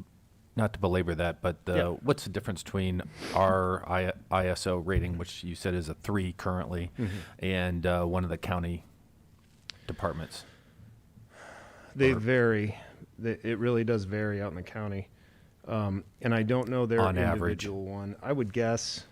not to belabor that, but Yeah. what's the difference between our ISO rating, which you said is a 3 currently, and one of the county departments? They Or- vary. It really does vary out in the county. And I don't know their On average. individual one. I would guess.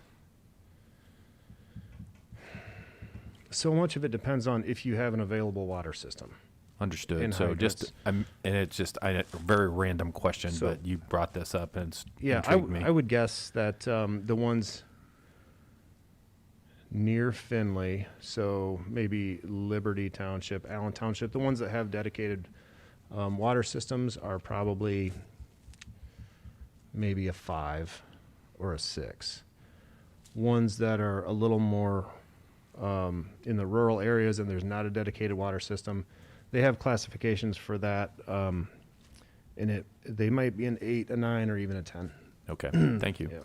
So much of it depends on if you have an available water system. Understood. And So hydrants. and it's just a very random question, So- but you brought this up and it's Yeah, intrigued me. I would guess that the ones near Findlay, so maybe Liberty Township, Allen Township, the ones that have dedicated water systems are probably maybe a 5 or a 6. Ones that are a little more in the rural areas and there's not a dedicated water system, they have classifications for that, and they might be an 8, a 9, or even a 10. Okay, thank you. Yeah.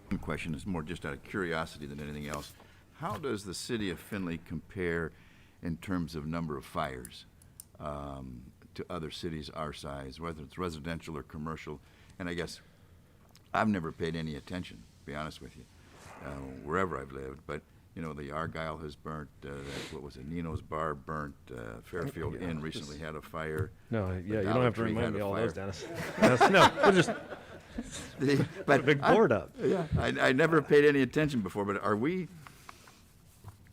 One question is more just out of curiosity than anything else. How does the city of Findlay compare in terms of number of fires to other cities our size, whether it's residential or commercial? And I guess I've never paid any attention, to be honest with you, wherever I've lived. But, you know, the Argyle has burnt, what was it, Nino's Bar burnt, Fairfield Yeah, Inn recently had a fire. No, the yeah, you don't Dollar have to Tree remind had me a all fire. those, Dennis. No, we'll just But a big I- board up. Yeah, I never paid any attention before, but are we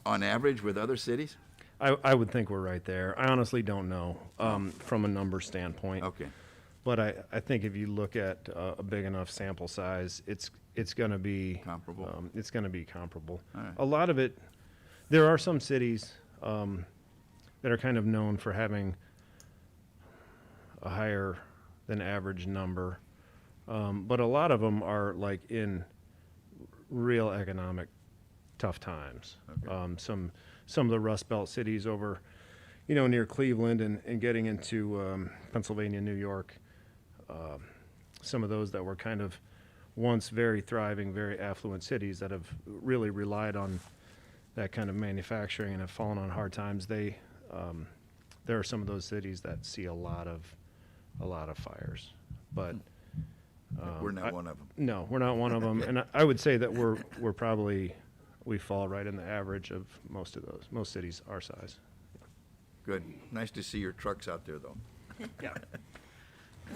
on average with other cities? I would think we're right there. I honestly don't know from a number standpoint. Okay. But I think if you look at a big enough sample size, it's going to be Comparable. It's going to be comparable. All right. A lot of it, there are some cities that are kind of known for having a higher than average number, but a lot of them are like in real economic tough times. Okay. Some of the Rust Belt cities over, near Cleveland and getting into Pennsylvania, New York, some of those that were kind of once very thriving, very affluent cities that have really relied on that kind of manufacturing and have fallen on hard times. There are some of those cities that see a lot of fires, but We're not one of them. no, we're not one of them. And I would say that we're probably, we fall right in the average of most cities our size. Good. Nice to see your trucks out there, though.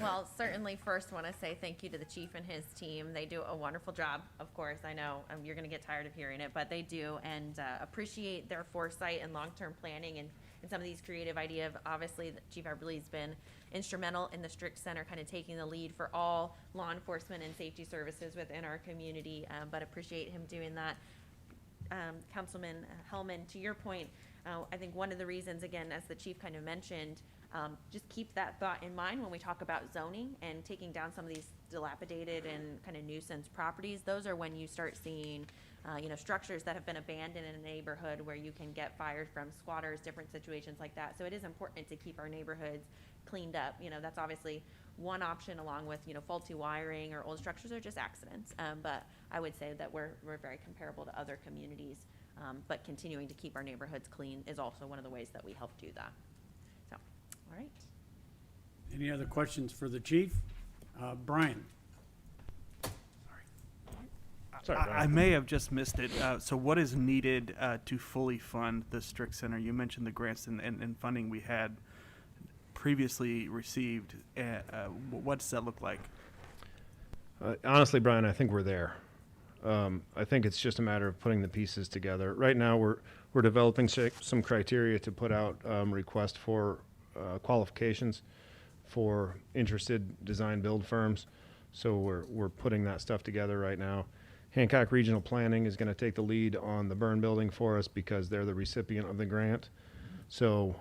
Well, certainly first want to say thank you to the chief and his team. They do a wonderful job, of course. I know you're going to get tired of hearing it, but they do, and appreciate their foresight and long-term planning and some of these creative ideas. Obviously, Chief Eberly's been instrumental in the Strict Center kind of taking the lead for all law enforcement and safety services within our community, but appreciate him doing that. Councilman Hellman, to your point, I think one of the reasons, again, as the chief kind of mentioned, just keep that thought in mind when we talk about zoning and taking down some of these dilapidated and kind of nuisance properties. Those are when you start seeing, structures that have been abandoned in a neighborhood where you can get fired from squatters, different situations like that. So it is important to keep our neighborhoods cleaned up. That's obviously one option, along with, faulty wiring or old structures or just accidents. But I would say that we're very comparable to other communities. But continuing to keep our neighborhoods clean is also one of the ways that we help do that. So, all right. Any other questions for the chief? Brian? Sorry, I Brian. may have just missed it. So what is needed to fully fund the Strict Center? You mentioned the grants and funding we had previously received. What does that look like? Honestly, Brian, I think we're there. I think it's just a matter of putting the pieces together. Right now, we're developing some criteria to put out requests for qualifications for interested design build firms. So we're putting that stuff together right now. Hancock Regional Planning is going to take the lead on the burn building for us because they're the recipient of the grant. So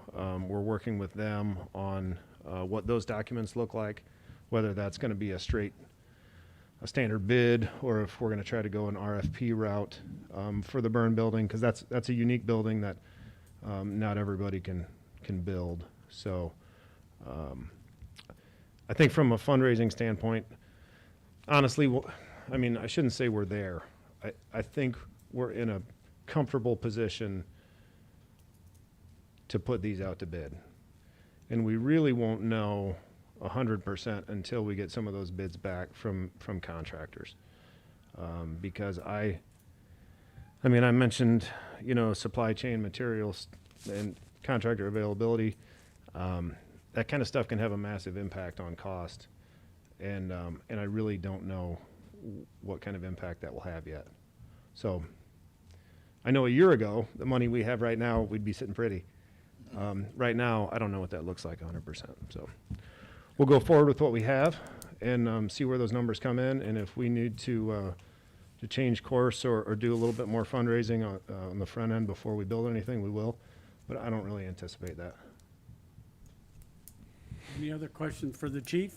we're working with them on what those documents look like, whether that's going to be a standard bid or if we're going to try to go an RFP route for the burn building, because that's a unique building that not everybody can build. So I think from a fundraising standpoint, honestly, I shouldn't say we're there. I think we're in a comfortable position to put these out to bid. And we really won't know 100% until we get some of those bids back from contractors. Because I mean, I mentioned, you know, supply chain materials and contractor availability. That kind of stuff can have a massive impact on cost. And I really don't know what kind of impact that will have yet. So I know a year ago, the money we have right now, we'd be sitting pretty. Right now, I don't know what that looks like 100%. So we'll go forward with what we have and see where those numbers come in. And if we need to change course or do a little bit more fundraising on the front end before we build anything, we will. But I don't really anticipate that. Any other questions for the chief?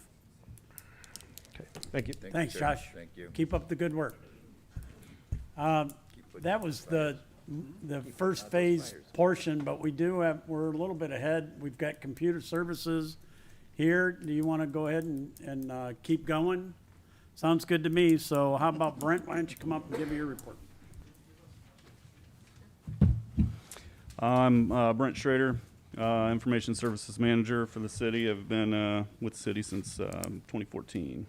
Okay, thank you. Thanks, Josh. Thank you. Keep up the good work. That was the first phase portion, but we're a little bit ahead. We've got computer services here. Do you want to go ahead and keep going? Sounds good to me. So how about Brent? Why don't you come up and give me your report? I'm Brent Schrader, Information Services Manager for the city. I've been with the city since 2014.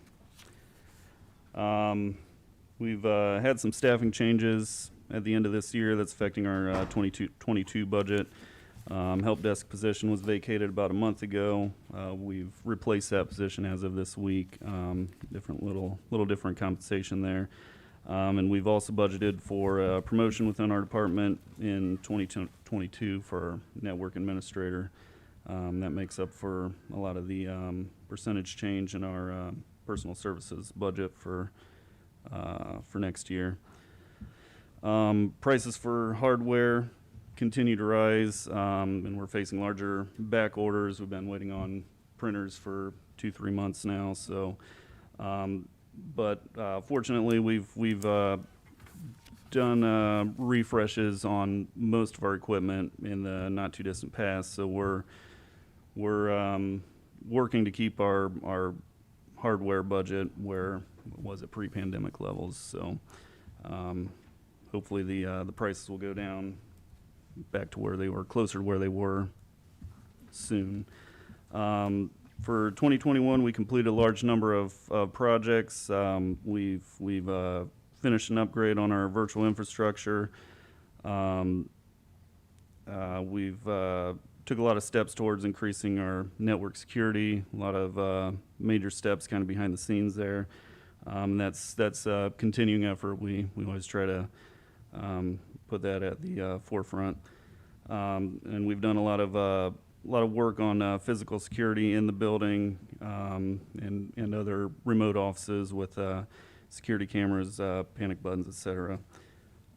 We've had some staffing changes at the end of this year that's affecting our 22 budget. Help desk position was vacated about a month ago. We've replaced that position as of this week. Little different compensation there. And we've also budgeted for a promotion within our department in 2022 for our network administrator. That makes up for a lot of the percentage change in our personal services budget for next year. Prices for hardware continue to rise, and we're facing larger back orders. We've been waiting on printers for 2-3 months now. So, but fortunately, we've done refreshes on most of our equipment in the not too distant past. So we're working to keep our hardware budget where it was at pre-pandemic levels. So hopefully the prices will go down back to where they were, closer to where they were soon. For 2021, we completed a large number of projects. We've finished an upgrade on our virtual infrastructure. We've took a lot of steps towards increasing our network security. A lot of major steps kind of behind the scenes there. That's a continuing effort. We always try to put that at the forefront. And we've done a lot of work on physical security in the building and other remote offices with security cameras, panic buttons, etc.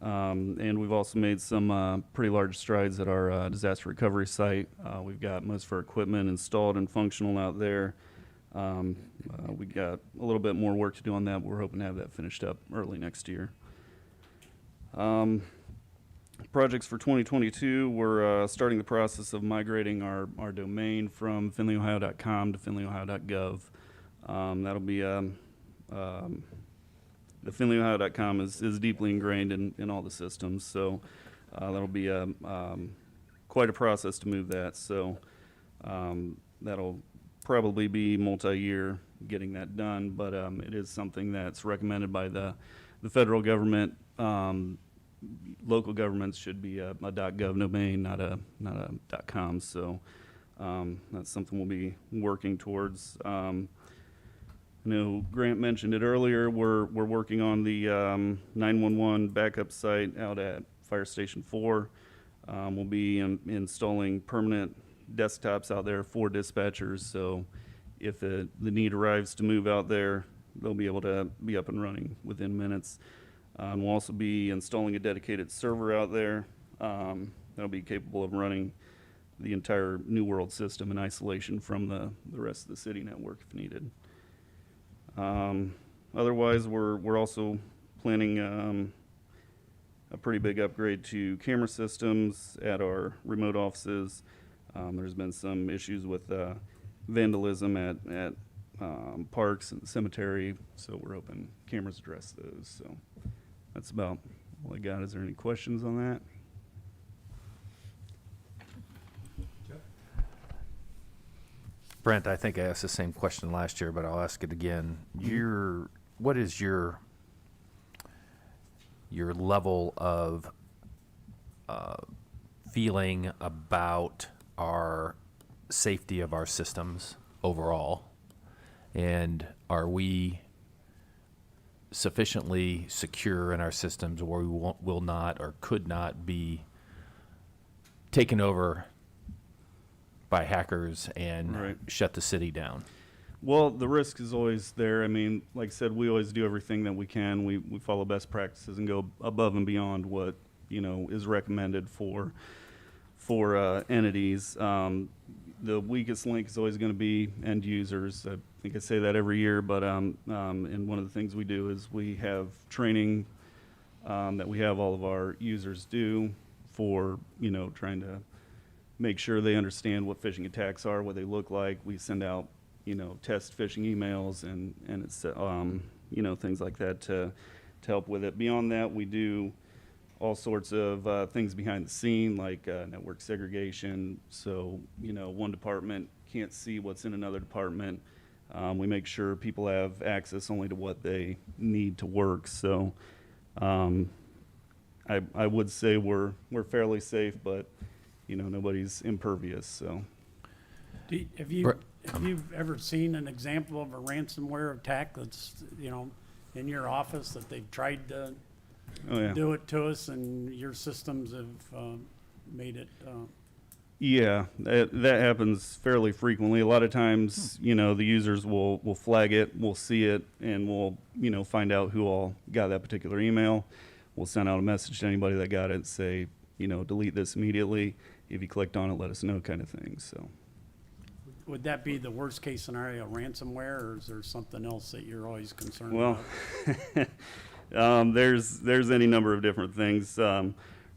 And we've also made some pretty large strides at our disaster recovery site. We've got most of our equipment installed and functional out there. We got a little bit more work to do on that, but we're hoping to have that finished up early next year. Projects for 2022, we're starting the process of migrating our domain from findlayohio.com to findlayohio.gov. That'll be the findlayohio.com is deeply ingrained in all the systems, so that'll be quite a process to move that. So that'll probably be multi-year getting that done, but it is something that's recommended by the federal government. Local governments should be a .gov domain, not a .com. So that's something we'll be working towards. I know Grant mentioned it earlier. We're working on the 911 backup site out at Fire Station 4. We'll be installing permanent desktops out there for dispatchers. So if the need arrives to move out there, they'll be able to be up and running within minutes. We'll also be installing a dedicated server out there that'll be capable of running the entire New World system in isolation from the rest of the city network if needed. Otherwise, we're also planning a pretty big upgrade to camera systems at our remote offices. There's been some issues with vandalism at parks and cemetery, so we're hoping cameras address those. So that's about all I got. Is there any questions on that? Brent, I think I asked the same question last year, but I'll ask it again. What is your level of feeling about our safety of our systems overall? And are we sufficiently secure in our systems where we will not or could not be taken over by hackers and Right. shut the city down? Well, the risk is always there. I mean, like I said, we always do everything that we can. We follow best practices and go above and beyond what, is recommended for entities. The weakest link is always going to be end users. I think I say that every year, but and one of the things we do is we have training that we have all of our users do for, trying to make sure they understand what phishing attacks are, what they look like. We send out, test phishing emails and it's, things like that to help with it. Beyond that, we do all sorts of things behind the scene, like network segregation. So, one department can't see what's in another department. We make sure people have access only to what they need to work. So, I would say we're fairly safe, but nobody's impervious. So, Have you ever seen an example of a ransomware attack that's in your office that they've tried to do it to us, and your systems have made it? Yeah, that happens fairly frequently. A lot of times, the users will flag it, we'll see it, and we'll find out who all got that particular email. We'll send out a message to anybody that got it, say, delete this immediately. If you clicked on it, let us know, kind of thing. So, Would that be the worst case scenario, ransomware, or is there something else that you're always concerned well, about? there's any number of different things.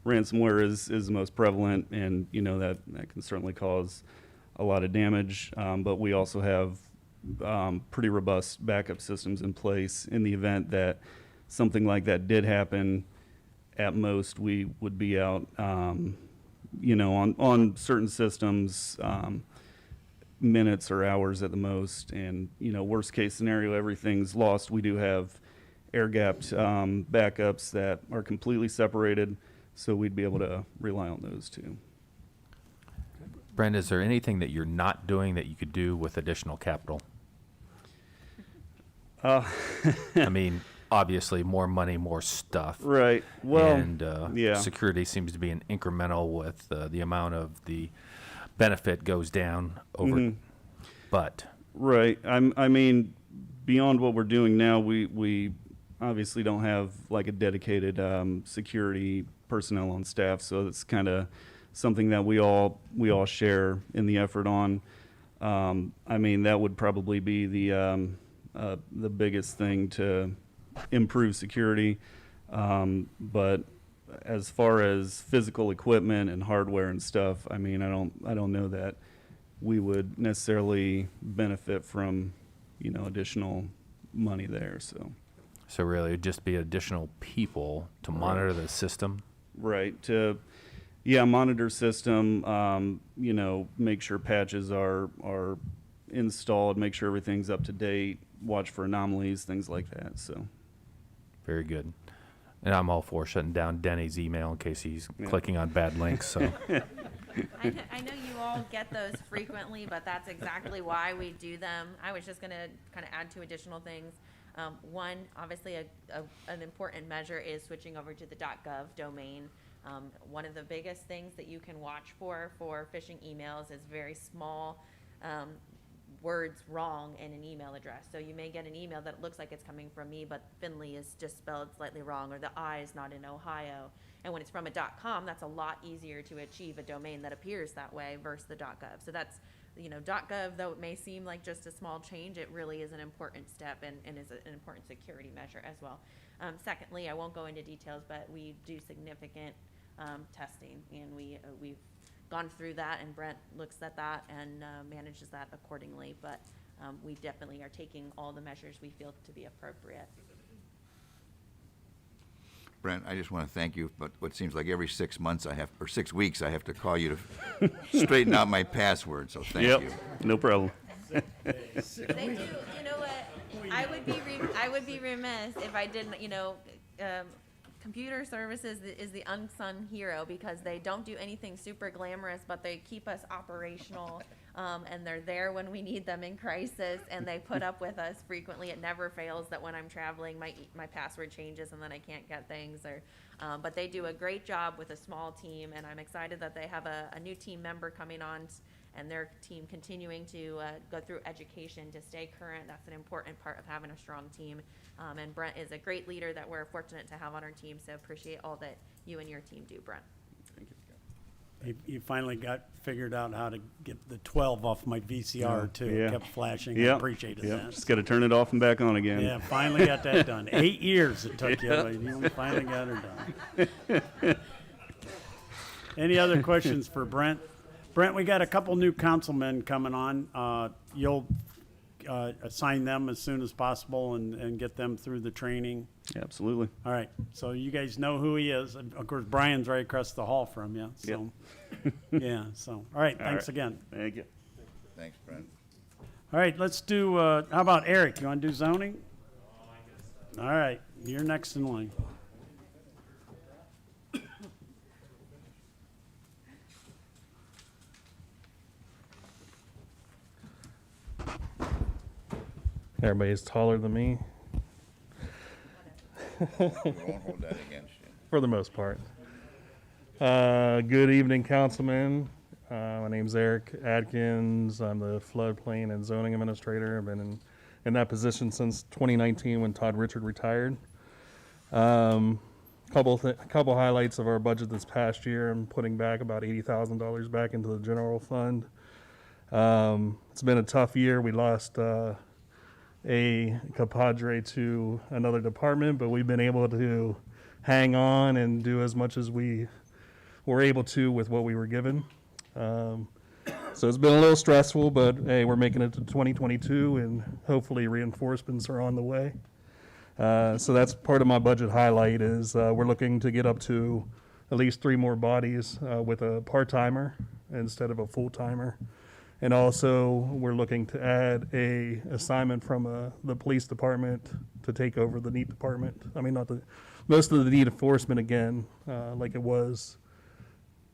Ransomware is the most prevalent, and that can certainly cause a lot of damage. But we also have pretty robust backup systems in place in the event that something like that did happen. At most, we would be out, on certain systems, minutes or hours at the most. And worst case scenario, everything's lost. We do have air-gapped backups that are completely separated, so we'd be able to rely on those too. Brent, is there anything that you're not doing that you could do with additional capital? I mean, obviously, more money, more stuff. Right. Well, and yeah. Security seems to be an incremental with the amount of the benefit goes down over. Mhm. But right. I mean, beyond what we're doing now, we obviously don't have like a dedicated security personnel on staff, so it's kind of something that we all share in the effort on. I mean, that would probably be the biggest thing to improve security. But as far as physical equipment and hardware and stuff, I mean, I don't know that we would necessarily benefit from, additional money there. So really, it'd just be additional people to monitor the system. Right. Monitor system, make sure patches are installed, make sure everything's up to date, watch for anomalies, things like that. So very good. And I'm all for shutting down Denny's email in case he's clicking on bad links. So I know you all get those frequently, but that's exactly why we do them. I was just going to kind of add two additional things. One, obviously, an important measure is switching over to the .gov domain. One of the biggest things that you can watch for phishing emails is very small words wrong in an email address. So you may get an email that looks like it's coming from me, but Findlay is just spelled slightly wrong, or the I is not in Ohio. And when it's from a .com, that's a lot easier to achieve a domain that appears that way versus the .gov. So that's, .gov, though it may seem like just a small change, it really is an important step and is an important security measure as well. Secondly, I won't go into details, but we do significant testing, and we've gone through that, and Brent looks at that and manages that accordingly. But we definitely are taking all the measures we feel to be appropriate. Brent, I just want to thank you, but what seems like every 6 months 6 weeks I have to call you to straighten out my password, so thank you. No problem. They do, you know what, I would be remiss if I didn't, computer services is the unsung hero because they don't do anything super glamorous, but they keep us operational, and they're there when we need them in crisis, and they put up with us frequently. It never fails that when I'm traveling, my password changes and then I can't get things, but they do a great job with a small team, and I'm excited that they have a new team member coming on and their team continuing to go through education to stay current. That's an important part of having a strong team. And Brent is a great leader that we're fortunate to have on our team, so appreciate all that you and your team do, Brent. You finally got figured out how to get the 12 off my VCR too. Yeah. It kept flashing. I Yep. appreciated Yep. that. Just got to turn it off and back on again. Yeah, finally got that done. 8 years it took you, but you finally got her done. Any other questions for Brent? Brent, we got a couple new councilmen coming on. You'll assign them as soon as possible and get them through the training. Yeah, absolutely. All right, so you guys know who he is. And of course, Brian's right across the hall from you, so. Yeah, so, all right, thanks again. Thank you. Thanks, Brent. All right, let's do, how about Eric? You want to do zoning? All right, you're next in line. Everybody's taller than me. We won't hold that against you. For the most part. Good evening, councilmen. My name's Eric Adkins. I'm the floodplain and zoning administrator. I've been in that position since 2019 when Todd Richard retired. Couple highlights of our budget this past year. I'm putting back about $80,000 back into the general fund. It's been a tough year. We lost a compadre to another department, but we've been able to hang on and do as much as we were able to with what we were given. So it's been a little stressful, but hey, we're making it to 2022 and hopefully reinforcements are on the way. So that's part of my budget highlight is we're looking to get up to at least 3 more bodies with a part-timer instead of a full-timer. And also, we're looking to add a assignment from the police department to take over the NEAT department. I mean, most of the NEAT enforcement again, like it was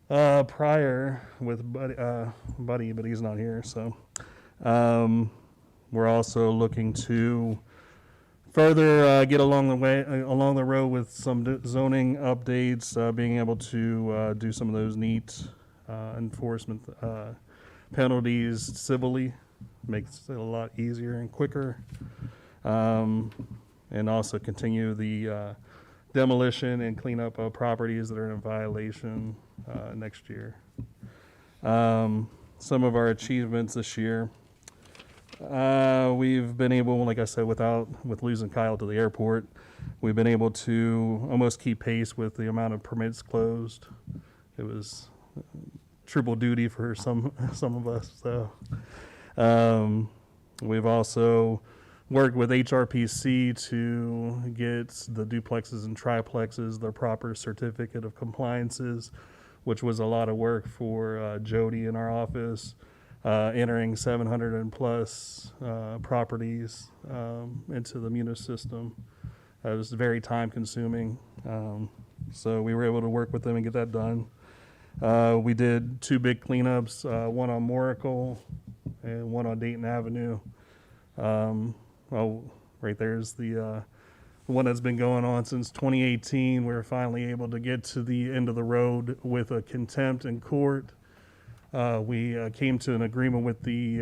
prior with Buddy, but he's not here. So we're also looking to further get along the road with some zoning updates, being able to do some of those NEAT enforcement penalties civilly, makes it a lot easier and quicker, and also continue the demolition and cleanup of properties that are in violation next year. Some of our achievements this year, we've been able, like I said, with losing Kyle to the airport, we've been able to almost keep pace with the amount of permits closed. It was triple duty for some of us. So we've also worked with HRPC to get the duplexes and triplexes their proper certificate of compliances, which was a lot of work for Jody in our office, entering 700 and plus properties into the Munis system. It was very time consuming. So we were able to work with them and get that done. We did 2 big cleanups, one on Moracle and one on Dayton Avenue. Right there's the one that's been going on since 2018. We were finally able to get to the end of the road with a contempt in court. We came to an agreement with the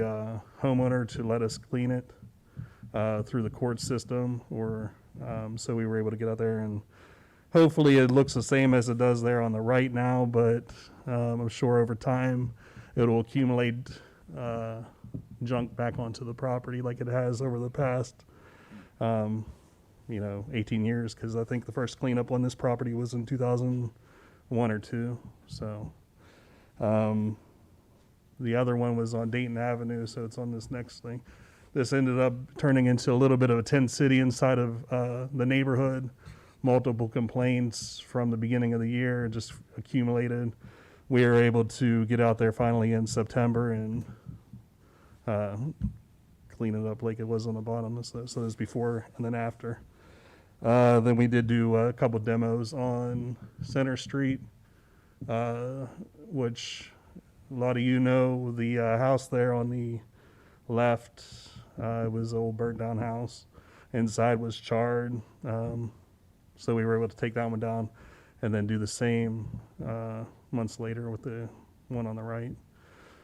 homeowner to let us clean it through the court system, so we were able to get out there and hopefully it looks the same as it does there on the right now, but I'm sure over time it'll accumulate junk back onto the property like it has over the past 18 years, because I think the first cleanup on this property was in 2001 or 2. So the other one was on Dayton Avenue, so it's on this next thing. This ended up turning into a little bit of a tent city inside of the neighborhood. Multiple complaints from the beginning of the year just accumulated. We were able to get out there finally in September and clean it up like it was on the bottom. So there's before and then after. Then we did do a couple demos on Center Street, which a lot of you know, the house there on the left, it was an old burnt down house. Inside was charred. So we were able to take that one down and then do the same months later with the one on the right.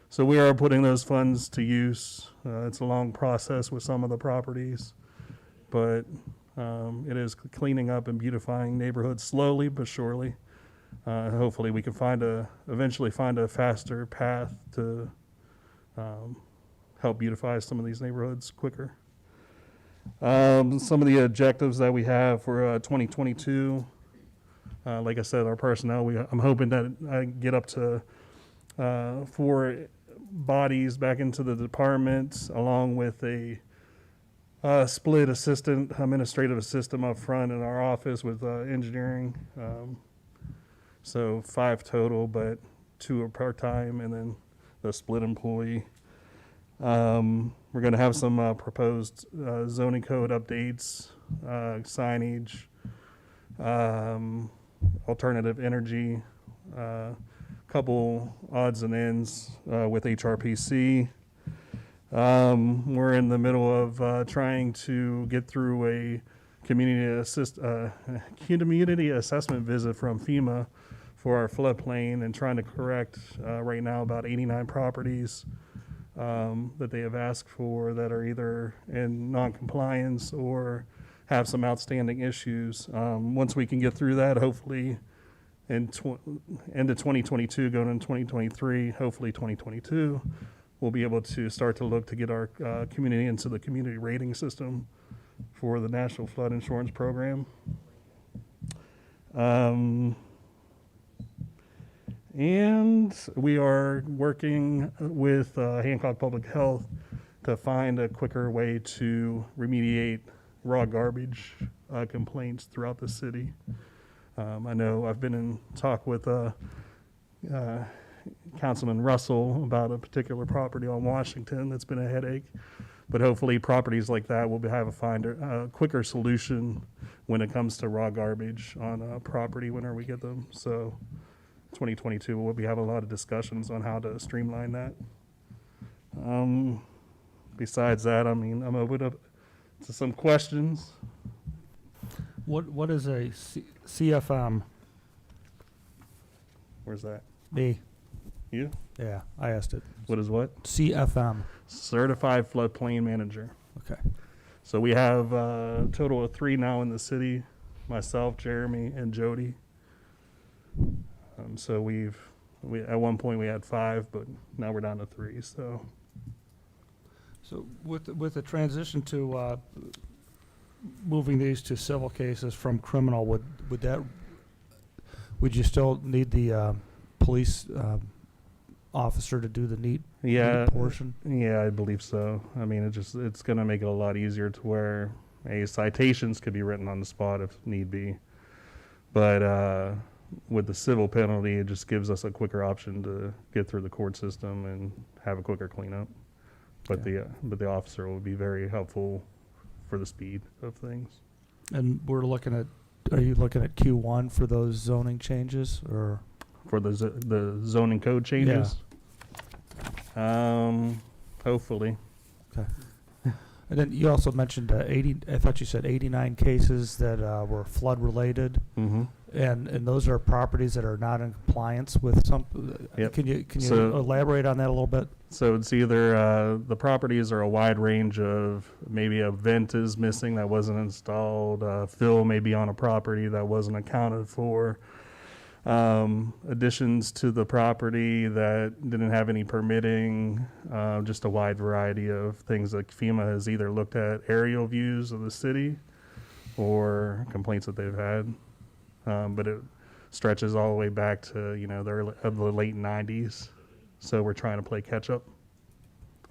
So we are putting those funds to use. It's a long process with some of the properties, but it is cleaning up and beautifying neighborhoods slowly but surely. Hopefully we can eventually find a faster path to help beautify some of these neighborhoods quicker. Some of the objectives that we have for 2022, like I said, our personnel, I'm hoping that I get up to 4 bodies back into the department, along with a split administrative assistant up front in our office with engineering. So 5 total, but 2 are part-time, and then the split employee. We're going to have some proposed zoning code updates, signage, alternative energy, couple odds and ends with HRPC. We're in the middle of trying to get through a community assessment visit from FEMA for our floodplain, and trying to correct right now about 89 properties that they have asked for that are either in non-compliance or have some outstanding issues. Once we can get through that, hopefully end of 2022, going into 2023, hopefully 2022, we'll be able to start to look to get our community into the community rating system for the National Flood Insurance Program. And we are working with Hancock Public Health to find a quicker way to remediate raw garbage complaints throughout the city. I know I've been in talk with Councilman Russell about a particular property on Washington that's been a headache, but hopefully properties like that will find a quicker solution when it comes to raw garbage on a property whenever we get them. So 2022, we'll be having a lot of discussions on how to streamline that. Besides that, I mean, I'm open up to some questions. What is a CFM? Where's that? Me. You? Yeah, I asked it. What is what? CFM. Certified Floodplain Manager. Okay. So we have a total of 3 now in the city, myself, Jeremy, and Jody. So we at one point we had 5, but now we're down to 3. So with the transition to moving these to civil cases from criminal, would you still need the police officer to do the neat portion? Yeah, I believe so. I mean, it's going to make it a lot easier to where citations could be written on the spot if need be, but with the civil penalty, it just gives us a quicker option to get through the court system and have a quicker cleanup. But the officer will be very helpful for the speed of things. And are you looking at Q1 for those zoning changes, or for the zoning code changes? Yeah. Hopefully. Okay. And then you also mentioned 80. I thought you said 89 cases that were flood related. Mm-hmm. And those are properties that are not in compliance with some. Yep. Can you elaborate on that a little bit? So it's either the properties are a wide range of, maybe a vent is missing that wasn't installed, fill may be on a property that wasn't accounted for, additions to the property that didn't have any permitting, just a wide variety of things that FEMA has either looked at aerial views of the city or complaints that they've had. But it stretches all the way back to, the late 90s. So we're trying to play catch up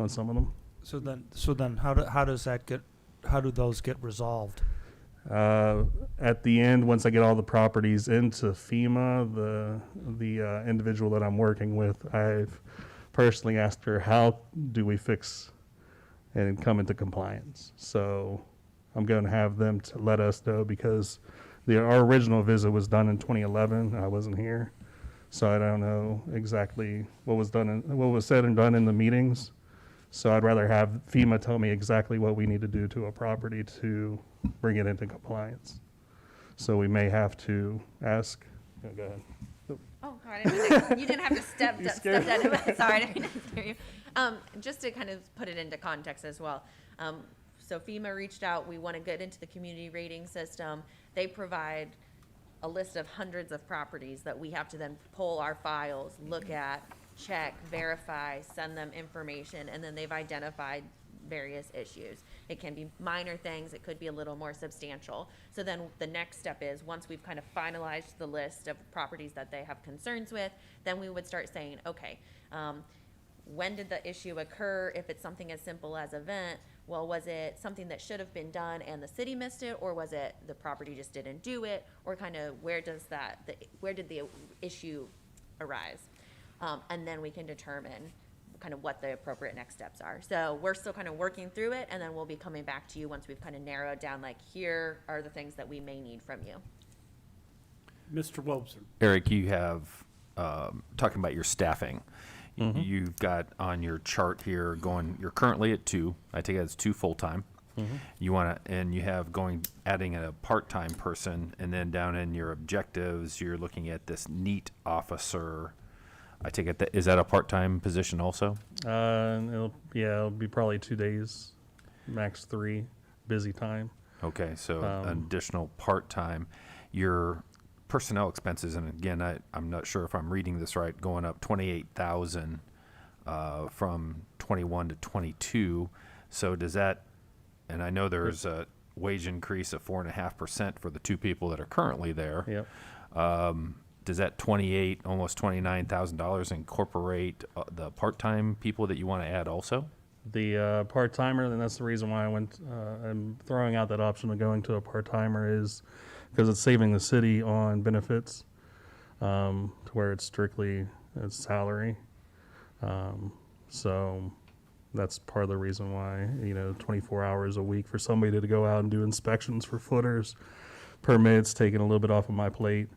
on some of them. So then how do those get resolved? At the end, once I get all the properties into FEMA, the individual that I'm working with, I've personally asked her, how do we fix and come into compliance. So I'm going to have them to let us know, because our original visit was done in 2011. I wasn't here, so I don't know exactly what was said and done in the meetings. So I'd rather have FEMA tell me exactly what we need to do to a property to bring it into compliance. So we may have to ask. Go ahead. Oh, I didn't you didn't have to step down. Sorry, I didn't scare you. Just to kind of put it into context as well. So FEMA reached out. We want to get into the community rating system. They provide a list of hundreds of properties that we have to then pull our files, look at, check, verify, send them information, and then they've identified various issues. It can be minor things, it could be a little more substantial. So then the next step is, once we've kind of finalized the list of properties that they have concerns with, then we would start saying, okay, when did the issue occur? If it's something as simple as a vent, well, was it something that should have been done and the city missed it, or was it the property just didn't do it, or kind of where did the issue arise? And then we can determine kind of what the appropriate next steps are. So we're still kind of working through it, and then we'll be coming back to you once we've kind of narrowed down, like, here are the things that we may need from you. Mr. Wobser. Eric, you have, talking about your staffing, you've got on your chart here you're currently at 2. I take it as 2 full-time. You want to, and you have adding a part-time person, and then down in your objectives, you're looking at this NEAT officer. I take it is that a part-time position also? It'll be probably 2 days, max 3, busy time. Okay, so an additional part-time. Your personnel expenses, and again, I'm not sure if I'm reading this right, going up 28,000 from 21 to 22. So does that, and I know there's a wage increase of 4.5% for the 2 people that are currently there. Yep. Does that almost $29,000 incorporate the part-time people that you want to add also? The part-timer, and that's the reason why I'm throwing out that option of going to a part-timer, is because it's saving the city on benefits, to where it's strictly salary. So that's part of the reason why, 24 hours a week for somebody to go out and do inspections for footers, permits, taking a little bit off of my plate.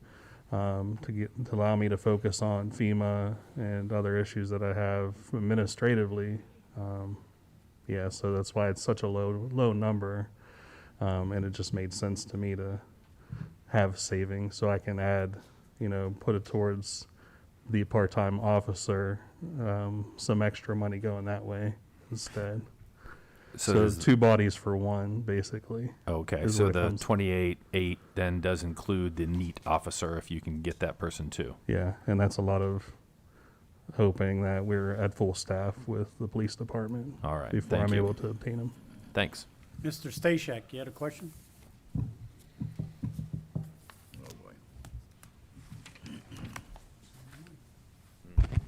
To allow me to focus on FEMA and other issues that I have administratively. So that's why it's such a low number, and it just made sense to me to have savings, so I can add, put it towards the part-time officer, some extra money going that way instead. So 2 bodies for 1, basically. Okay, so the 28.8 then does include the NEAT officer, if you can get that person too. Yeah, and that's a lot of hoping that we're at full staff with the police department. All right, before I'm able to obtain them. Thanks. Mr. Stashak, you had a question?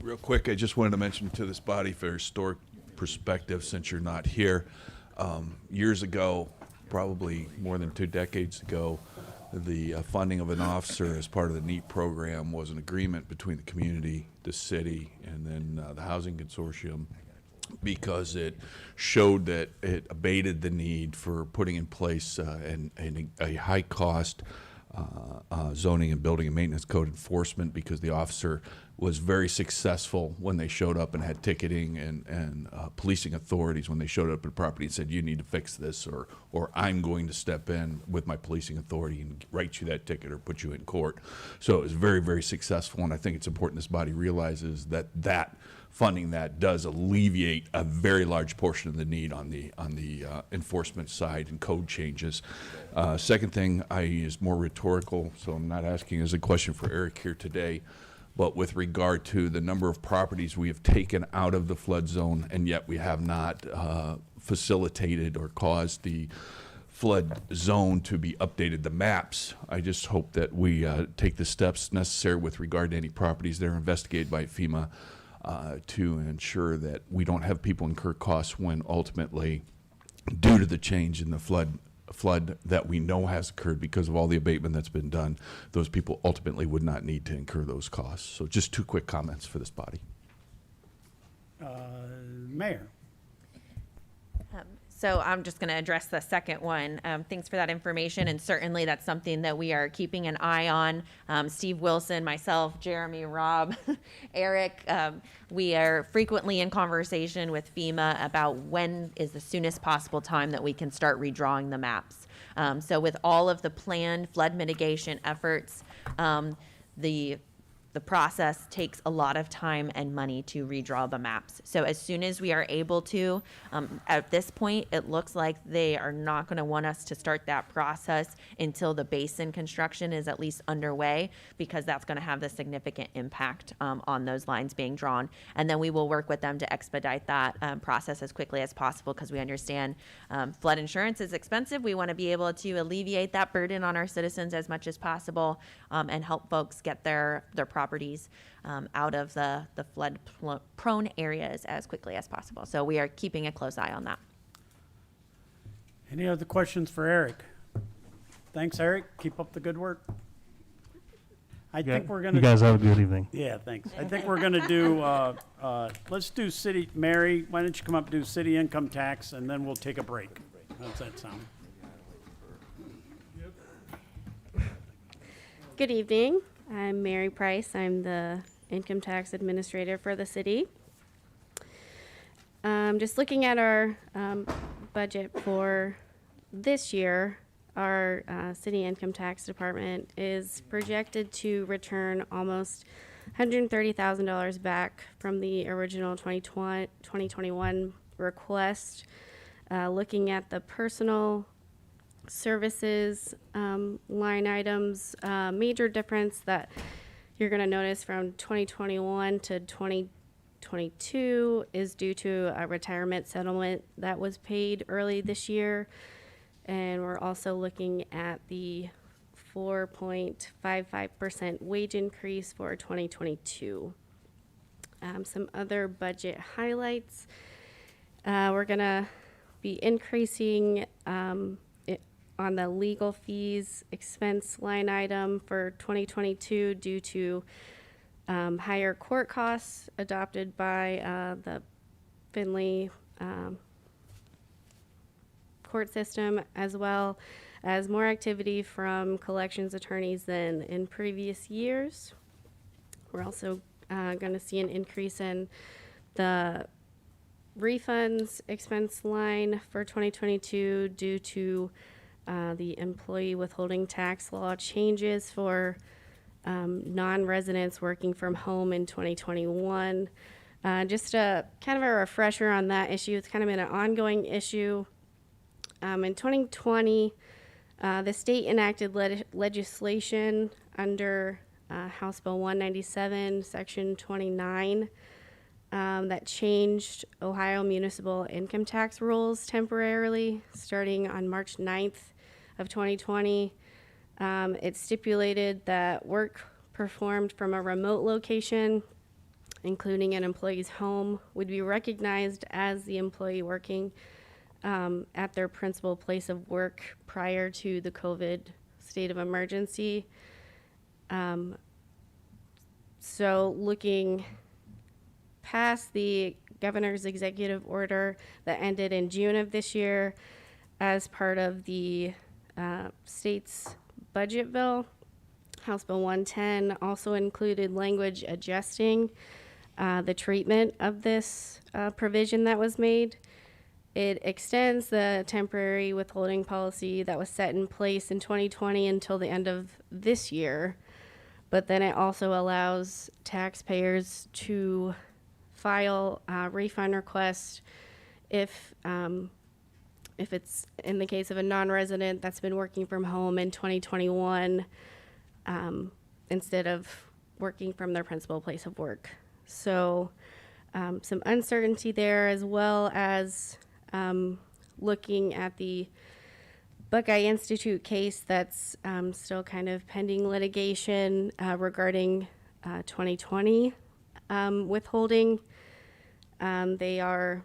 Real quick, I just wanted to mention to this body for historic perspective, since you're not here. Years ago, probably more than 2 decades ago, the funding of an officer as part of the NEAT program was an agreement between the community, the city, and then the housing consortium, because it showed that it abated the need for putting in place a high-cost zoning and building and maintenance code enforcement, because the officer was very successful when they showed up and had ticketing and policing authorities when they showed up at a property and said, you need to fix this, or I'm going to step in with my policing authority and write you that ticket or put you in court. So it was very, very successful, and I think it's important this body realizes that funding that does alleviate a very large portion of the need on the enforcement side and code changes. Second thing is more rhetorical, so I'm not asking as a question for Eric here today, but with regard to the number of properties we have taken out of the flood zone, and yet we have not facilitated or caused the flood zone to be updated, the maps. I just hope that we take the steps necessary with regard to any properties that are investigated by FEMA to ensure that we don't have people incur costs when ultimately, due to the change in the flood that we know has occurred because of all the abatement that's been done, those people ultimately would not need to incur those costs. So just 2 quick comments for this body. Mayor. So I'm just going to address the second one. Thanks for that information, and certainly that's something that we are keeping an eye on. Steve Wilson, myself, Jeremy, Rob, Eric, we are frequently in conversation with FEMA about when is the soonest possible time that we can start redrawing the maps. So with all of the planned flood mitigation efforts, the process takes a lot of time and money to redraw the maps. So as soon as we are able to, at this point, it looks like they are not going to want us to start that process until the basin construction is at least underway, because that's going to have the significant impact on those lines being drawn. And then we will work with them to expedite that process as quickly as possible, because we understand flood insurance is expensive. We want to be able to alleviate that burden on our citizens as much as possible, and help folks get their properties out of the flood prone areas as quickly as possible. So we are keeping a close eye on that. Any other questions for Eric? Thanks, Eric. Keep up the good work. I think we're gonna. You guys have a good evening. Yeah, thanks. I think we're gonna do, let's do city, Mary, why don't you come up and do city income tax, and then we'll take a break. How's that sound? Good evening. I'm Mary Price. I'm the income tax administrator for the city. Just looking at our budget for this year, our city income tax department is projected to return almost $130,000 back from the original 2021 request. Looking at the personal services line items, major difference that you're going to notice from 2021 to 2022 is due to a retirement settlement that was paid early this year. And we're also looking at the 4.55% wage increase for 2022. Some other budget highlights. We're going to be increasing on the legal fees expense line item for 2022 due to higher court costs adopted by the Findlay court system, as well as more activity from collections attorneys than in previous years. We're also going to see an increase in the refunds expense line for 2022 due to the employee withholding tax law changes for non-residents working from home in 2021. Just a kind of a refresher on that issue. It's kind of been an ongoing issue. In 2020, the state enacted legislation under House Bill 197, Section 29, that changed Ohio municipal income tax rules temporarily starting on March 9th of 2020. It stipulated that work performed from a remote location, including an employee's home, would be recognized as the employee working at their principal place of work prior to the COVID state of emergency. So looking past the governor's executive order that ended in June of this year as part of the state's budget bill, House Bill 110 also included language adjusting the treatment of this provision that was made. It extends the temporary withholding policy that was set in place in 2020 until the end of this year, but then it also allows taxpayers to file a refund request if it's in the case of a non-resident that's been working from home in 2021 instead of working from their principal place of work. So some uncertainty there, as well as looking at the Buckeye Institute case that's still kind of pending litigation regarding 2020 withholding. They are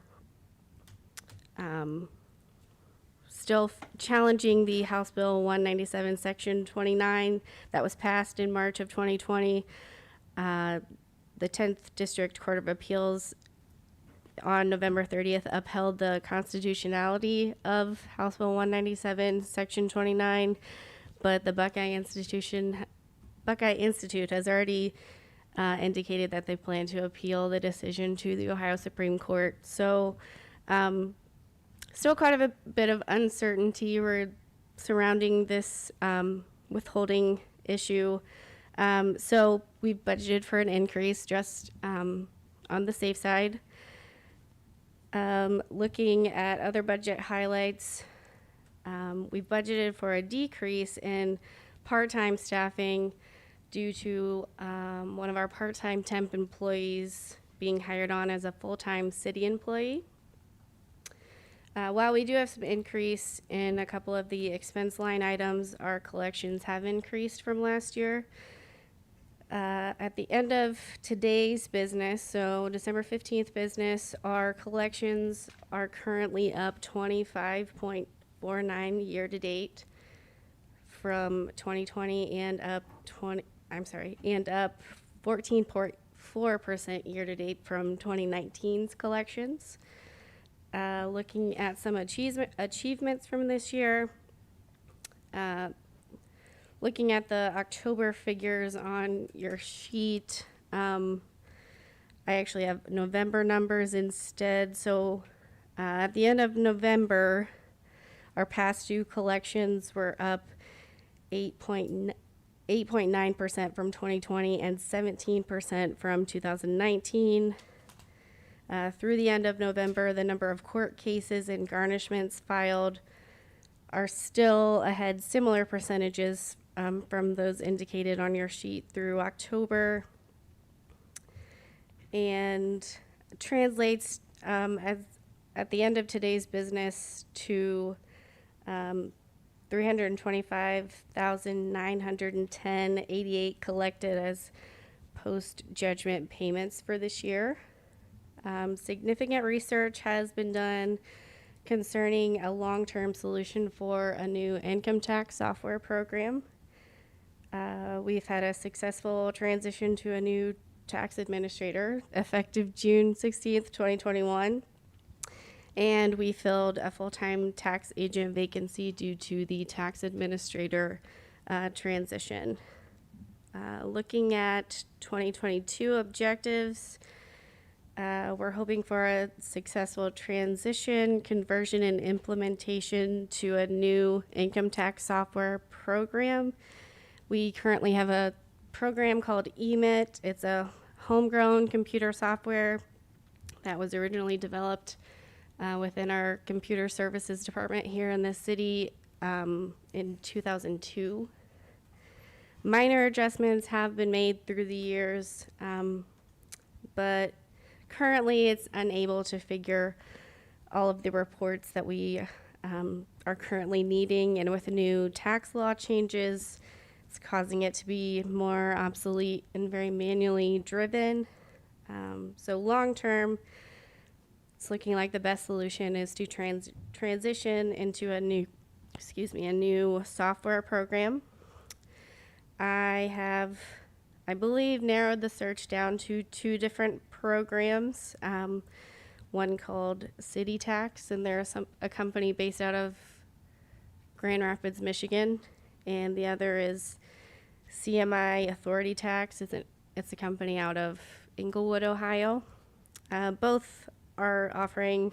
still challenging the House Bill 197, Section 29 that was passed in March of 2020. The 10th District Court of Appeals on November 30th upheld the constitutionality of House Bill 197, Section 29, but the Buckeye Institute has already indicated that they plan to appeal the decision to the Ohio Supreme Court. So, still kind of a bit of uncertainty surrounding this withholding issue. So we've budgeted for an increase just on the safe side. Looking at other budget highlights, we've budgeted for a decrease in part-time staffing due to one of our part-time temp employees being hired on as a full-time city employee. While we do have some increase in a couple of the expense line items, our collections have increased from last year. At the end of today's business, so December 15th business, our collections are currently up 25.49 year to date from 2020 and up 14.4% year to date from 2019's collections. Looking at some achievements from this year, looking at the October figures on your sheet, I actually have November numbers instead. So at the end of November, our past due collections were up 8.9% from 2020 and 17% from 2019. Through the end of November, the number of court cases and garnishments filed are still ahead similar percentages from those indicated on your sheet through October, and translates as at the end of today's business to $325,910.88 collected as post-judgment payments for this year. Significant research has been done concerning a long-term solution for a new income tax software program. We've had a successful transition to a new tax administrator effective June 16th, 2021. And we filled a full-time tax agent vacancy due to the tax administrator transition. Looking at 2022 objectives, we're hoping for a successful transition, conversion, and implementation to a new income tax software program. We currently have a program called eMIT. It's a homegrown computer software that was originally developed within our computer services department here in the city in 2002. Minor adjustments have been made through the years, but currently it's unable to figure all of the reports that we are currently needing, and with new tax law changes, it's causing it to be more obsolete and very manually driven. So long term, it's looking like the best solution is to transition into a new software program. I believe, narrowed the search down to two different programs. One called City Tax, and they're a company based out of Grand Rapids, Michigan, and the other is CMI Authority Tax. It's a company out of Englewood, Ohio. Both are offering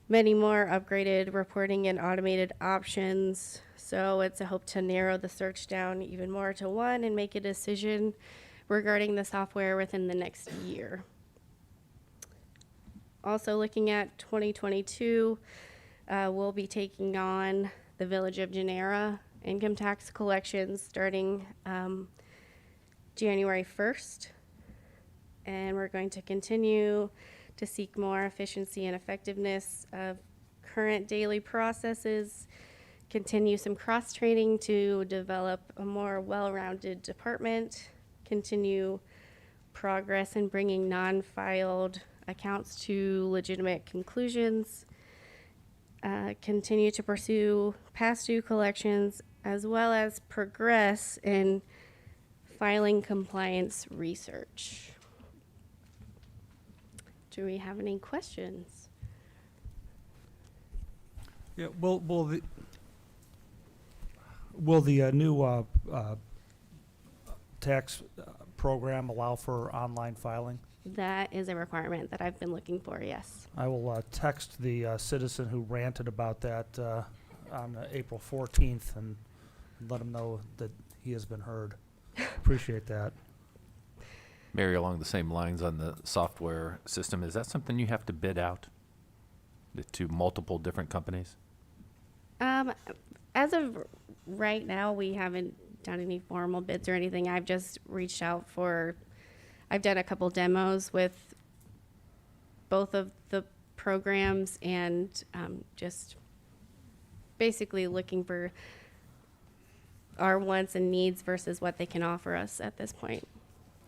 many more upgraded reporting and automated options. So it's a hope to narrow the search down even more to one and make a decision regarding the software within the next year. Also looking at 2022, we'll be taking on the Village of Genera income tax collections starting January 1st. And we're going to continue to seek more efficiency and effectiveness of current daily processes, continue some cross-training to develop a more well-rounded department, continue progress in bringing non-filed accounts to legitimate conclusions, continue to pursue past due collections, as well as progress in filing compliance research. Do we have any questions? Yeah, will the new tax program allow for online filing? That is a requirement that I've been looking for, yes. I will text the citizen who ranted about that on April 14th and let him know that he has been heard. Appreciate that. Mary, along the same lines on the software system, is that something you have to bid out to multiple different companies? As of right now, we haven't done any formal bids or anything. I've just reached out I've done a couple demos with both of the programs and just basically looking for our wants and needs versus what they can offer us at this point.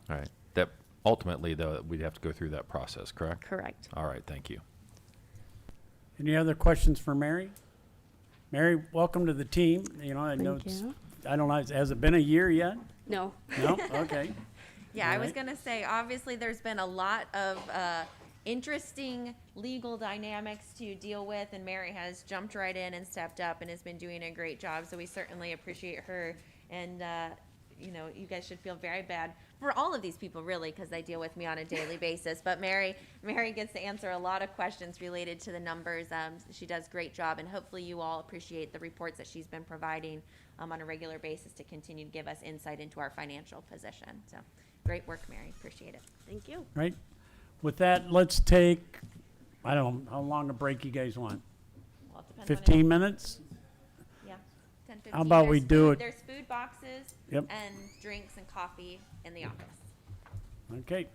All right. That ultimately, though, we'd have to go through that process, correct? Correct. All right. Thank you. Any other questions for Mary? Mary, welcome to the team. You know, I know Thank you. I don't know, has it been a year yet? No. No? Okay. Yeah, I was Alright. going to say, obviously, there's been a lot of interesting legal dynamics to deal with, and Mary has jumped right in and stepped up and has been doing a great job. So we certainly appreciate her. And, you know, you guys should feel very bad for all of these people, really, because they deal with me on a daily basis. But Mary gets to answer a lot of questions related to the numbers. She does a great job, and hopefully you all appreciate the reports that she's been providing on a regular basis to continue to give us insight into our financial position. So great work, Mary. Appreciate it. Thank you. Right. With that, let's take, I don't know, how long a break you guys want? Well, it depends on 15 minutes? Yeah, 10, 15. How about we do it? There's food boxes Yep. and drinks and coffee in the office. Okay.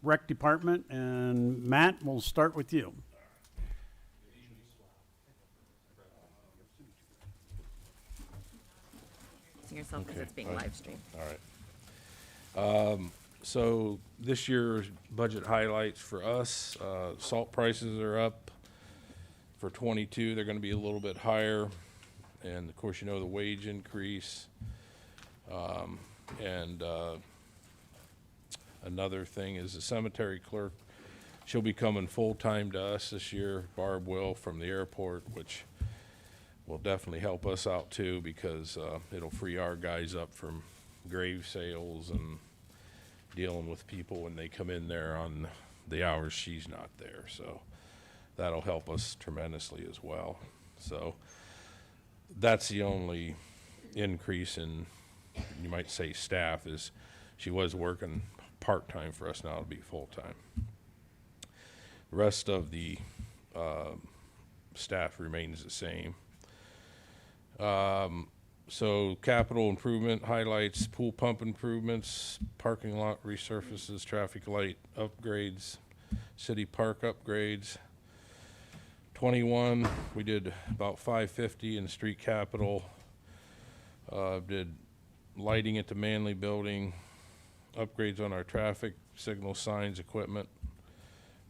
Rec Department, and Matt, we'll start with you. See yourself because it's being live streamed. All right. So this year's budget highlights for us, salt prices are up. For 22, they're gonna be a little bit higher. And of course, you know, the wage increase. Another thing is the cemetery clerk, she'll be coming full-time to us this year, Barb will, from the airport, which will definitely help us out too, because it'll free our guys up from grave sales and dealing with people when they come in there on the hours she's not there. So that'll help us tremendously as well. So that's the only increase in, you might say, staff, is she was working part-time for us, now it'll be full-time. The rest of the staff remains the same. So capital improvement highlights: pool pump improvements, parking lot resurfaces, traffic light upgrades, city park upgrades. 21, we did about 550 in street capital. Did lighting at the Manley building, upgrades on our traffic signal signs, equipment,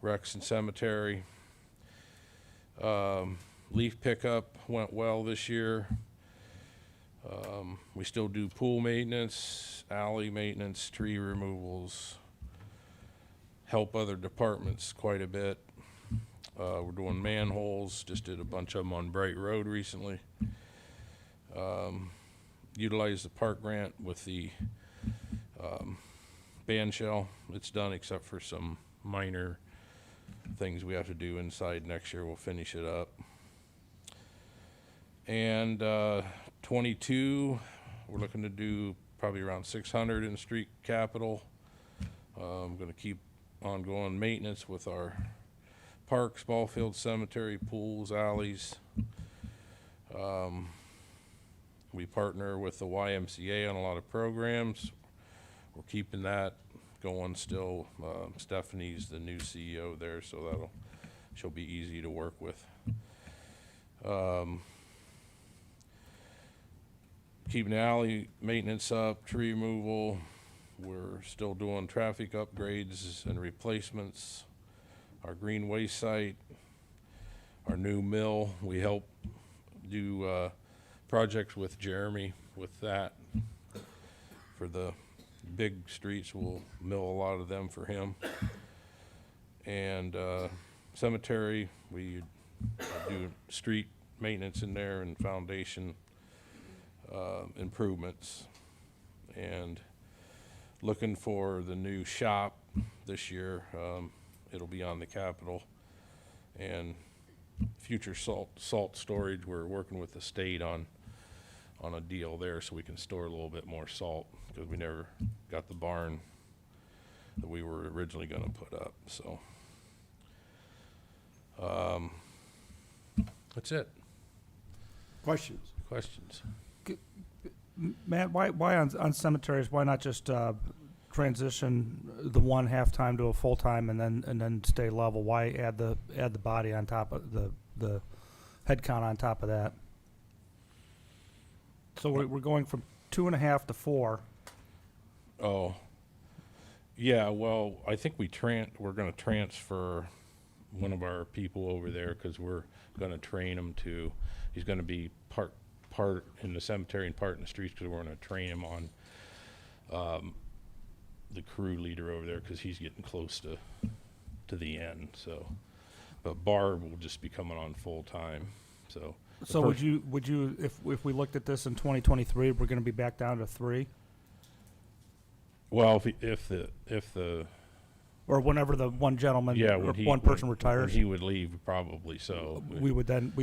Rex and cemetery. Leaf pickup went well this year. We still do pool maintenance, alley maintenance, tree removals, help other departments quite a bit. We're doing manholes, just did a bunch of them on Bright Road recently. Utilize the park grant with the band shell. It's done except for some minor things we have to do inside. Next year we'll finish it up. And 22, we're looking to do probably around 600 in street capital. I'm going to keep ongoing maintenance with our parks, ball fields, cemetery, pools, alleys. We partner with the YMCA on a lot of programs. We're keeping that going still. Stephanie's the new CEO there, so she'll be easy to work with. Keeping the alley maintenance up, tree removal. We're still doing traffic upgrades and replacements. Our green waste site, our new mill, we help do projects with Jeremy with that. For the big streets, we'll mill a lot of them for him. And cemetery, we do street maintenance in there and foundation improvements. And looking for the new shop this year. It'll be on the Capitol. And future salt storage, we're working with the state on a deal there so we can store a little bit more salt, because we never got the barn that we were originally going to put up. So that's it. Questions? Matt, why on cemeteries, why not just transition the one half-time to a full-time and then stay level? Why add the body on top of the head count on top of that? So we're going from 2.5 to 4. Oh, yeah. Well, I think we're going to transfer one of our people over there, because we're going to train him to. He's going to be part in the cemetery and part in the streets, because we're going to train him on the crew leader over there, because he's getting close to the end. So, but Barb will just be coming on full time. So would you if we looked at this in 2023, we're going to be back down to 3? Well, if the or whenever the one gentleman or one person retires, he would leave probably. So we would then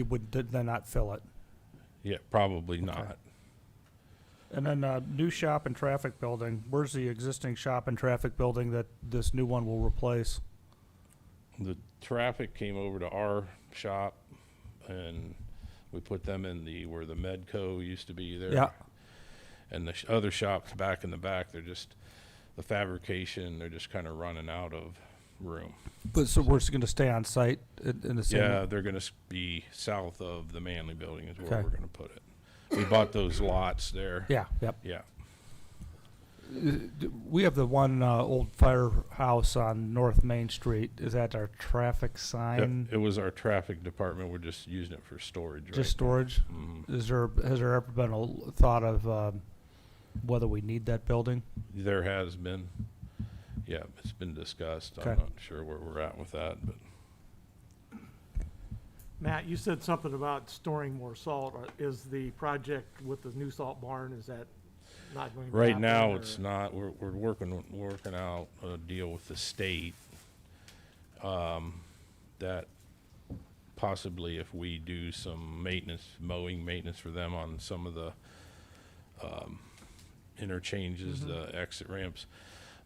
not fill it. Yeah, probably not. And then new shop and traffic building. Where's the existing shop and traffic building that this new one will replace? The traffic came over to our shop, and we put them in where the Medco used to be there. Yeah. And the other shops back in the back, they're just the fabrication, they're just kind of running out of room. But so we're just going to stay on site in the same? Yeah, they're gonna be south of the Manley building is where Okay. we're gonna put it. We bought those lots there. Yeah, yep. Yeah. We have the one old firehouse on North Main Street. Is that our traffic sign? It was our traffic department. We're just using it for storage. Just right storage? now. Has there ever been a thought of whether we need that building? There has been. Yeah, it's been discussed. Okay. I'm not sure where we're at with that, but Matt, you said something about storing more salt. Is the project with the new salt barn, is that not going to right happen, now or- it's not. We're working out a deal with the state that possibly if we do some mowing maintenance for them on some of the interchanges, the exit ramps,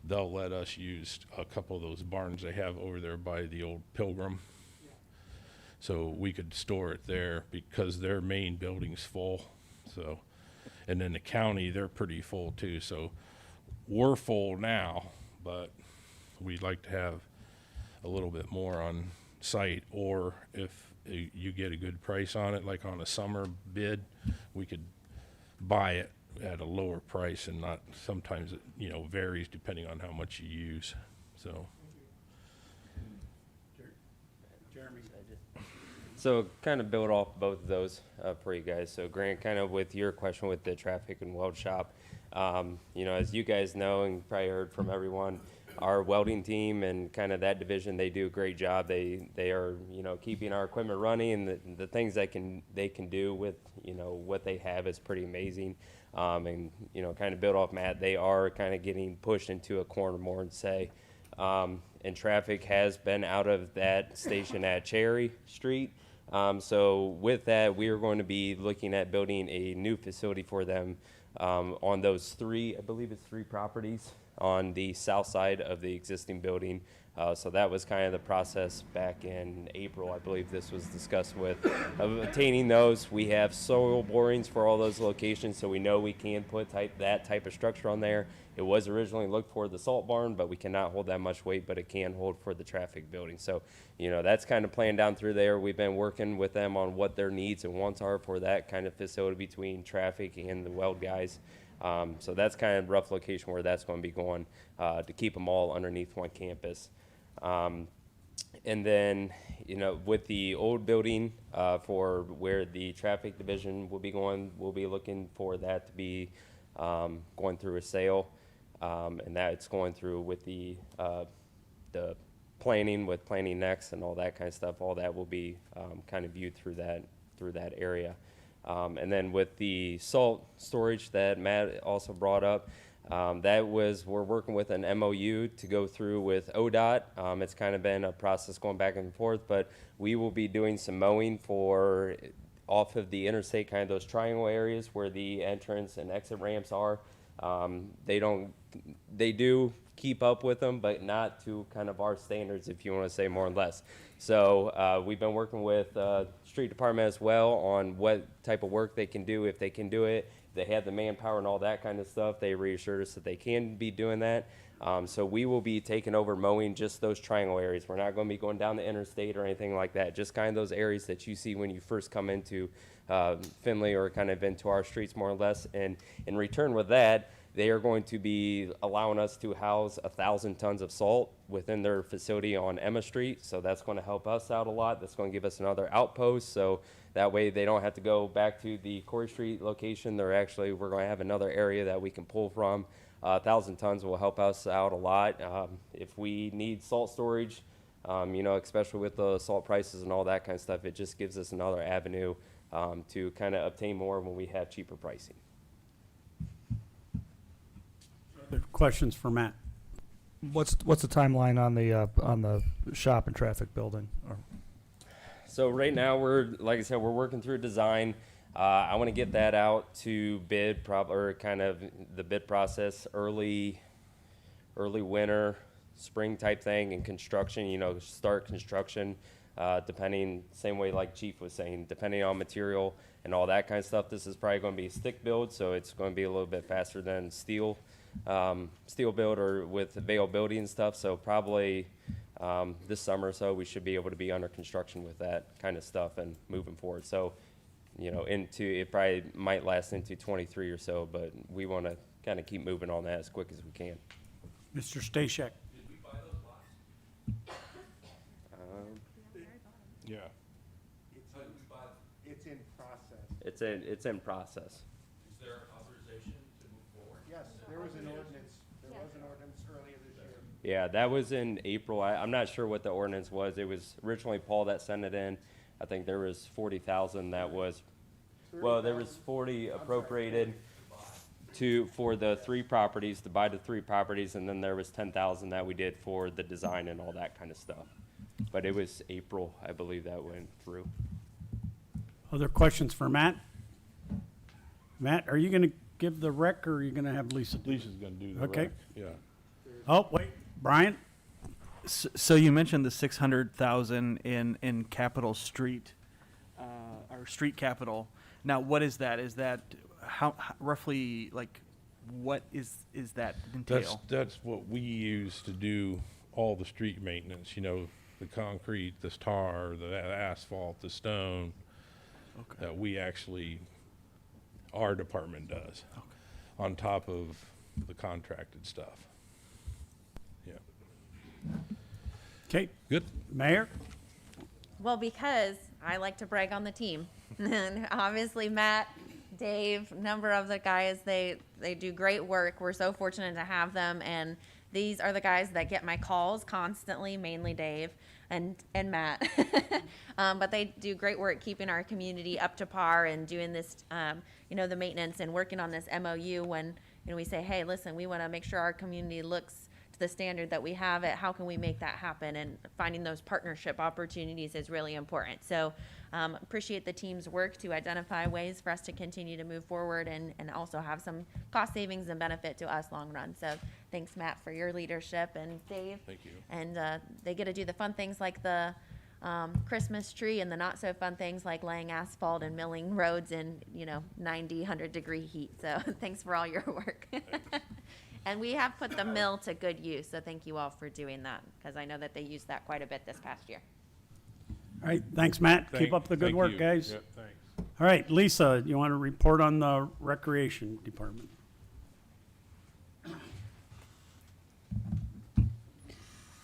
they'll let us use a couple of those barns they have over there by the old Pilgrim. So we could store it there because their main building's full. So, and then the county, they're pretty full too. So we're full now, but we'd like to have a little bit more on site, or if you get a good price on it, like on a summer bid, we could buy it at a lower price, and not, sometimes it, varies depending on how much you use. So Jeremy. So kind of build off both of those for you guys. So Grant, kind of with your question with the traffic and weld shop, as you guys know and probably heard from everyone, our welding team and kind of that division, they do a great job. They are, keeping our equipment running, and the things they can do with, what they have is pretty amazing. And, kind of build off Matt, they are kind of getting pushed into a corner more and say, and traffic has been out of that station at Cherry Street. So with that, we are going to be looking at building a new facility for them on those three properties on the south side of the existing building. So that was kind of the process back in April. I believe this was discussed with obtaining those. We have soil borings for all those locations, so we know we can put that type of structure on there. It was originally looked for the salt barn, but we cannot hold that much weight, but it can hold for the traffic building. So, that's kind of playing down through there. We've been working with them on what their needs and wants are for that kind of facility between traffic and the weld guys. So that's kind of rough location where that's going to be going to keep them all underneath one campus. And then, with the old building for where the traffic division will be going, we'll be looking for that to be going through a sale. And that's going through with the planning, with Planning Next and all that kind of stuff. All that will be kind of viewed through that area. And then with the salt storage that Matt also brought up, we're working with an MOU to go through with ODOT. It's kind of been a process going back and forth, but we will be doing some mowing off of the interstate, kind of those triangle areas where the entrance and exit ramps are. They do keep up with them, but not to kind of our standards, if you want to say more or less. So we've been working with street department as well on what type of work they can do, if they can do it. They have the manpower and all that kind of stuff. They reassured us that they can be doing that. So we will be taking over mowing just those triangle areas. We're not going to be going down the interstate or anything like that. Just kind of those areas that you see when you first come into Findlay or kind of into our streets more or less. And in return with that, they are going to be allowing us to house 1,000 tons of salt within their facility on Emma Street. So that's going to help us out a lot. That's going to give us another outpost. So that way they don't have to go back to the Corey Street location. We're going to have another area that we can pull from. 1,000 tons will help us out a lot. If we need salt storage, especially with the salt prices and all that kind of stuff, it just gives us another avenue to kind of obtain more when we have cheaper pricing. Other questions for Matt? What's the timeline on the shop and traffic building? So right now we're working through design. I want to get that out to bid, or kind of the bid process early winter, spring type thing, and construction. Start construction, depending, same way like Chief was saying, depending on material and all that kind of stuff. This is probably going to be a stick build, so it's going to be a little bit faster than steel. steel build or with availability and stuff. So probably this summer or so, we should be able to be under construction with that kind of stuff and moving forward. So, you know, it probably might last into 23 or so, but we want to kind of keep moving on that as quick as we can. Mr. Stashek. Did we buy those lots? Yeah. It's in process. It's in process. Is there authorization to move forward? Yes, there was an ordinance earlier this year. Yeah, that was in April. I'm not sure what the ordinance was. It was originally Paul that sent it in. I think there was 40,000 that was, well, there was 40 appropriated for the 3 properties, to buy the 3 properties, and then there was 10,000 that we did for the design and all that kind of stuff. But it was April, I believe, that went through. Other questions for Matt? Matt, are you gonna give the rec, or are you gonna have Lisa? Lisa's gonna do the Okay. rec, yeah. Oh, wait, Brian? So you mentioned the 600,000 in capital street, or street capital. Now, what is that? Is that how roughly, like, what is that entail? That's what we use to do all the street maintenance, you know, the concrete, the tar, the asphalt, the stone, that we actually, our department does, on top of the contracted stuff. Yeah. Okay. Good. Mayor? Well, because I like to brag on the team. And obviously Matt, Dave, a number of the guys, they do great work. We're so fortunate to have them, and these are the guys that get my calls constantly, mainly Dave and Matt. But they do great work keeping our community up to par and doing this, you know, the maintenance and working on this MOU when, you know, we say, hey, listen, we want to make sure our community looks to the standard that we have it. How can we make that happen? And finding those partnership opportunities is really important. So appreciate the team's work to identify ways for us to continue to move forward and also have some cost savings and benefit to us long run. So thanks, Matt, for your leadership, and Dave. Thank you. And they get to do the fun things like the Christmas tree, and the not so fun things like laying asphalt and milling roads in, you know, 90, 100-degree heat. So thanks for all your work. And we have put the mill to good use, so thank you all for doing that, because I know that they used that quite a bit this past year. All right, thanks, Matt. Keep up the good Thank work, you. guys. Yep, thanks. All right, Lisa, you want to report on the Recreation Department?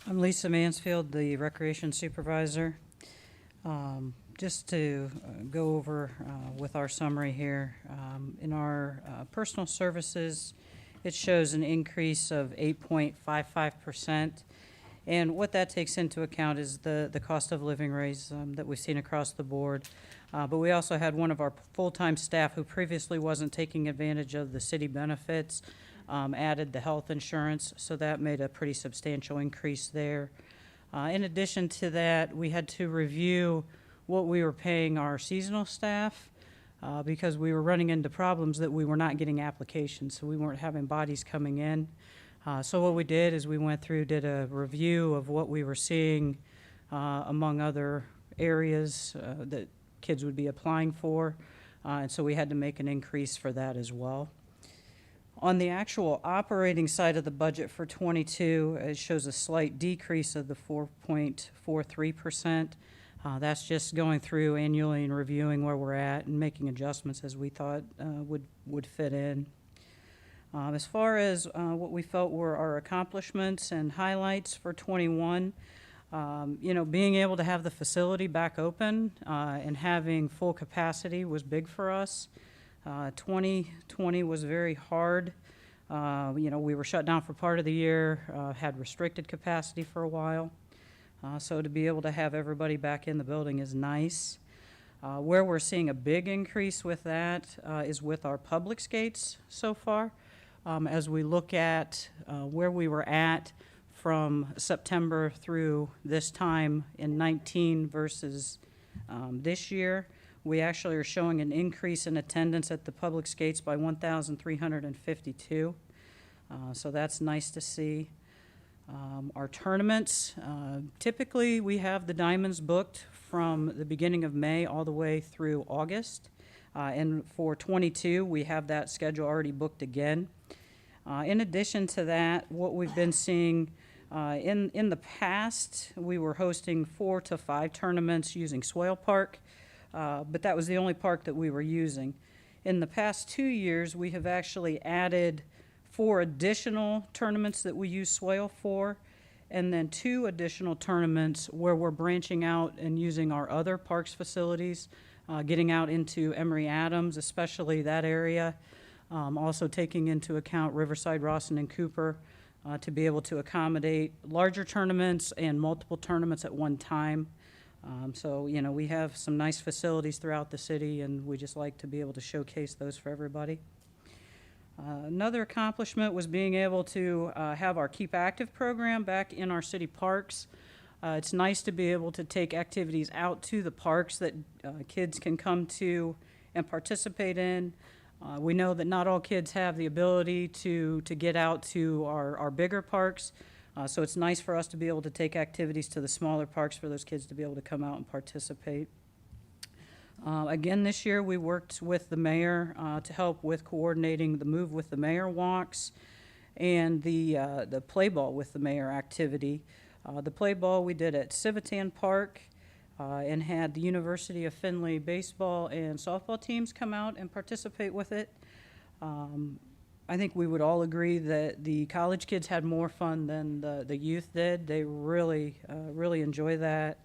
I'm Lisa Mansfield, the Recreation Supervisor. Just to go over with our summary here, in our personal services, it shows an increase of 8.55%. And what that takes into account is the cost of living raise that we've seen across the board. But we also had one of our full-time staff who previously wasn't taking advantage of the city benefits, added the health insurance, so that made a pretty substantial increase there. In addition to that, we had to review what we were paying our seasonal staff because we were running into problems that we were not getting applications, so we weren't having bodies coming in. So what we did is we went through, did a review of what we were seeing among other areas that kids would be applying for, and so we had to make an increase for that as well. On the actual operating side of the budget for 22, it shows a slight decrease of the 4.43%. That's just going through annually and reviewing where we're at and making adjustments as we thought would fit in. As far as what we felt were our accomplishments and highlights for 21, you know, being able to have the facility back open and having full capacity was big for us. 2020 was very hard. You know, we were shut down for part of the year, had restricted capacity for a while. So to be able to have everybody back in the building is nice. Where we're seeing a big increase with that is with our public skates so far. As we look at where we were at from September through this time in 19 versus this year, we actually are showing an increase in attendance at the public skates by 1,352. So that's nice to see. Our tournaments, typically we have the diamonds booked from the beginning of May all the way through August. And for 22, we have that schedule already booked again. In addition to that, what we've been seeing in the past, we were hosting 4 to 5 tournaments using Swale Park, but that was the only park that we were using. In the past 2 years, we have actually added 4 additional tournaments that we use Swale for, and then 2 additional tournaments where we're branching out and using our other parks facilities, getting out into Emory Adams, especially that area, also taking into account Riverside, Rawson, and Cooper, to be able to accommodate larger tournaments and multiple tournaments at one time. So, you know, we have some nice facilities throughout the city, and we just like to be able to showcase those for everybody. Another accomplishment was being able to have our Keep Active program back in our city parks. It's nice to be able to take activities out to the parks that kids can come to and participate in. We know that not all kids have the ability to get out to our bigger parks, so it's nice for us to be able to take activities to the smaller parks for those kids to be able to come out and participate. Again, this year we worked with the mayor to help with coordinating the Move with the Mayor walks and the Play Ball with the Mayor activity. The Play Ball we did at Civitan Park and had the University of Findlay baseball and softball teams come out and participate with it. I think we would all agree that the college kids had more fun than the youth did. They really enjoy that.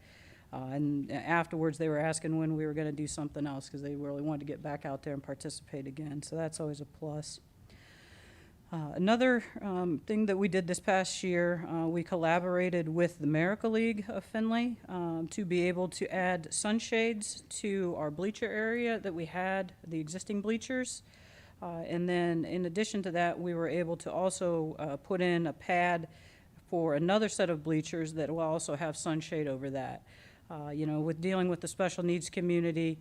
And afterwards, they were asking when we were going to do something else because they really wanted to get back out there and participate again. So that's always a plus. Another thing that we did this past year, we collaborated with the Miracle League of Findlay to be able to add sunshades to our bleacher area that we had, the existing bleachers. And then in addition to that, we were able to also put in a pad for another set of bleachers that will also have sunshade over that. You know, with dealing with the special needs community,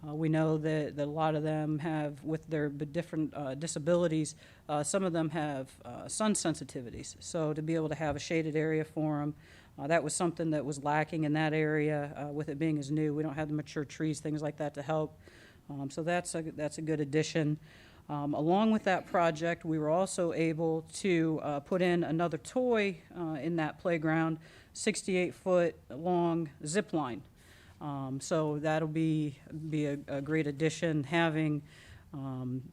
we know that a lot of them have, with their different disabilities, some of them have sun sensitivities. So to be able to have a shaded area for them, that was something that was lacking in that area with it being as new. We don't have the mature trees, things like that to help. So that's a good addition. Along with that project, we were also able to put in another toy in that playground, 68-foot long zip line. So that'll be a great addition, having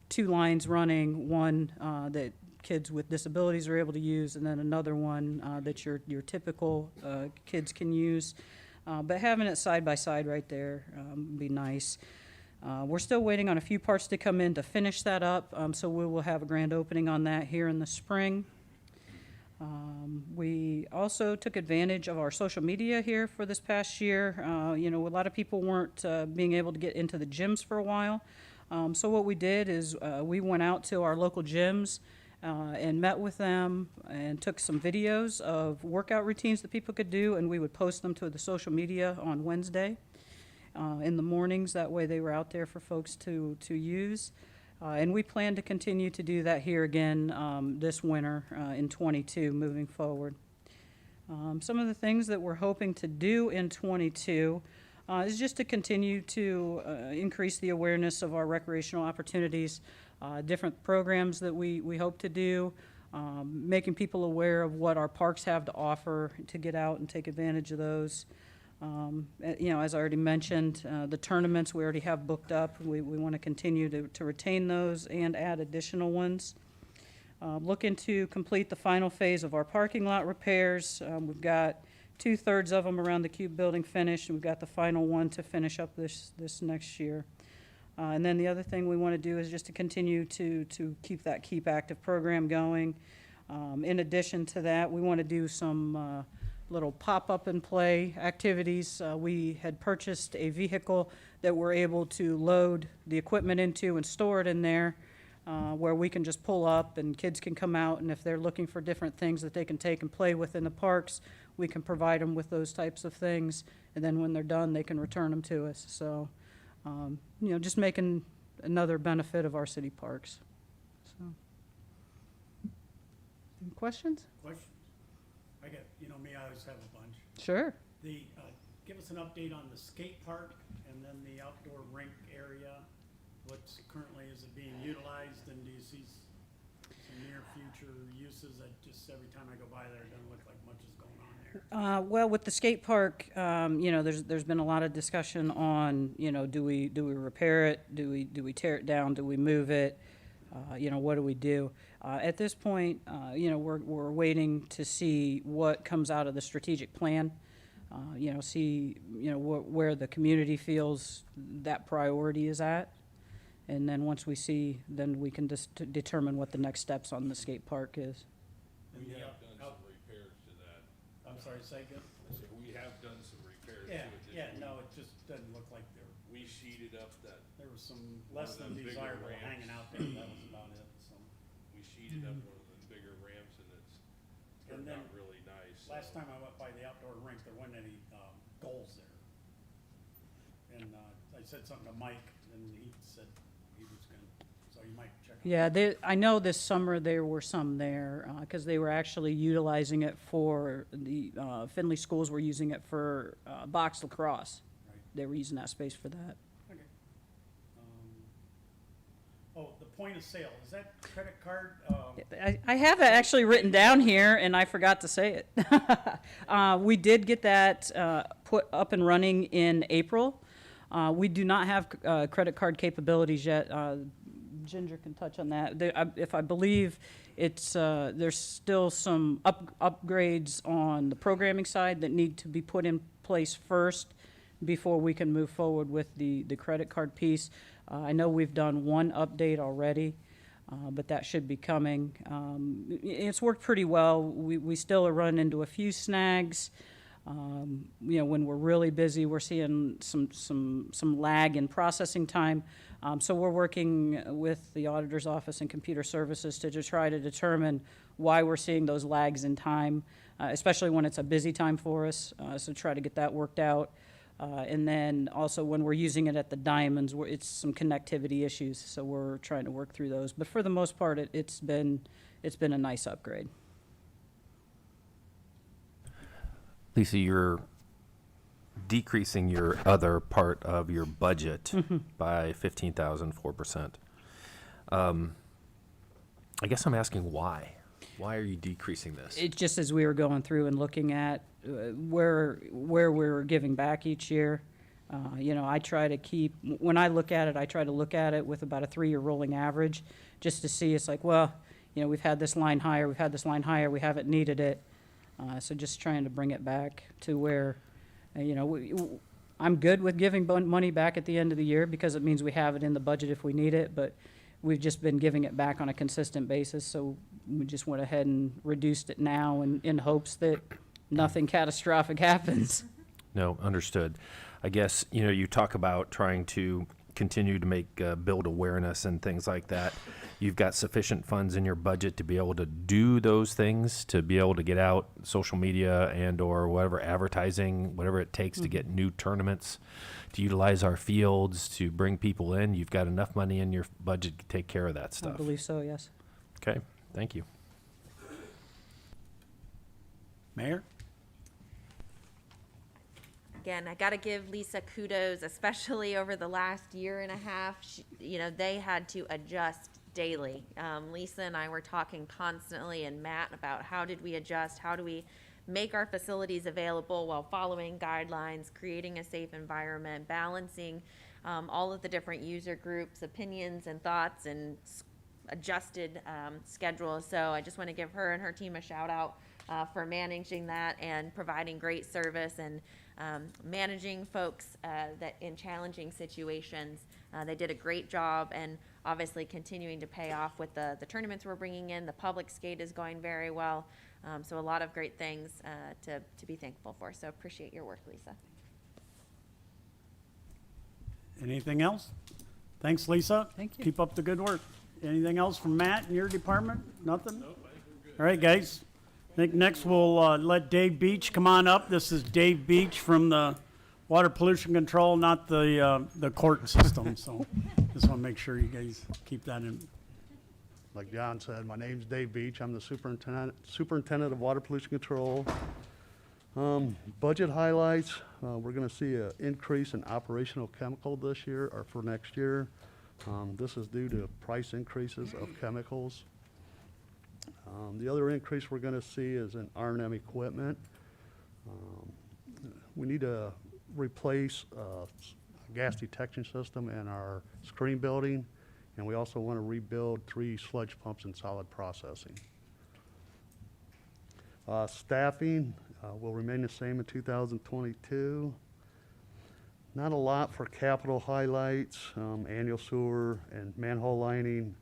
2 lines running, one that kids with disabilities are able to use, and then another one that your typical kids can use. But having it side by side right there would be nice. We're still waiting on a few parts to come in to finish that up, so we will have a grand opening on that here in the spring. We also took advantage of our social media here for this past year. You know, a lot of people weren't being able to get into the gyms for a while. So what we did is we went out to our local gyms and met with them and took some videos of workout routines that people could do, and we would post them to the social media on Wednesday in the mornings. That way they were out there for folks to use. And we plan to continue to do that here again this winter in '22 moving forward. Some of the things that we're hoping to do in '22 is just to continue to increase the awareness of our recreational opportunities, different programs that we hope to do, making people aware of what our parks have to offer to get out and take advantage of those. You know, as I already mentioned, the tournaments we already have booked up. We want to continue to retain those and add additional ones. Looking to complete the final phase of our parking lot repairs. We've got 2/3 of them around the Cube building finished, and we've got the final one to finish up this next year. And then the other thing we want to do is just to continue to keep that Keep Active program going. In addition to that, we want to do some little pop-up and play activities. We had purchased a vehicle that we're able to load the equipment into and store it in there, where we can just pull up and kids can come out, and if they're looking for different things that they can take and play with in the parks, we can provide them with those types of things, and then when they're done, they can return them to us. So, you know, just making another benefit of our city parks. So, any questions? Questions? I get, you know me, I always have a bunch. Sure. Give us an update on the skate park and then the outdoor rink area. What's currently, is it being utilized, and do you see some near future uses that just every time I go by there, it doesn't look like much is going on there? Well, with the skate park, there's been a lot of discussion on, do we repair it? Do we tear it down? Do we move it? What do we do? At this point, we're waiting to see what comes out of the strategic plan. Where the community feels that priority is at. And then once we see, then we can just determine what the next steps on the skate park is. We have done some repairs to that. I'm sorry, say again? I said, we have done some repairs to Yeah, it. this yeah, week. no, it just doesn't look like We sheeted up that, there was some one less of than them bigger desirable ramps. hanging out there, that was about it, so. we sheeted up one of the bigger ramps and it's And turned then out really nice. Last time I went by the outdoor rink, there wasn't any, goals there. And, I said something to Mike, and he said he was gonna, so you might check. Yeah, I know this summer there were some there, because they were actually utilizing it for, the Findlay schools were using it for box lacrosse. Right. They were using that space for that. Okay. The point of sale, is that credit card? I have it actually written down here, and I forgot to say it. We did get that put up and running in April. We do not have credit card capabilities yet. Ginger can touch on that. If I believe it's there's still some upgrades on the programming side that need to be put in place first before we can move forward with the credit card piece. I know we've done one update already, but that should be coming. It's worked pretty well. We still run into a few snags. When we're really busy, we're seeing some lag in processing time. So we're working with the auditor's office and computer services to try to determine why we're seeing those lags in time, especially when it's a busy time for us. So try to get that worked out. And then also when we're using it at the Diamonds, it's some connectivity issues. So we're trying to work through those. But for the most part, it's been a nice upgrade. Lisa, you're decreasing your other part of your budget by 15,000, 4%. I guess I'm asking why. Why are you decreasing this? It's just as we were going through and looking at where we're giving back each year. I try to keep, when I look at it, I try to look at it with about a 3-year rolling average, just to see, it's like, well, we've had this line higher, we haven't needed it. So just trying to bring it back to where, I'm good with giving money back at the end of the year because it means we have it in the budget if we need it, but we've just been giving it back on a consistent basis, so we just went ahead and reduced it now in hopes that nothing catastrophic happens. No, understood. I guess, you talk about trying to continue to build awareness and things like that. You've got sufficient funds in your budget to be able to do those things, to be able to get out social media and or whatever advertising, whatever it takes to get new tournaments, to utilize our fields, to bring people in. You've got enough money in your budget to take care of that I stuff. believe so, yes. Okay, thank you. Mayor? Again, I got to give Lisa kudos, especially over the last year and a half. They had to adjust daily. Lisa and I were talking constantly, and Matt, about how did we adjust? How do we make our facilities available while following guidelines, creating a safe environment, balancing all of the different user groups' opinions and thoughts and adjusted schedules. So I just want to give her and her team a shout out for managing that and providing great service and managing folks that in challenging situations. They did a great job, and obviously continuing to pay off with the tournaments we're bringing in. The public skate is going very well. So a lot of great things to be thankful for. So appreciate your work, Lisa. Anything else? Thanks, Lisa. Thank you. Keep up the good work. Anything else from Matt in your department? Nothing? Nope, I think we're good. All right, guys. I think next we'll let Dave Beach come on up. This is Dave Beach from the Water Pollution Control, not the court system. So just want to make sure you guys keep that in. Like John said, my name's Dave Beach. I'm the superintendent of Water Pollution Control. Budget highlights, we're going to see an increase in operational chemical this year or for next year. This is due to price increases of chemicals. The other increase we're gonna see is in R&M equipment. We need to replace a gas detection system in our screen building, and we also want to rebuild 3 sludge pumps in solid processing. Staffing will remain the same in 2022. Not a lot for capital highlights, annual sewer and manhole lining,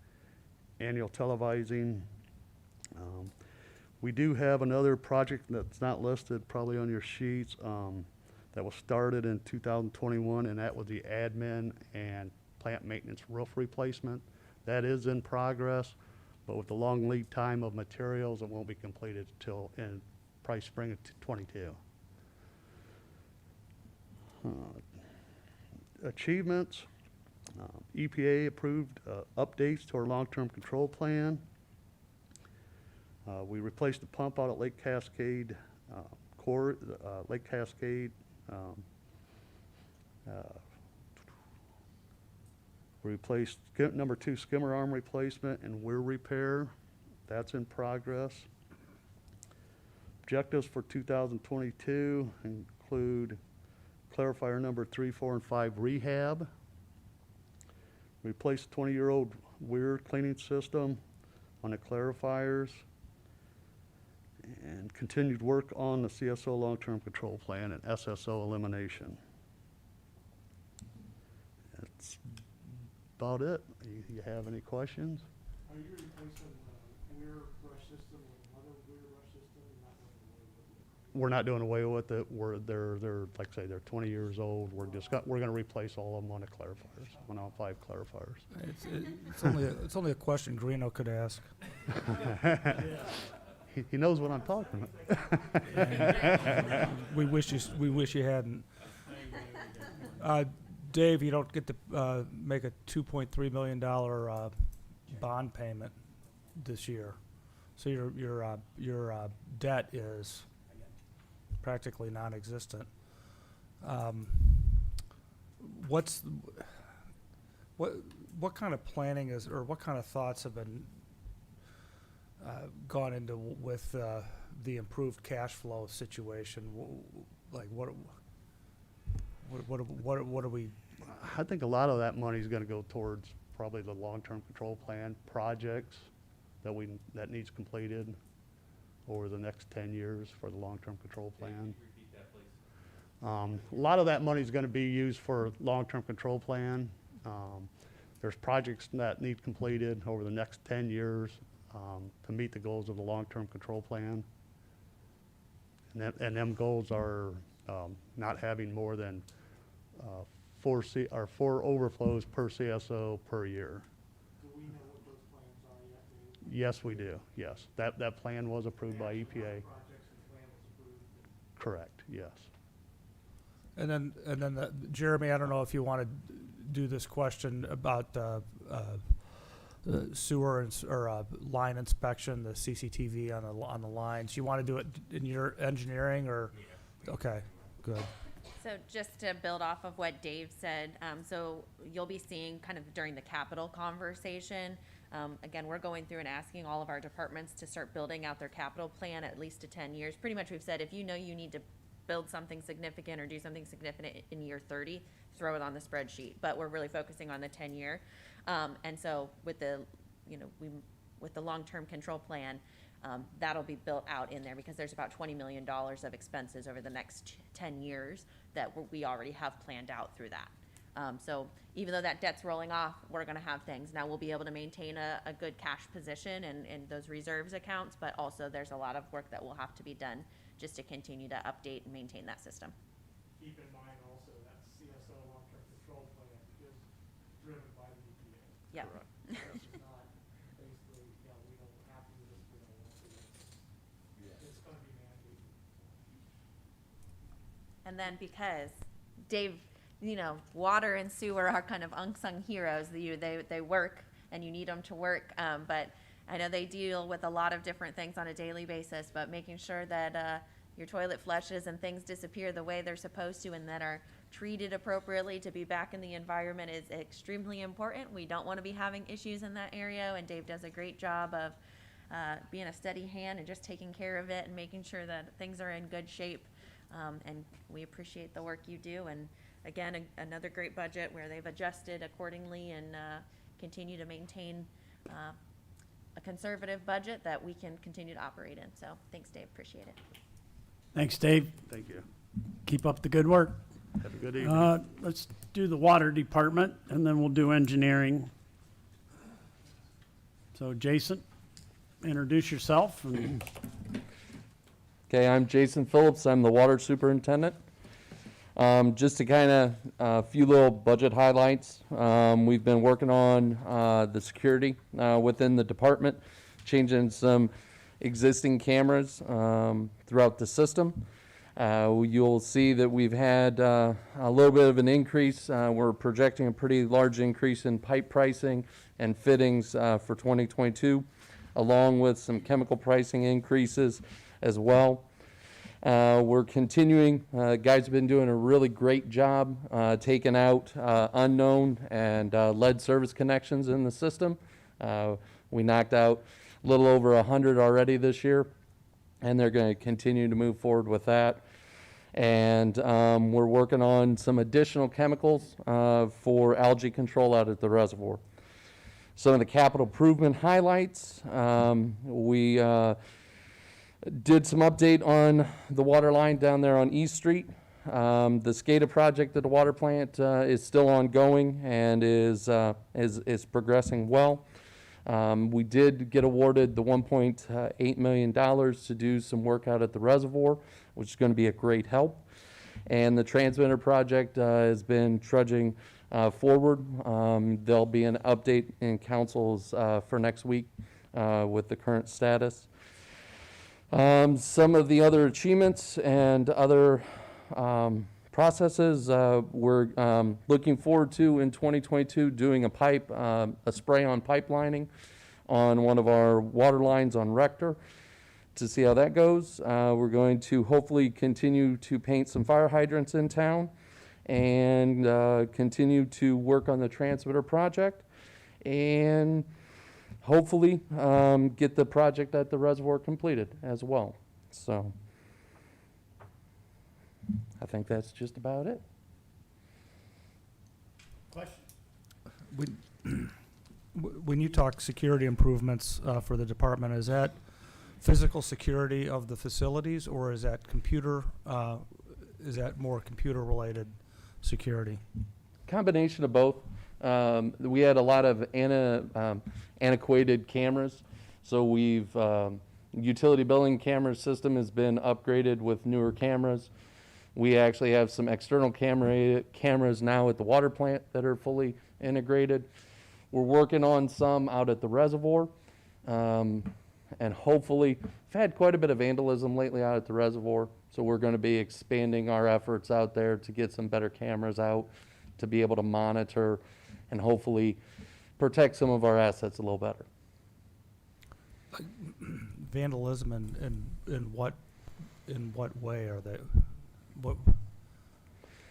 annual televising. We do have another project that's not listed, probably on your sheets, that was started in 2021, and that was the admin and plant maintenance roof replacement. That is in progress, but with the long lead time of materials, it won't be completed till in probably spring of 22. Achievements, EPA approved updates to our long-term control plan. We replaced the pump out at Lake Cascade Lake Cascade. We replaced number 2 skimmer arm replacement and weir repair. That's in progress. Objectives for 2022 include clarifier number 3, 4, and 5 rehab. Replace 20-year-old weir cleaning system on the clarifiers. And continued work on the CSO long-term control plan and SSO elimination. That's about it. You have any questions? Are you replacing the weir brush system with another weir brush system? We're not doing away with it. They're like I say, they're 20 years old. We're going to replace all of them on the clarifiers, on all 5 clarifiers. It's only a question Greeno could ask. He knows what I'm talking about. We wish you hadn't. Dave, you don't get to make a $2.3 million bond payment this year, so your debt is practically non-existent. What kind of planning is, or what kind of thoughts have been gone into with the improved cash flow situation? Like what are we? I think a lot of that money is going to go towards probably the long-term control plan projects that needs completed over the next 10 years for the long-term control plan. Can you repeat that, please? A lot of that money is going to be used for long-term control plan. There's projects that need completed over the next 10 years to meet the goals of the long-term control plan. And them goals are not having more than 4 overflows per CSO per year. Do we know what those plans are yet, Dave? Yes, we do. Yes, that plan was approved by EPA. Projects and plan was approved. Correct. Yes. And then Jeremy, I don't know if you want to do this question about sewer or line inspection, the CCTV on the lines. You want to do it in your engineering or? Yeah. Okay, good. So just to build off of what Dave said, so you'll be seeing kind of during the capital conversation, again, we're going through and asking all of our departments to start building out their capital plan at least to 10 years. Pretty much we've said, if you know you need to build something significant or do something significant in year 30, throw it on the spreadsheet. But we're really focusing on the 10-year. And so with the, with the long-term control plan, that'll be built out in there because there's about $20 million of expenses over the next 10 years that we already have planned out through that. So even though that debt's rolling off, we're gonna have things. Now we'll be able to maintain a good cash position and those reserves accounts, but also there's a lot of work that will have to be done just to continue to update and maintain that system. Keep in mind also that CSO long-term control plan is driven by the EPA. Yeah. It's not basically, we don't have to do this, we don't want to do this. It's gonna be mandated. And then because Dave, water and sewer are kind of unsung heroes. They work and you need them to work. But I know they deal with a lot of different things on a daily basis, but making sure that your toilet flushes and things disappear the way they're supposed to and that are treated appropriately to be back in the environment is extremely important. We don't want to be having issues in that area, and Dave does a great job of being a steady hand and just taking care of it and making sure that things are in good shape. And we appreciate the work you do. And again, another great budget where they've adjusted accordingly and continue to maintain a conservative budget that we can continue to operate in. So thanks, Dave. Appreciate it. Thanks, Dave. Thank you. Keep up the good work. Have a good evening. Let's do the water department, and then we'll do engineering. So Jason, introduce yourself. Okay, I'm Jason Phillips. I'm the water superintendent. Just to kind of a few little budget highlights. We've been working on the security within the department, changing some existing cameras throughout the system. You'll see that we've had a little bit of an increase. We're projecting a pretty large increase in pipe pricing and fittings for 2022, along with some chemical pricing increases as well. We're continuing. Guys have been doing a really great job taking out unknown and lead service connections in the system. We knocked out a little over 100 already this year, and they're going to continue to move forward with that. And we're working on some additional chemicals for algae control out at the reservoir. Some of the capital improvement highlights, we did some update on the water line down there on East Street. The SCADA project at the water plant is still ongoing and is progressing well. We did get awarded the $1.8 million to do some work out at the reservoir, which is going to be a great help. And the transmitter project has been trudging forward. There'll be an update in councils for next week with the current status. Some of the other achievements and other processes we're looking forward to in 2022, doing a spray-on pipelining on one of our water lines on Rector to see how that goes. We're going to hopefully continue to paint some fire hydrants in town and continue to work on the transmitter project and hopefully get the project at the reservoir completed as well. So I think that's just about it. Question? When you talk security improvements for the department, is that physical security of the facilities, or is that more computer-related security? Combination of both. We had a lot of antiquated cameras, so we've utility billing camera system has been upgraded with newer cameras. We actually have some external cameras now at the water plant that are fully integrated. We're working on some out at the reservoir, and hopefully, we've had quite a bit of vandalism lately out at the reservoir, so we're going to be expanding our efforts out there to get some better cameras out to be able to monitor and hopefully protect some of our assets a little better. Vandalism in what way are they? What?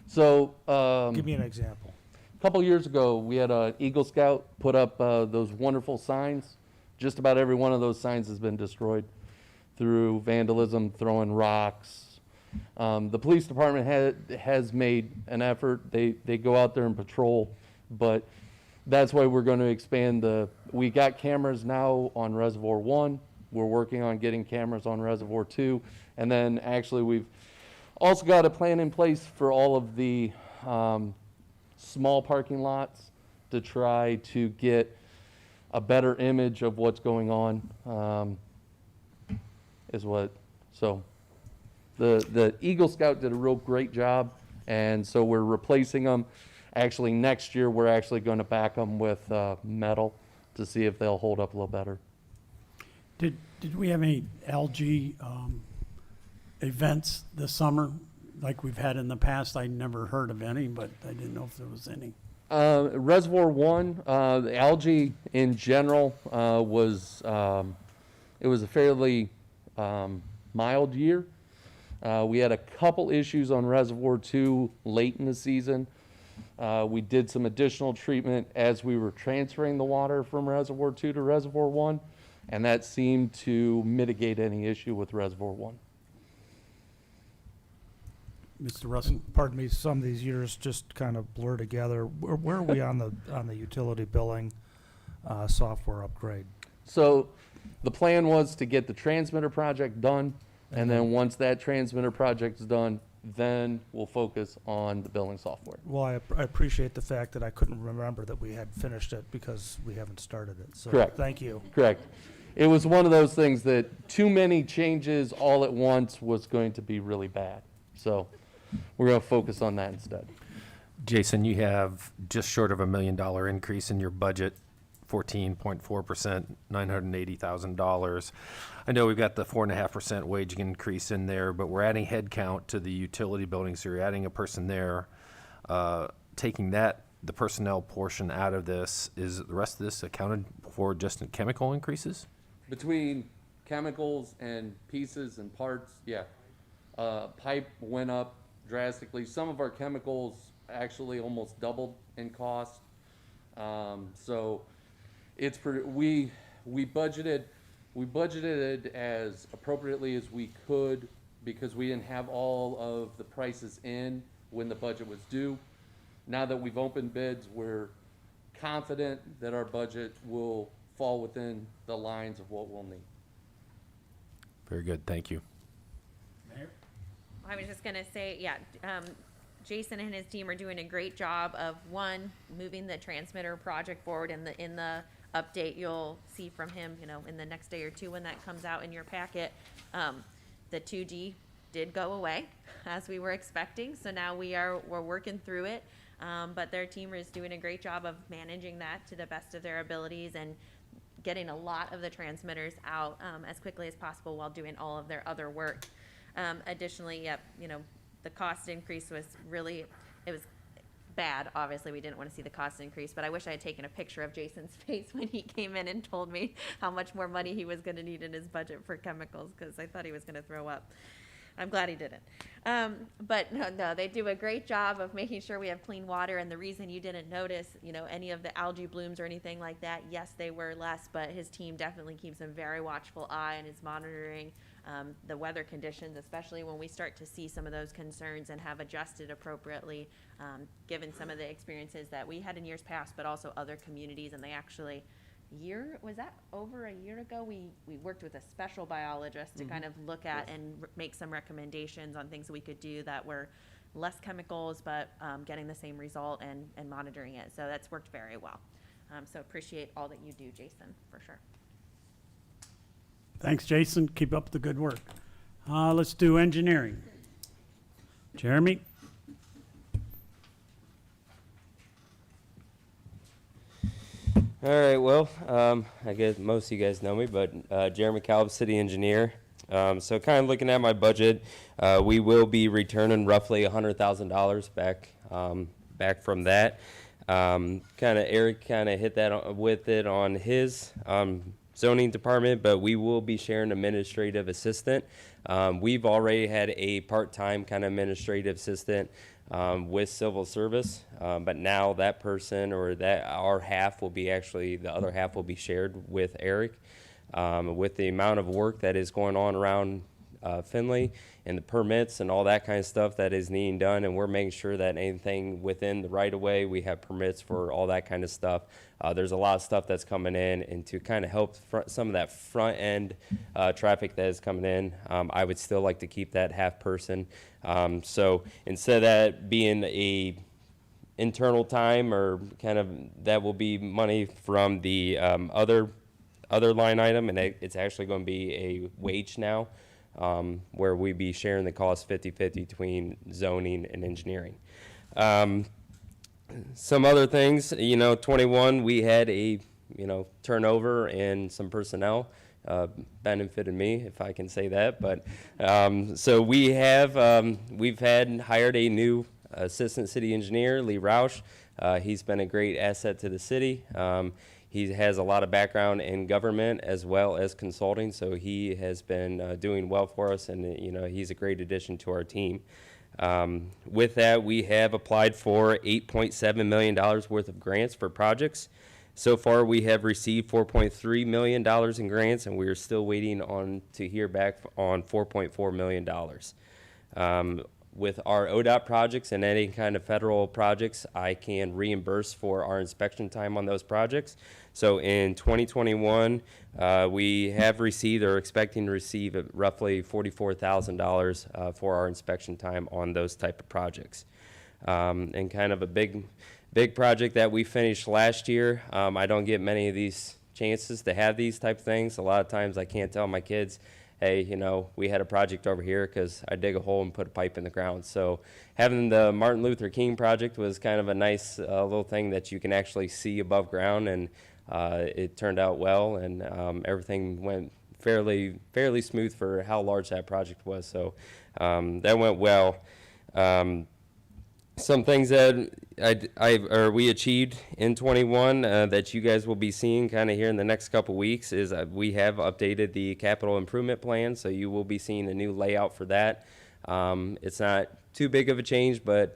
So give me an example. A couple years ago, we had an Eagle Scout put up those wonderful signs. Just about every one of those signs has been destroyed through vandalism, throwing rocks. The police department has made an effort. They go out there and patrol, but that's why we're going to expand we got cameras now on Reservoir 1. We're working on getting cameras on Reservoir 2. And then actually we've also got a plan in place for all of the small parking lots to try to get a better image of what's going on. So the Eagle Scout did a real great job, and so we're replacing them. Actually, next year we're actually going to back them with metal to see if they'll hold up a little better. Did we have any algae events this summer like we've had in the past? I never heard of any, but I didn't know if there was any. Reservoir 1, the algae in general was it was a fairly mild year. We had a couple issues on Reservoir 2 late in the season. We did some additional treatment as we were transferring the water from Reservoir 2 to Reservoir 1, and that seemed to mitigate any issue with Reservoir 1. Mr. Russell? Pardon me, some of these years just kind of blur together. Where are we on the utility billing software upgrade? So the plan was to get the transmitter project done, and then once that transmitter project is done, then we'll focus on the billing software. Well, I appreciate the fact that I couldn't remember that we had finished it because we haven't started it. So Correct. Thank you. Correct. It was one of those things that too many changes all at once was going to be really bad. So we're going to focus on that instead. Jason, you have just short of $1 million increase in your budget, 14.4%, $980,000. I know we've got the 4.5% wage increase in there, but we're adding headcount to the utility building, so you're adding a person there. Taking the personnel portion out of this, is the rest of this accounted for just in chemical increases? Between chemicals and pieces and parts, yeah. Pipe went up drastically. Some of our chemicals actually almost doubled in cost. So it's we budgeted as appropriately as we could because we didn't have all of the prices in when the budget was due. Now that we've opened bids, we're confident that our budget will fall within the lines of what we'll need. Very good, thank you. I was just gonna say, yeah, Jason and his team are doing a great job of, one, moving the transmitter project forward. In the update you'll see from him, in the next day or two when that comes out in your packet, the 2D did go away as we were expecting. So now we're working through it. But their team is doing a great job of managing that to the best of their abilities and getting a lot of the transmitters out as quickly as possible while doing all of their other work. Additionally, the cost increase was it was bad. Obviously, we didn't want to see the cost increase, but I wish I had taken a picture of Jason's face when he came in and told me how much more money he was going to need in his budget for chemicals, because I thought he was going to throw up. I'm glad he didn't. But no, they do a great job of making sure we have clean water. And the reason you didn't notice, any of the algae blooms or anything like that, yes, they were less, but his team definitely keeps a very watchful eye and is monitoring the weather conditions, especially when we start to see some of those concerns, and have adjusted appropriately, given some of the experiences that we had in years past, but also other communities. And they actually, over a year ago, we worked with a special biologist to kind of look at and make some recommendations on things that we could do that were less chemicals, but getting the same result and monitoring it. So that's worked very well. So appreciate all that you do, Jason, for sure. Thanks, Jason. Keep up the good work. Let's do engineering. Jeremy? All right, well, I guess most of you guys know me, but Jeremy Caleb, city engineer. So kind of looking at my budget, we will be returning roughly $100,000 back from that. Eric hit that with it on his zoning department, but we will be sharing administrative assistant. We've already had a part-time kind of administrative assistant with civil service, but now that person our half will be the other half will be shared with Eric. With the amount of work that is going on around Findlay and the permits and all that kind of stuff that is needing done, and we're making sure that anything within the right of way, we have permits for all that kind of stuff. There's a lot of stuff that's coming in, and to kind of help some of that front end traffic that is coming in, I would still like to keep that half person. So instead of that being a internal time, or kind of, that will be money from the other line item, and it's actually going to be a wage now, where we be sharing the cost 50-50 between zoning and engineering. Some other things, 21, we had a, turnover in some personnel, benefited me, if I can say that. But, so we've hired a new assistant city engineer, Lee Roush. He's been a great asset to the city. He has a lot of background in government as well as consulting, so he has been doing well for us, and he's a great addition to our team. With that, we have applied for $8.7 million worth of grants for projects. So far, we have received $4.3 million in grants, and we are still waiting on to hear back on $4.4 million. With our ODOT projects and any kind of federal projects, I can reimburse for our inspection time on those projects. So in 2021, we have received or expecting to receive roughly $44,000 for our inspection time on those type of projects. And kind of a big project that we finished last year. I don't get many of these chances to have these type of things. A lot of times I can't tell my kids, hey, you know, we had a project over here because I dig a hole and put a pipe in the ground. So having the Martin Luther King project was kind of a nice little thing that you can actually see above ground, and it turned out well, and everything went fairly smooth for how large that project was. So that went well. Some things that we achieved in 21 that you guys will be seeing kind of here in the next couple weeks is we have updated the capital improvement plan, so you will be seeing a new layout for that. It's not too big of a change, but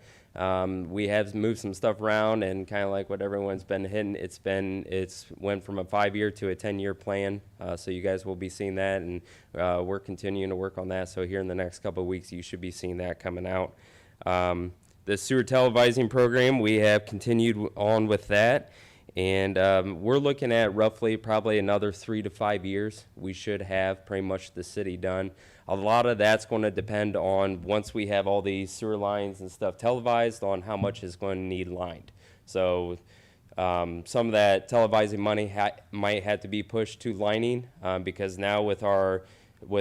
we have moved some stuff around, and kind of like what everyone's been hitting, it's went from a 5-year to a 10-year plan. So you guys will be seeing that, and we're continuing to work on that. So here in the next couple of weeks, you should be seeing that coming out. The sewer televising program, we have continued on with that, and we're looking at roughly probably another 3 to 5 years. We should have pretty much the city done. A lot of that's going to depend on, once we have all these sewer lines and stuff televised, on how much is going to need lined. So some of that televising money might have to be pushed to lining, because now with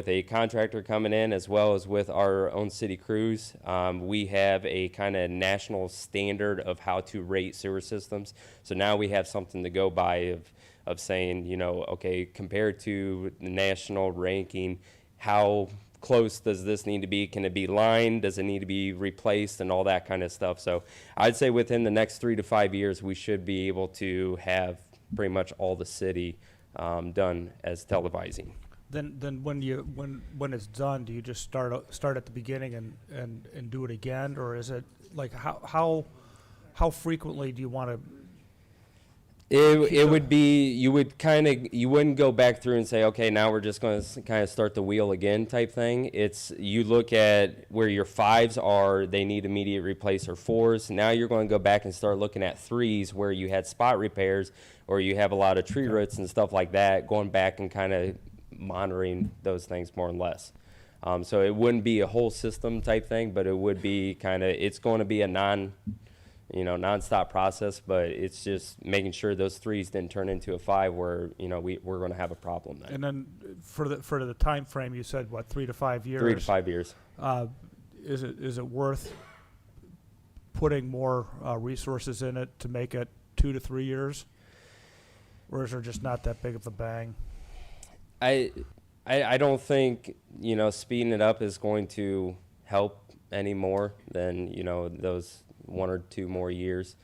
a contractor coming in, as well as with our own city crews, we have a kind of national standard of how to rate sewer systems. So now we have something to go by of saying, you know, okay, compared to the national ranking, how close does this need to be? Can it be lined? Does it need to be replaced, and all that kind of stuff? So I'd say within the next 3 to 5 years, we should be able to have pretty much all the city done as televising. Then when it's done, do you just start at the beginning and do it again, or is it like how frequently do you want to? It would be, you wouldn't go back through and say, okay, now we're just going to kind of start the wheel again type thing. It's, you look at where your 5s are, they need immediate replace, or 4s. Now you're going to go back and start looking at 3s where you had spot repairs, or you have a lot of tree roots and stuff like that, going back and kind of monitoring those things more or less. So it wouldn't be a whole system type thing, but it would be kind of, it's going to be a nonstop process, but it's just making sure those 3s didn't turn into a 5 where, you know, we're going to have a problem then. And then for the time frame, you said what, 3 to 5 years? 3 to 5 years. Is it worth putting more resources in it to make it 2 to 3 years, or is there just not that big of a bang? I don't think, you know, speeding it up is going to help any more than, you know, those 1 or 2 more years.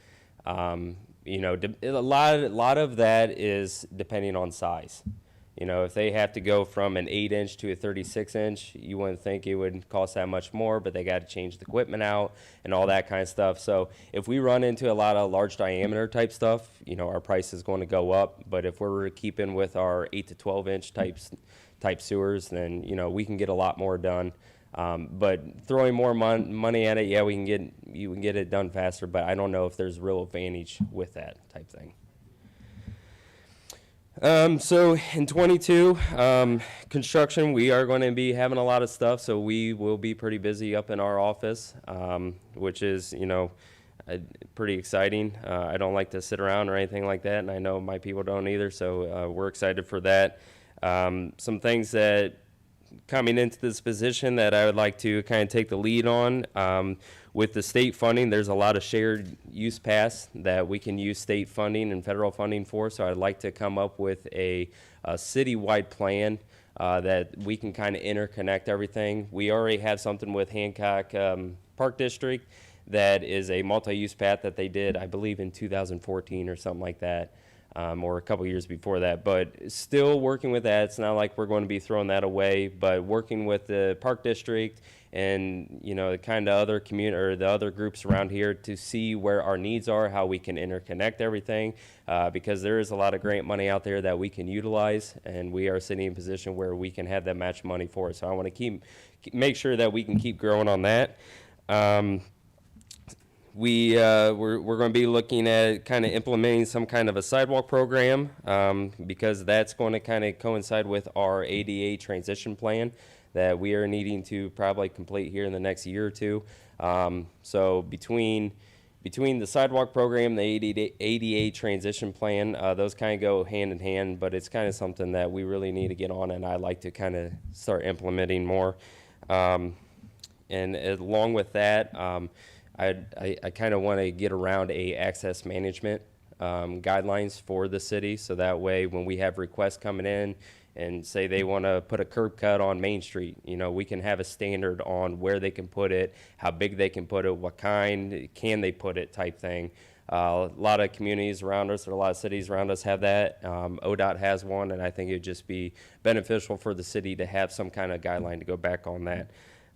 You know, a lot of that is depending on size. You know, if they have to go from an 8-inch to a 36-inch, you wouldn't think it would cost that much more, but they got to change the equipment out and all that kind of stuff. So if we run into a lot of large diameter type stuff, you know, our price is going to go up. But if we're keeping with our 8 to 12-inch type sewers, then, you know, we can get a lot more done. But throwing more money at it, yeah, you can get it done faster, but I don't know if there's real advantage with that type thing. So in 22, construction, we are going to be having a lot of stuff, so we will be pretty busy up in our office, which is, you know, pretty exciting. I don't like to sit around or anything like that, and I know my people don't either, so we're excited for that. Some things that coming into this position that I would like to kind of take the lead on. With the state funding, there's a lot of shared use paths that we can use state funding and federal funding for, so I'd like to come up with a citywide plan that we can kind of interconnect everything. We already have something with Hancock Park District that is a multi-use path that they did, I believe, in 2014 or something like that. or a couple years before that. But still working with that. It's not like we're going to be throwing that away, but working with the Park District and, you know, the kind of other community or the other groups around here to see where our needs are, how we can interconnect everything, because there is a lot of grant money out there that we can utilize, and we are sitting in a position where we can have that match money for it. So I want to make sure that we can keep growing on that. We're going to be looking at kind of implementing some kind of a sidewalk program, because that's going to kind of coincide with our ADA transition plan that we are needing to probably complete here in the next year or two. So between the sidewalk program, the ADA transition plan, those kind of go hand in hand, but it's kind of something that we really need to get on, and I'd like to kind of start implementing more. And along with that, I kind of want to get around a access management guidelines for the city, so that way when we have requests coming in and say they want to put a curb cut on Main Street, you know, we can have a standard on where they can put it, how big they can put it, what kind can they put it type thing. A lot of communities around us, or a lot of cities around us have that. ODOT has one, and I think it would just be beneficial for the city to have some kind of guideline to go back on that.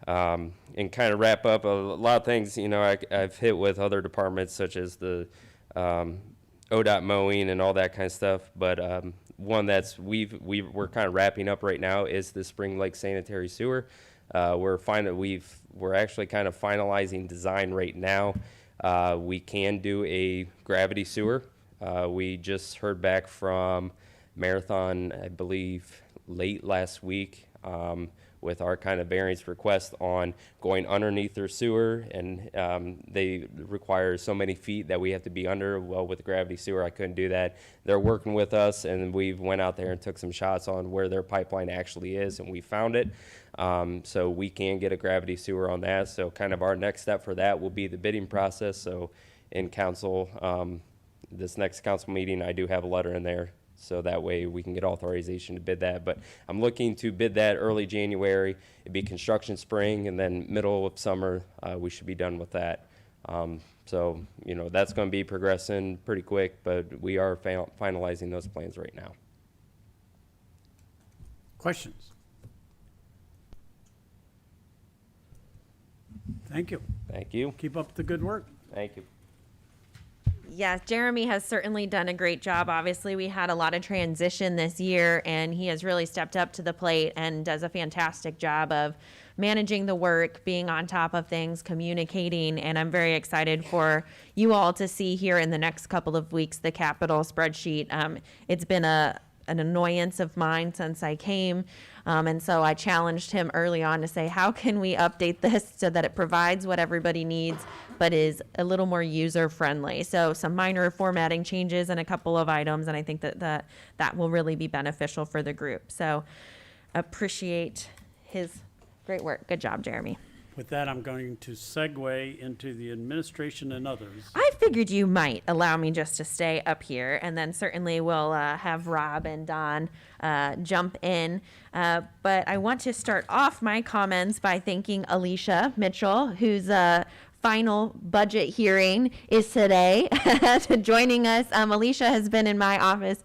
And kind of wrap up a lot of things, you know, I've hit with other departments such as the ODOT mowing and all that kind of stuff. But one that's we're kind of wrapping up right now is the Spring Lake sanitary sewer. We're actually kind of finalizing design right now. We can do a gravity sewer. We just heard back from Marathon, I believe, late last week, with our kind of variance request on going underneath their sewer, and they require so many feet that we have to be under. Well, with the gravity sewer, I couldn't do that. They're working with us, and we went out there and took some shots on where their pipeline actually is, and we found it. So we can get a gravity sewer on that. So kind of our next step for that will be the bidding process. So in council, this next council meeting, I do have a letter in there, so that way we can get authorization to bid that. But I'm looking to bid that early January. It'd be construction spring, and then middle of summer, we should be done with that. So, you know, that's going to be progressing pretty quick, but we are finalizing those plans right now. Questions? Thank you. Thank you. Keep up the good work. Thank you. Yes, Jeremy has certainly done a great job. Obviously, we had a lot of transition this year, and he has really stepped up to the plate and does a fantastic job of managing the work, being on top of things, communicating, and I'm very excited for you all to see here in the next couple of weeks the capital spreadsheet. It's been an annoyance of mine since I came, and so I challenged him early on to say, how can we update this so that it provides what everybody needs, but is a little more user-friendly? So some minor formatting changes and a couple of items, and I think that will really be beneficial for the group. So appreciate his great work. Good job, Jeremy. With that, I'm going to segue into the administration and others. I figured you might allow me just to stay up here, and then certainly we'll have Rob and Don jump in. But I want to start off my comments by thanking Alicia Mitchell, whose final budget hearing is today, joining us. Alicia has been in my office,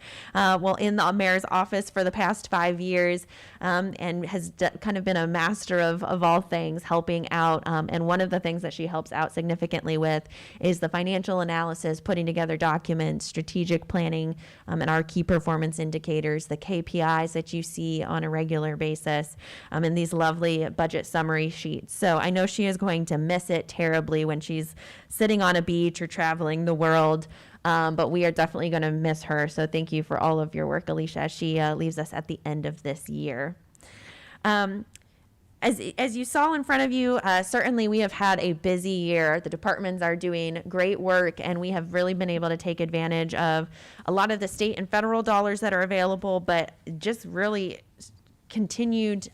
in the mayor's office for the past 5 years, and has kind of been a master of all things, helping out. And one of the things that she helps out significantly with is the financial analysis, putting together documents, strategic planning, and our key performance indicators, the KPIs that you see on a regular basis, and these lovely budget summary sheets. So I know she is going to miss it terribly when she's sitting on a beach or traveling the world, but we are definitely going to miss her. So thank you for all of your work, Alicia, as she leaves us at the end of this year. As you saw in front of you, certainly we have had a busy year. The departments are doing great work, and we have really been able to take advantage of a lot of the state and federal dollars that are available, but just really continued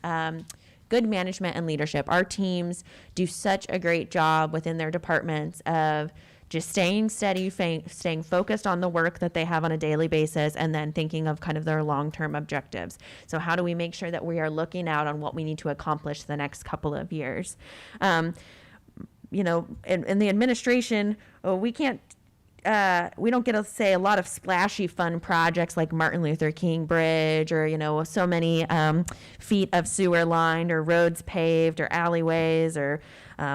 good management and leadership. Our teams do such a great job within their departments of just staying steady, staying focused on the work that they have on a daily basis, and then thinking of kind of their long-term objectives. So how do we make sure that we are looking out on what we need to accomplish the next couple of years? In the administration, we can't we don't get to say a lot of splashy fun projects like Martin Luther King Bridge, or so many feet of sewer lined or roads paved or alleyways or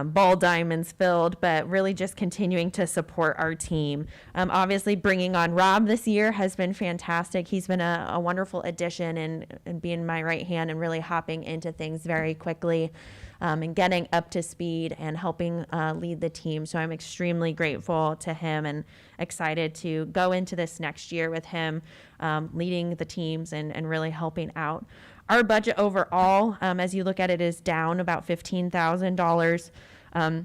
ball diamonds filled, but really just continuing to support our team. Obviously bringing on Rob this year has been fantastic. He's been a wonderful addition and being my right hand and really hopping into things very quickly. And getting up to speed and helping lead the team. So I'm extremely grateful to him and excited to go into this next year with him leading the teams and really helping out. Our budget overall, as you look at it, is down about $15,000.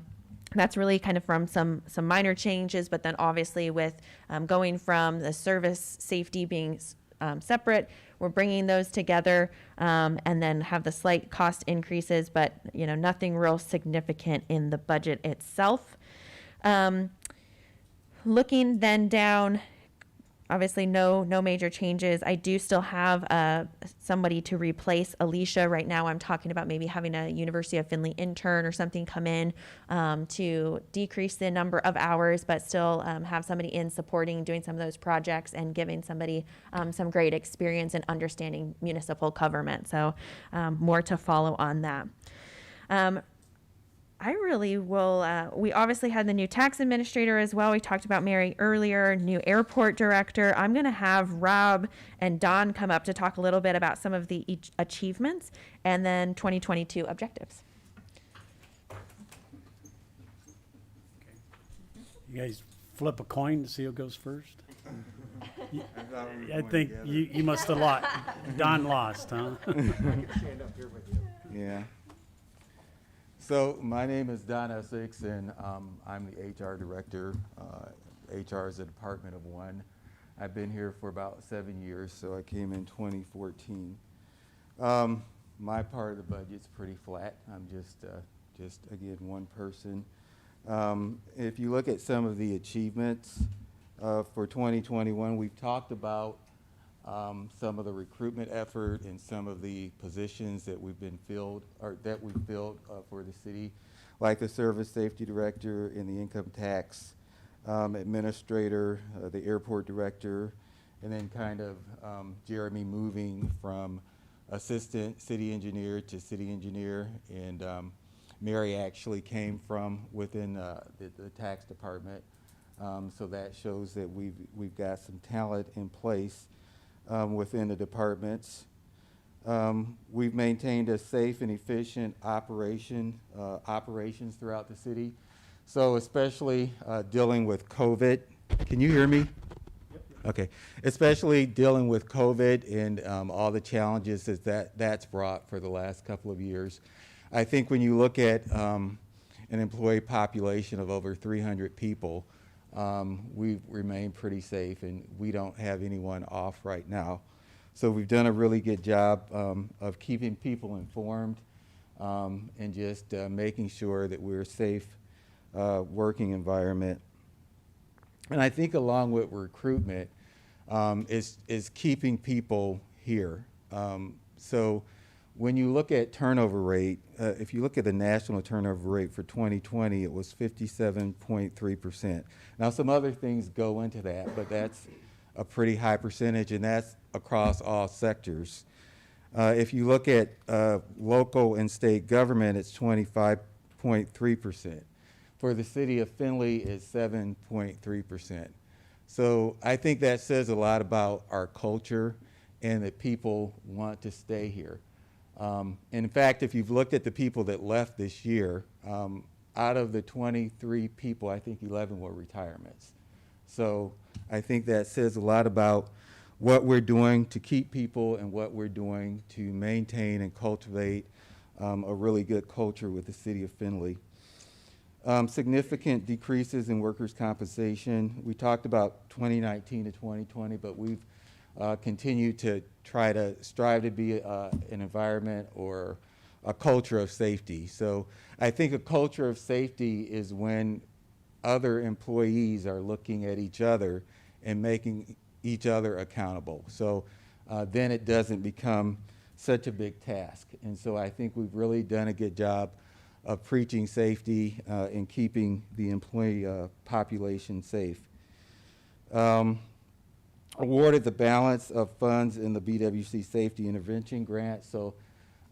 That's really kind of from some minor changes, but then obviously with going from the service safety being separate, we're bringing those together and then have the slight cost increases, but nothing real significant in the budget itself. Looking then down, obviously no major changes. I do still have somebody to replace Alicia. Right now I'm talking about maybe having a University of Findlay intern or something come in to decrease the number of hours, but still have somebody in supporting, doing some of those projects and giving somebody some great experience in understanding municipal government. So more to follow on that. I really will, we obviously had the new tax administrator as well. We talked about Mary earlier, new airport director. I'm going to have Rob and Don come up to talk a little bit about some of the achievements and then 2022 objectives. You guys flip a coin to see who goes first? I think you must have lost. Don lost, huh? Yeah. So my name is Don Essex, and I'm the HR director. HR is a department of one. I've been here for about 7 years, so I came in 2014. My part of the budget's pretty flat. I'm just again one person. If you look at some of the achievements for 2021, we've talked about some of the recruitment effort and some of the positions that we've filled for the city, like the service safety director and the income tax administrator, the airport director, and then kind of Jeremy moving from assistant city engineer to city engineer, and Mary actually came from within the tax department, so that shows that we've got some talent in place within the departments. We've maintained a safe and efficient operations throughout the city. So especially dealing with COVID. Can you hear me? Yep. Okay. Especially dealing with COVID and all the challenges that's brought for the last couple of years. I think when you look at an employee population of over 300 people, we've remained pretty safe, and we don't have anyone off right now. So we've done a really good job of keeping people informed and just making sure that we're a safe working environment. And I think along with recruitment is keeping people here. So when you look at turnover rate, if you look at the national turnover rate for 2020, it was 57.3%. Now, some other things go into that, but that's a pretty high percentage, and that's across all sectors. If you look at local and state government, it's 25.3%. For the city of Findlay, it's 7.3%. So I think that says a lot about our culture and that people want to stay here. In fact, if you've looked at the people that left this year, out of the 23 people, I think 11 were retirements. So I think that says a lot about what we're doing to keep people and what we're doing to maintain and cultivate a really good culture with the city of Findlay. Significant decreases in workers' compensation. We talked about 2019 to 2020, but we've continue to try to strive to be an environment or a culture of safety. So I think a culture of safety is when other employees are looking at each other and making each other accountable. So then it doesn't become such a big task. And so I think we've really done a good job of preaching safety and keeping the employee population safe. awarded the balance of funds in the BWC Safety Intervention Grant. So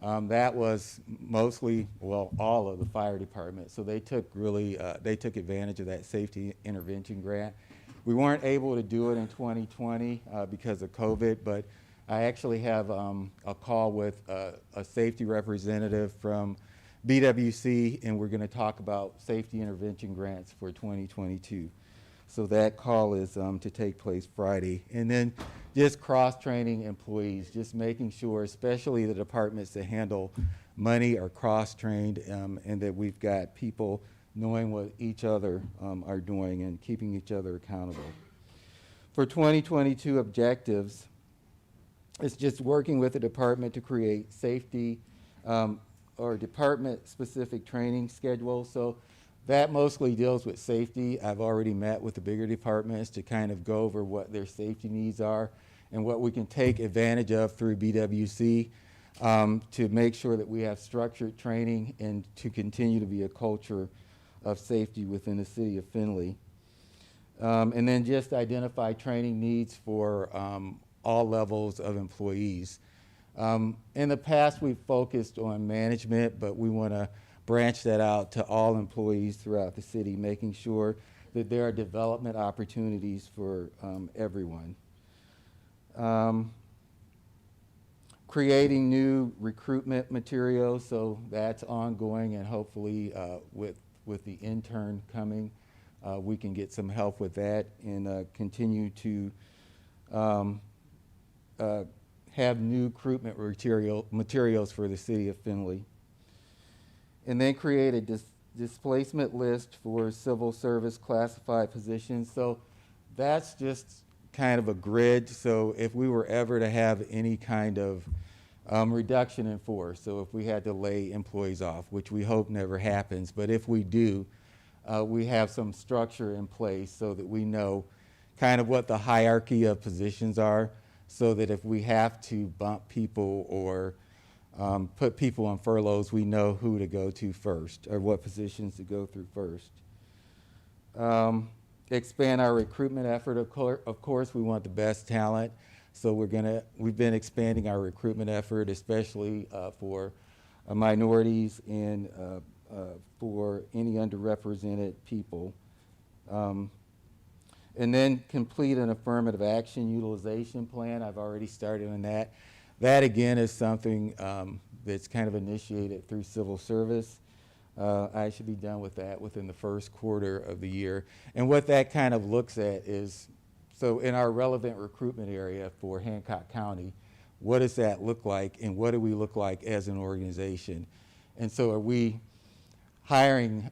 that was mostly, well, all of the fire department. So they took they took advantage of that safety intervention grant. We weren't able to do it in 2020 because of COVID, but I actually have a call with a safety representative from BWC, and we're going to talk about safety intervention grants for 2022. So that call is to take place Friday. And then just cross-training employees, just making sure, especially the departments that handle money are cross-trained, and that we've got people knowing what each other are doing and keeping each other accountable. For 2022 objectives, it's just working with the department to create safety or department-specific training schedules. So that mostly deals with safety. I've already met with the bigger departments to kind of go over what their safety needs are and what we can take advantage of through BWC to make sure that we have structured training and to continue to be a culture of safety within the city of Findlay. And then just identify training needs for all levels of employees. In the past, we've focused on management, but we want to branch that out to all employees throughout the city, making sure that there are development opportunities for everyone. Creating new recruitment materials, so that's ongoing, and hopefully with the intern coming, we can get some help with that and continue to have new recruitment materials for the city of Findlay. And then create a displacement list for civil service classified positions. So that's just kind of a grid. So if we were ever to have any kind of reduction in force, so if we had to lay employees off, which we hope never happens, but if we do, we have some structure in place so that we know kind of what the hierarchy of positions are, so that if we have to bump people or put people on furloughs, we know who to go to first or what positions to go through first. Expand our recruitment effort. Of course, we want the best talent, so we've been expanding our recruitment effort, especially for minorities and for any underrepresented people. And then complete an affirmative action utilization plan. I've already started on that. That again is something that's kind of initiated through civil service. I should be done with that within the first quarter of the year. And what that kind of looks at is, so in our relevant recruitment area for Hancock County, what does that look like and what do we look like as an organization? And so are we hiring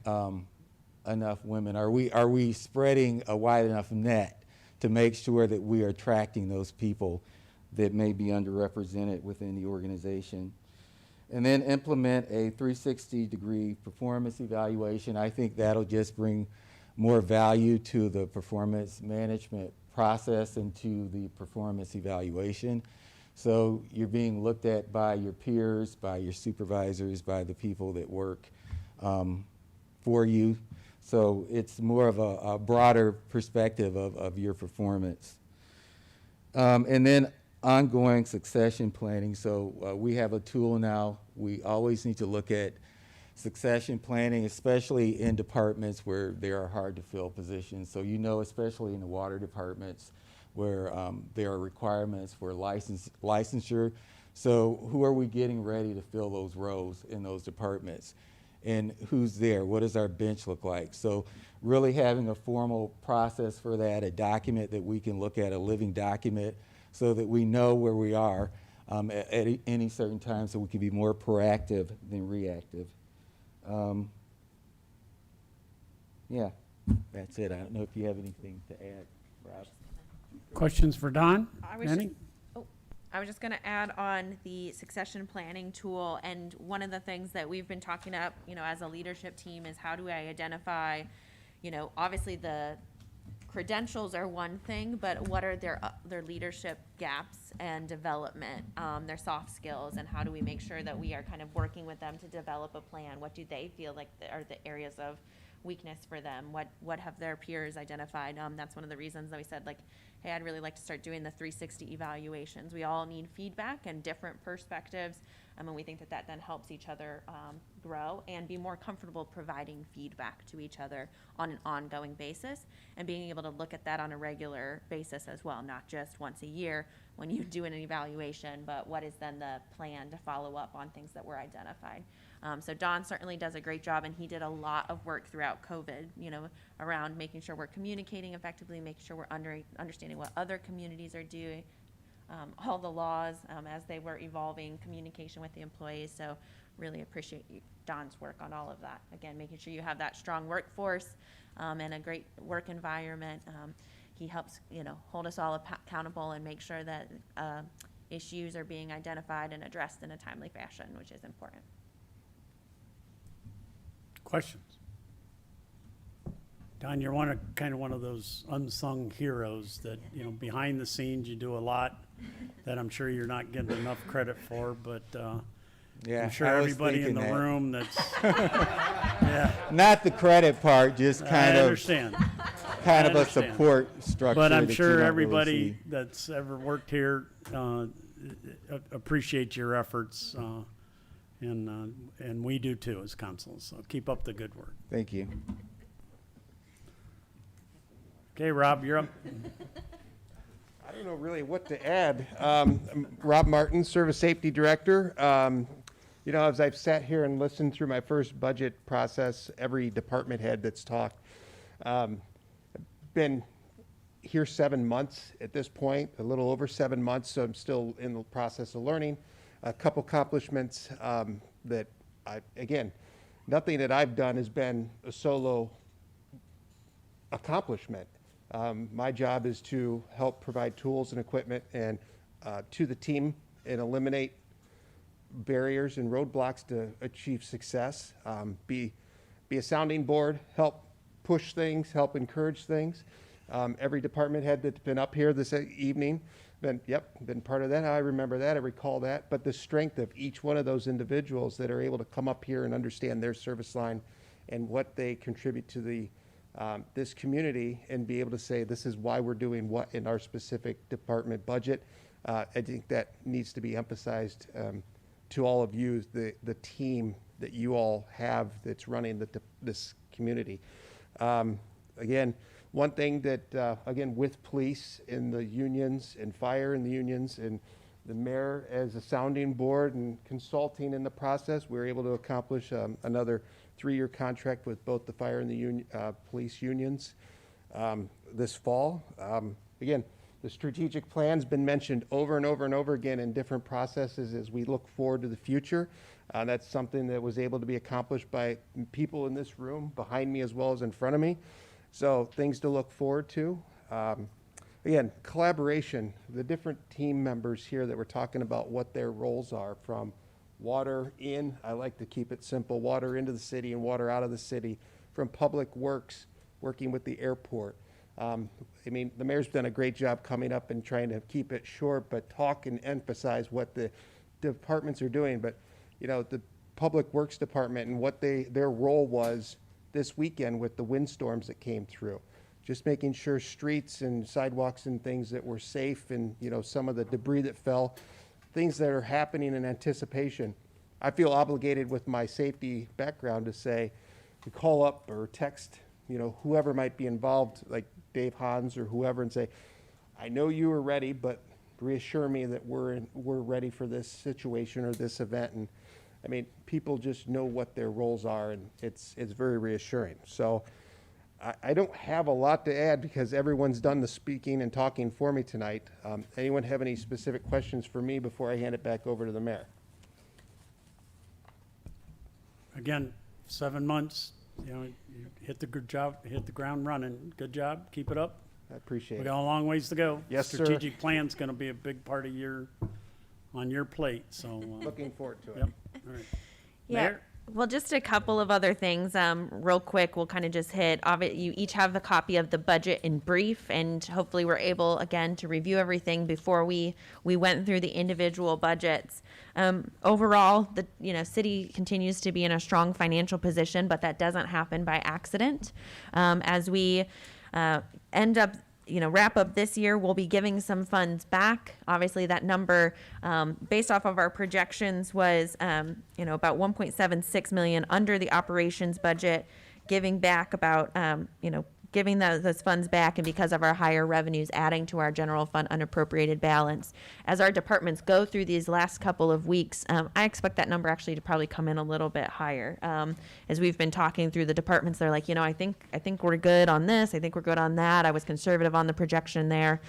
enough women? Are we spreading a wide enough net to make sure that we are attracting those people that may be underrepresented within the organization? And then implement a 360-degree performance evaluation. I think that'll just bring more value to the performance management process and to the performance evaluation. So you're being looked at by your peers, by your supervisors, by the people that work for you. So it's more of a broader perspective of your performance. And then ongoing succession planning. So we have a tool now. We always need to look at succession planning, especially in departments where there are hard to fill positions. So especially in the water departments where there are requirements for licensure. So who are we getting ready to fill those roles in those departments? And who's there? What does our bench look like? So really having a formal process for that, a document that we can look at, a living document, so that we know where we are at any certain time, so we can be more proactive than reactive. Yeah, that's it. I don't know if you have anything to add, Rob. Questions for Don? I was just going to add on the succession planning tool, and one of the things that we've been talking up, as a leadership team is how do I identify, obviously the credentials are one thing, but what are their leadership gaps and development, their soft skills, and how do we make sure that we are kind of working with them to develop a plan? What do they feel like are the areas of weakness for them? What have their peers identified? That's one of the reasons that we said, like, hey, I'd really like to start doing the 360 evaluations. We all need feedback and different perspectives, and we think that that then helps each other grow and be more comfortable providing feedback to each other on an ongoing basis, and being able to look at that on a regular basis as well, not just once a year when you do an evaluation, but what is then the plan to follow up on things that were identified. So Don certainly does a great job, and he did a lot of work throughout COVID, around making sure we're communicating effectively, making sure we're understanding what other communities are doing, all the laws as they were evolving, communication with the employees. So really appreciate Don's work on all of that. Again, making sure you have that strong workforce and a great work environment. He helps, hold us all accountable and make sure that issues are being identified and addressed in a timely fashion, which is important. Questions? Don, you're kind of one of those unsung heroes that, behind the scenes, you do a lot that I'm sure you're not getting enough credit for, but Yeah, I'm sure I was everybody in thinking the that. room that's, yeah. Not the credit part, just kind I of understand. kind I of a understand. support structure. But I'm that you sure don't really everybody see. that's ever worked here appreciates your efforts, and we do too as council. So keep up the good work. Thank you. Okay, Rob, you're up. I don't know really what to add. I'm Rob Martin, Service Safety Director. As I've sat here and listened through my first budget process, every department head that's talked, been here 7 months at this point, a little over 7 months, so I'm still in the process of learning. A couple accomplishments that again, nothing that I've done has been a solo accomplishment. My job is to help provide tools and equipment and to the team and eliminate barriers and roadblocks to achieve success. Be a sounding board, help push things, help encourage things. Every department head that's been up here this evening, been part of that. I remember that, I recall that. But the strength of each one of those individuals that are able to come up here and understand their service line and what they contribute to the this community, and be able to say this is why we're doing what in our specific department budget. I think that needs to be emphasized to all of you, the team that you all have that's running this community. Again, one thing that, again, with police and the unions and fire and the unions and the mayor as a sounding board and consulting in the process, we were able to accomplish another 3-year contract with both the fire and the police unions this fall. Again, the strategic plan's been mentioned over and over and over again in different processes as we look forward to the future. That's something that was able to be accomplished by people in this room, behind me as well as in front of me. So things to look forward to. Again, collaboration, the different team members here that we're talking about what their roles are, from water in, I like to keep it simple, water into the city and water out of the city, from public works, working with the airport. The mayor's done a great job coming up and trying to keep it short, but talk and emphasize what the departments are doing. But, the public works department and what their role was this weekend with the windstorms that came through. Just making sure streets and sidewalks and things that were safe, and, some of the debris that fell, things that are happening in anticipation. I feel obligated with my safety background to say, to call up or text, whoever might be involved, like Dave Hans or whoever, and say, I know you are ready, but reassure me that we're ready for this situation or this event. And people just know what their roles are, and it's very reassuring. So I don't have a lot to add because everyone's done the speaking and talking for me tonight. Anyone have any specific questions for me before I hand it back over to the mayor? Again, 7 months, you hit the good job, hit the ground running. Good job. Keep it up. I appreciate it. We got a long ways to go. Yes, sir. Strategic plan's going to be a big part of on your plate. So looking forward to it. Yep. All right. Yeah. Mayor? Well, just a couple of other things, real quick. We'll kind of just hit. You each have a copy of the budget in brief, and hopefully we're able again to review everything before we went through the individual budgets. Overall, the city continues to be in a strong financial position, but that doesn't happen by accident. As we end up wrap up this year, we'll be giving some funds back. Obviously, that number, based off of our projections, was about 1.76 million under the operations budget, giving back about giving those funds back, and because of our higher revenues, adding to our general fund unappropriated balance. As our departments go through these last couple of weeks, I expect that number actually to probably come in a little bit higher. As we've been talking through the departments, they're like, I think we're good on this. I think we're good on that. I was conservative on the projection there.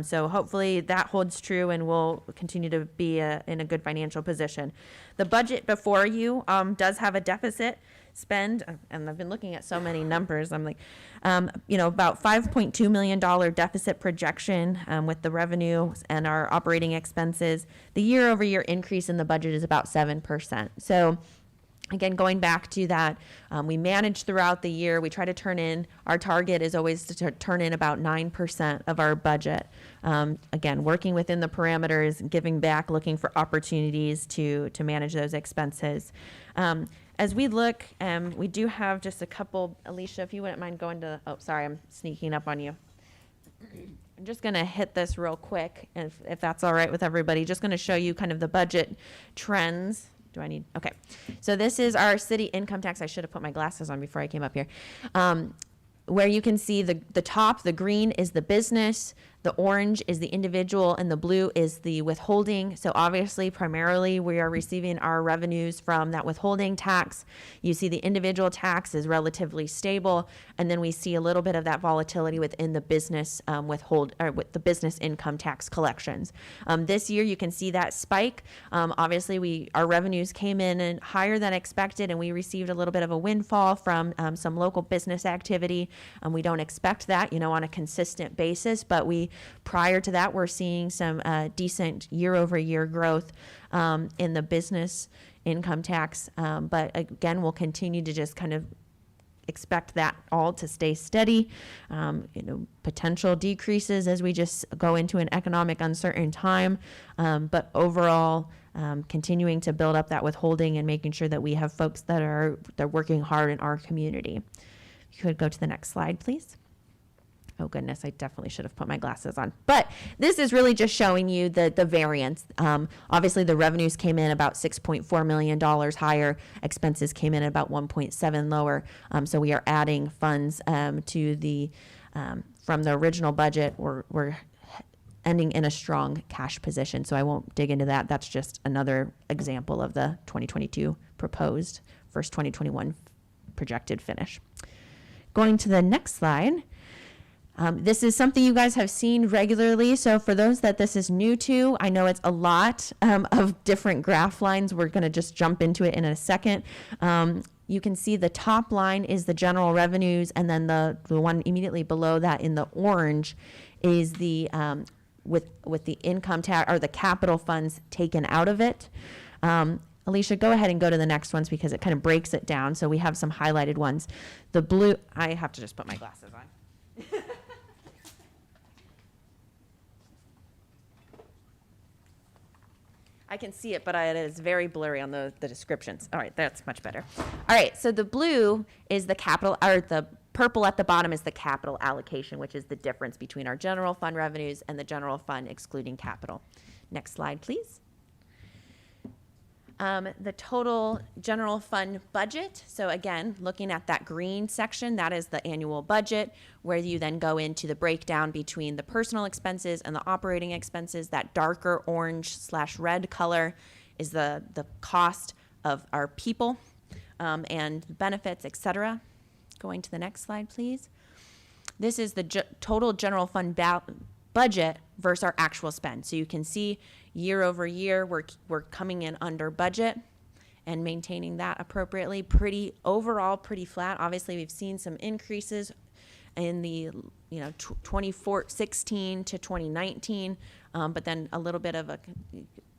So hopefully that holds true, and we'll continue to be in a good financial position. The budget before you does have a deficit spend, and I've been looking at so many numbers. I'm like, about $5.2 million deficit projection with the revenue and our operating expenses. The year-over-year increase in the budget is about 7%. So again, going back to that, we manage throughout the year. We try to turn in, our target is always to turn in about 9% of our budget. Again, working within the parameters, giving back, looking for opportunities to manage those expenses. As we look, we do have just a couple. Alicia, if you wouldn't mind going to, oh, sorry, I'm sneaking up on you. I'm just going to hit this real quick, if that's all right with everybody. Just going to show you kind of the budget trends. Do I need, okay. So this is our city income tax. I should have put my glasses on before I came up here. Where you can see the top, the green is the business, the orange is the individual, and the blue is the withholding. So obviously, primarily, we are receiving our revenues from that withholding tax. You see the individual tax is relatively stable, and then we see a little bit of that volatility within the business with the business income tax collections. This year, you can see that spike. Obviously, our revenues came in higher than expected, and we received a little bit of a windfall from some local business activity. We don't expect that, on a consistent basis, but prior to that, we're seeing some decent year-over-year growth in the business income tax. But again, we'll continue to just kind of expect that all to stay steady. Potential decreases as we just go into an economic uncertain time. But overall, continuing to build up that withholding and making sure that we have folks that are working hard in our community. You could go to the next slide, please. Oh goodness, I definitely should have put my glasses on. But this is really just showing you the variance. Obviously, the revenues came in about $6.4 million higher. Expenses came in at about 1.7 lower. So we are adding funds to the from the original budget. We're ending in a strong cash position. So I won't dig into that. That's just another example of the 2022 proposed versus 2021 projected finish. Going to the next slide. This is something you guys have seen regularly. So for those that this is new to, I know it's a lot of different graph lines. We're going to just jump into it in a second. You can see the top line is the general revenues, and then the one immediately below that in the orange is the with the income tax or the capital funds taken out of it. Alicia, go ahead and go to the next ones because it kind of breaks it down. So we have some highlighted ones. The blue, I have to just put my glasses on. I can see it, but it is very blurry on the descriptions. All right, that's much better. All right, so the blue is the capital, or the purple at the bottom is the capital allocation, which is the difference between our general fund revenues and the general fund excluding capital. Next slide, please. The total general fund budget. So again, looking at that green section, that is the annual budget, where you then go into the breakdown between the personal expenses and the operating expenses. That darker orange/red color is the cost of our people and benefits, etc. Going to the next slide, please. This is the total general fund budget versus our actual spend. So you can see year over year, we're coming in under budget and maintaining that appropriately. Overall pretty flat. Obviously, we've seen some increases in the 2016 to 2019, but then a little bit of a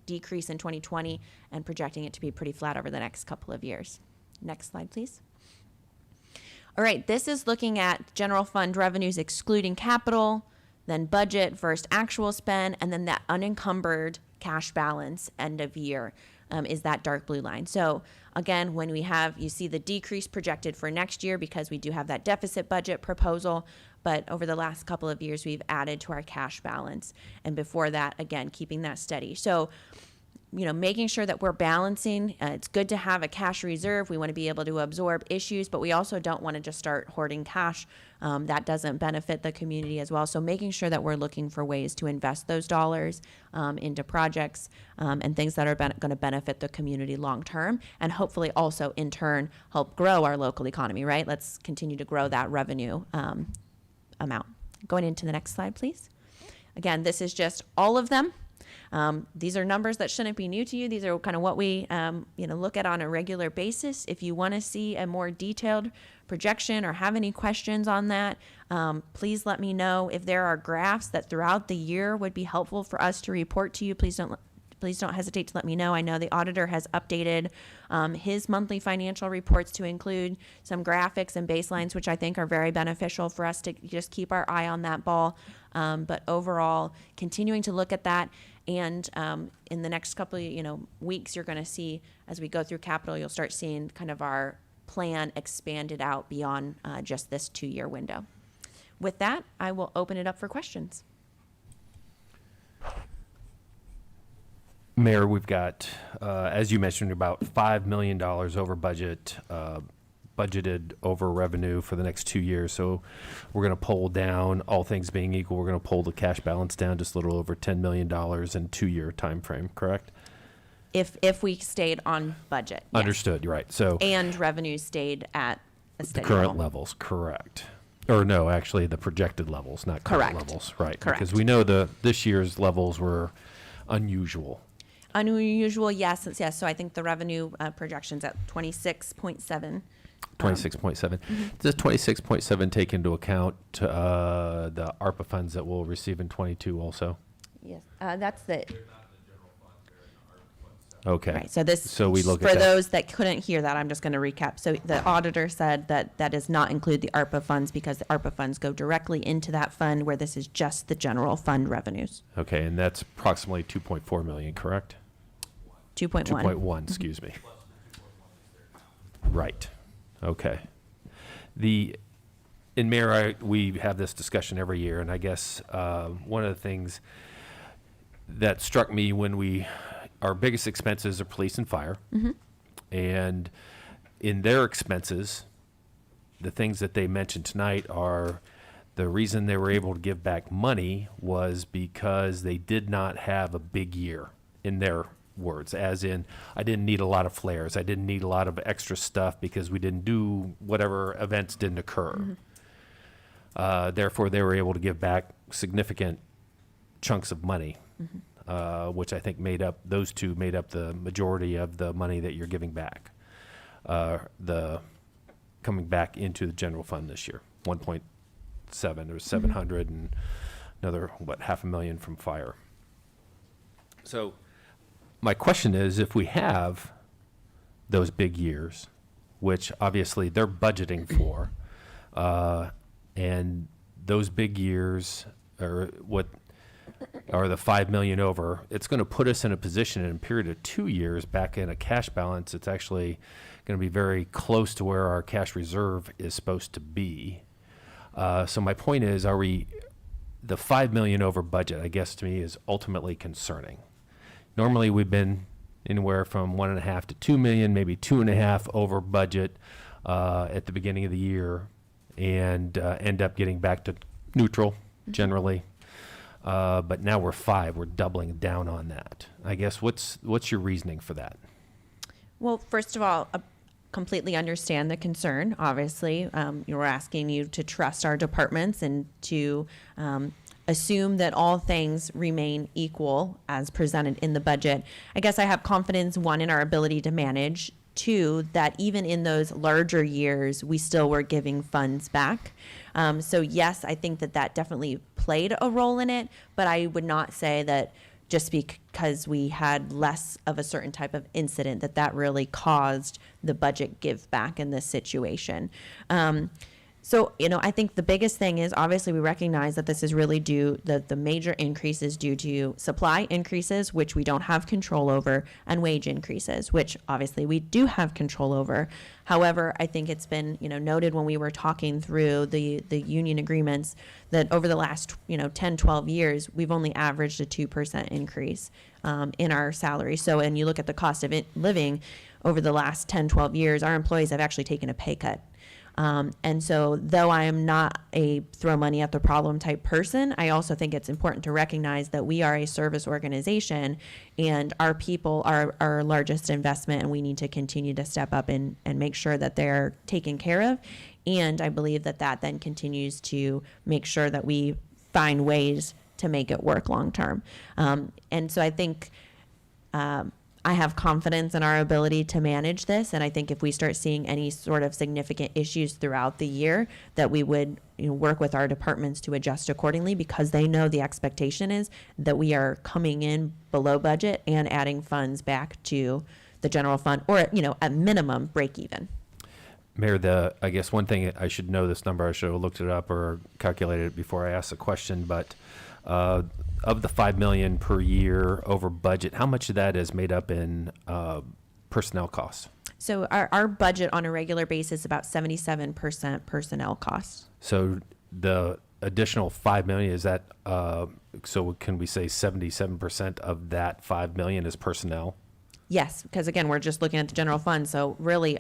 decrease in 2020, and projecting it to be pretty flat over the next couple of years. Next slide, please. All right, this is looking at general fund revenues excluding capital, then budget versus actual spend, and then that unencumbered cash balance end of year is that dark blue line. So again, when you see the decrease projected for next year because we do have that deficit budget proposal, but over the last couple of years, we've added to our cash balance. And before that, again, keeping that steady. So making sure that we're balancing. It's good to have a cash reserve. We want to be able to absorb issues, but we also don't want to just start hoarding cash. That doesn't benefit the community as well. So making sure that we're looking for ways to invest those dollars into projects and things that are going to benefit the community long term, and hopefully also in turn help grow our local economy, right? Let's continue to grow that revenue amount. Going into the next slide, please. Again, this is just all of them. These are numbers that shouldn't be new to you. These are kind of what we look at on a regular basis. If you want to see a more detailed projection or have any questions on that, please let me know. If there are graphs that throughout the year would be helpful for us to report to you, please don't hesitate to let me know. I know the auditor has updated his monthly financial reports to include some graphics and baselines, which I think are very beneficial for us to just keep our eye on that ball. But overall, continuing to look at that. And in the next couple of weeks, you're going to see, as we go through capital, you'll start seeing kind of our plan expanded out beyond just this 2-year window. With that, I will open it up for questions. Mayor, we've got, as you mentioned, about $5 million over budget, budgeted over revenue for the next 2 years. So we're going to pull down, all things being equal, we're going to pull the cash balance down just a little over $10 million in 2-year time frame, correct? If we stayed on budget. Yes. Understood, you're right. So and revenues stayed at a the steady current level. levels, correct. Or no, actually the projected levels, not current Correct. levels, right? Correct. Because we know this year's levels were unusual. Unusual, yes. So I think the revenue projections at 26.7. 26.7. Does 26.7 take into account the ARPA funds that we'll receive in 22 also? Yes, that's the. Okay. Right. So we look for at that. those that couldn't hear that, I'm just going to recap. So the auditor said that does not include the ARPA funds because the ARPA funds go directly into that fund, where this is just the general fund revenues. Okay, and that's approximately 2.4 million, correct? 2.1. 2.1, excuse me. Right. Okay. In Mayor, we have this discussion every year, and I guess one of the things that struck me when our biggest expenses are police and fire, and in their expenses, the things that they mentioned tonight are the reason they were able to give back money was because they did not have a big year, in their words, as in, I didn't need a lot of flares. I didn't need a lot of extra stuff because we didn't do whatever events didn't occur. Therefore, they were able to give back significant chunks of money, which I think those two made up the majority of the money that you're giving back. Coming back into the general fund this year, 1.7, there's 700 and another, $500,000 from fire. So my question is, if we have those big years, which obviously they're budgeting for, and those big years are the 5 million over, it's going to put us in a position in a period of 2 years back in a cash balance. It's actually going to be very close to where our cash reserve is supposed to be. So my point is, the 5 million over budget, I guess to me is ultimately concerning. Normally we've been anywhere from 1.5 to 2 million, maybe 2.5 over budget at the beginning of the year, and end up getting back to neutral generally. But now we're 5. We're doubling down on that. I guess what's your reasoning for that? Well, first of all, completely understand the concern. Obviously, we're asking you to trust our departments and to assume that all things remain equal as presented in the budget. I guess I have confidence, one, in our ability to manage, two, that even in those larger years, we still were giving funds back. So yes, I think that definitely played a role in it, but I would not say that just because we had less of a certain type of incident that really caused the budget give back in this situation. So, I think the biggest thing is obviously we recognize that this is really due, the major increase is due to supply increases, which we don't have control over, and wage increases, which obviously we do have control over. However, I think it's been, noted when we were talking through the union agreements that over the last, 10, 12 years, we've only averaged a 2% increase in our salary. So, and you look at the cost of living over the last 10, 12 years, our employees have actually taken a pay cut. And so though I am not a throw money at the problem type person, I also think it's important to recognize that we are a service organization and our people are our largest investment, and we need to continue to step up and make sure that they're taken care of. And I believe that then continues to make sure that we find ways to make it work long term. And so I think I have confidence in our ability to manage this, and I think if we start seeing any sort of significant issues throughout the year, that we would work with our departments to adjust accordingly, because they know the expectation is that we are coming in below budget and adding funds back to the general fund, or at minimum break even. Mayor, I guess one thing I should know this number. I should have looked it up or calculated it before I asked the question, but of the $5 million per year over budget, how much of that is made up in personnel costs? So our budget on a regular basis is about 77% personnel costs. So the additional $5 million, is that, so can we say 77% of that $5 million is personnel? Yes, because again, we're just looking at the general fund. So really,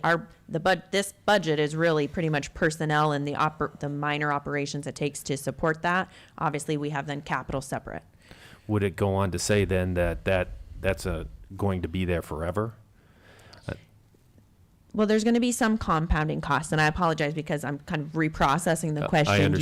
this budget is really pretty much personnel and the minor operations it takes to support that. Obviously, we have then capital separate. Would it go on to say then that's going to be there forever? Well, there's going to be some compounding costs, and I apologize because I'm kind of reprocessing the question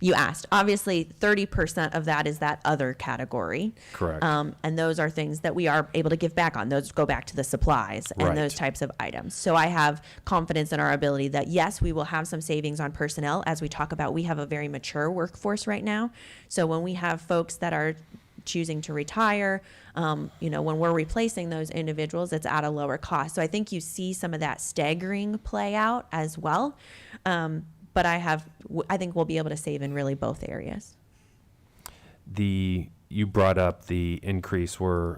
you asked. Obviously, 30% of that is that other category. Correct. And those are things that we are able to give back on. Those go back to the supplies and those types of items. So I have confidence in our ability that, yes, we will have some savings on personnel. As we talk about, we have a very mature workforce right now. So when we have folks that are choosing to retire, when we're replacing those individuals, it's at a lower cost. So I think you see some of that staggering play out as well. But I think we'll be able to save in really both areas. You brought up the increase. We're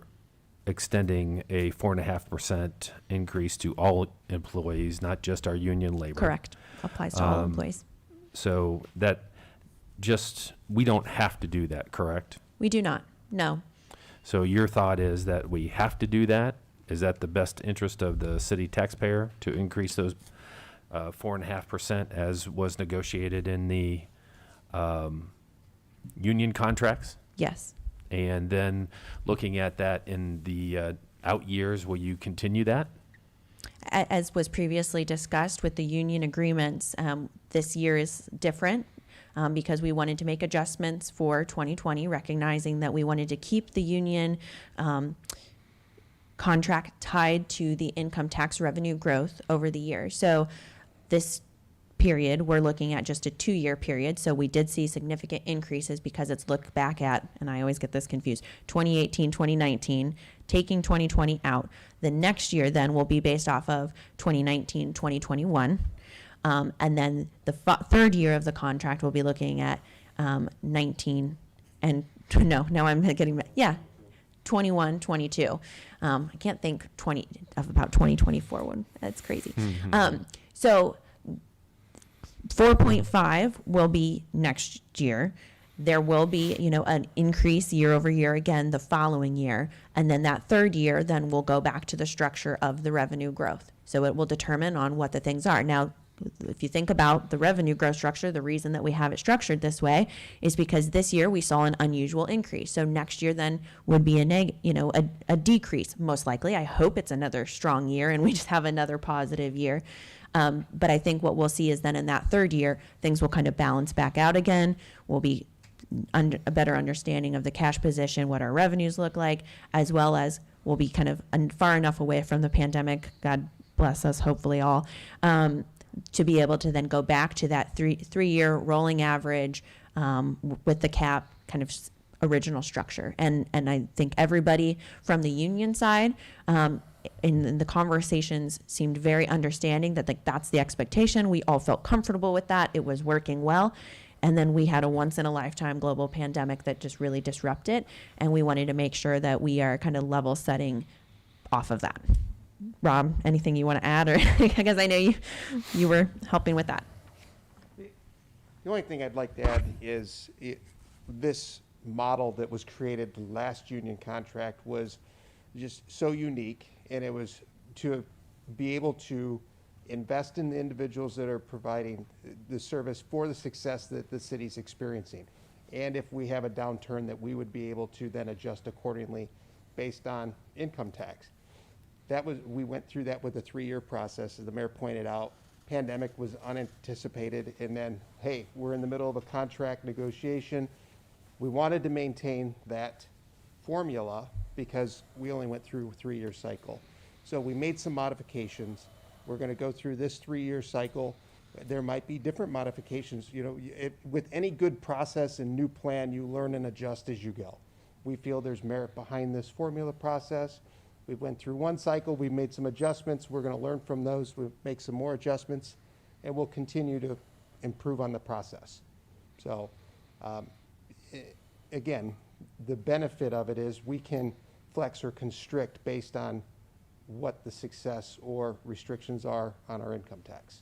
extending a 4.5% increase to all employees, not just our union labor. Correct. Applies to all employees. So we don't have to do that, correct? We do not. No. So your thought is that we have to do that? Is that the best interest of the city taxpayer to increase those 4.5% as was negotiated in the union contracts? Yes. And then looking at that in the out years, will you continue that? As was previously discussed with the union agreements, this year is different. Because we wanted to make adjustments for 2020, recognizing that we wanted to keep the union contract tied to the income tax revenue growth over the year. So this period, we're looking at just a 2-year period. So we did see significant increases because it's looked back at, and I always get this confused, 2018, 2019, taking 2020 out. The next year then will be based off of 2019, 2021. And then the third year of the contract, we'll be looking at 19 and now I'm getting, 21, 22. I can't think about 2024 one. That's crazy. Mm-hmm. So 4.5 will be next year. There will be, an increase year over year again the following year. And then that third year, then we'll go back to the structure of the revenue growth. So it will determine on what the things are. Now, if you think about the revenue growth structure, the reason that we have it structured this way is because this year we saw an unusual increase. So next year then would be a decrease, most likely. I hope it's another strong year and we just have another positive year. But I think what we'll see is then in that third year, things will kind of balance back out again. We'll be a better understanding of the cash position, what our revenues look like, as well as we'll be kind of far enough away from the pandemic, God bless us, hopefully all, to be able to then go back to that three-year rolling average with the cap kind of original structure. And I think everybody from the union side, in the conversations seemed very understanding that like that's the expectation. We all felt comfortable with that. It was working well. And then we had a once in a lifetime global pandemic that just really disrupted. And we wanted to make sure that we are kind of level setting off of that. Rob, anything you want to add? Or because I know you were helping with that. The only thing I'd like to add is this model that was created, the last union contract, was just so unique, and it was to be able to invest in the individuals that are providing the service for the success that the city's experiencing. And if we have a downturn, that we would be able to then adjust accordingly based on income tax. We went through that with a 3-year process, as the mayor pointed out. Pandemic was unanticipated, and then, hey, we're in the middle of a contract negotiation. We wanted to maintain that formula because we only went through a 3-year cycle. So we made some modifications. We're going to go through this 3-year cycle. There might be different modifications. You know, with any good process and new plan, you learn and adjust as you go. We feel there's merit behind this formula process. We went through one cycle. We made some adjustments. We're going to learn from those. We'll make some more adjustments, and we'll continue to improve on the process. So, again, the benefit of it is we can flex or constrict based on what the success or restrictions are on our income tax.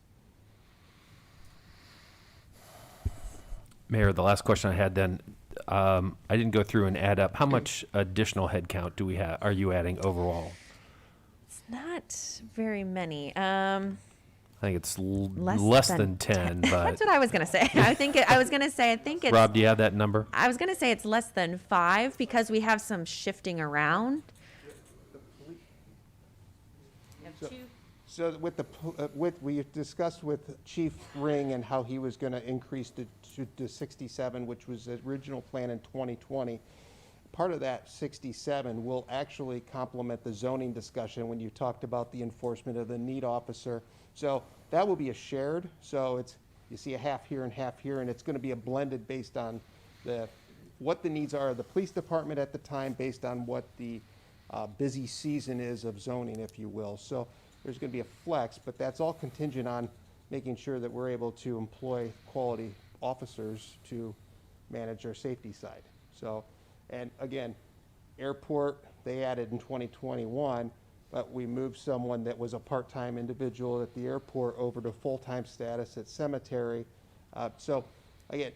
Mayor, the last question I had then, I didn't go through and add up. How much additional headcount do we have? Are you adding overall? It's not very many. I think it's less than 10, but That's what I was gonna say. I think it's. Rob, do you have that number? I was gonna say it's less than 5 because we have some shifting around. So we discussed with Chief Ring and how he was going to increase to 67, which was the original plan in 2020. Part of that 67 will actually complement the zoning discussion when you talked about the enforcement of the need officer. So that will be a shared. So you see a half here, and it's going to be a blended based on what the needs are of the police department at the time, based on what the busy season is of zoning, if you will. So there's going to be a flex, but that's all contingent on making sure that we're able to employ quality officers to manage our safety side. So, and again, airport, they added in 2021, but we moved someone that was a part-time individual at the airport over to full-time status at cemetery. So again,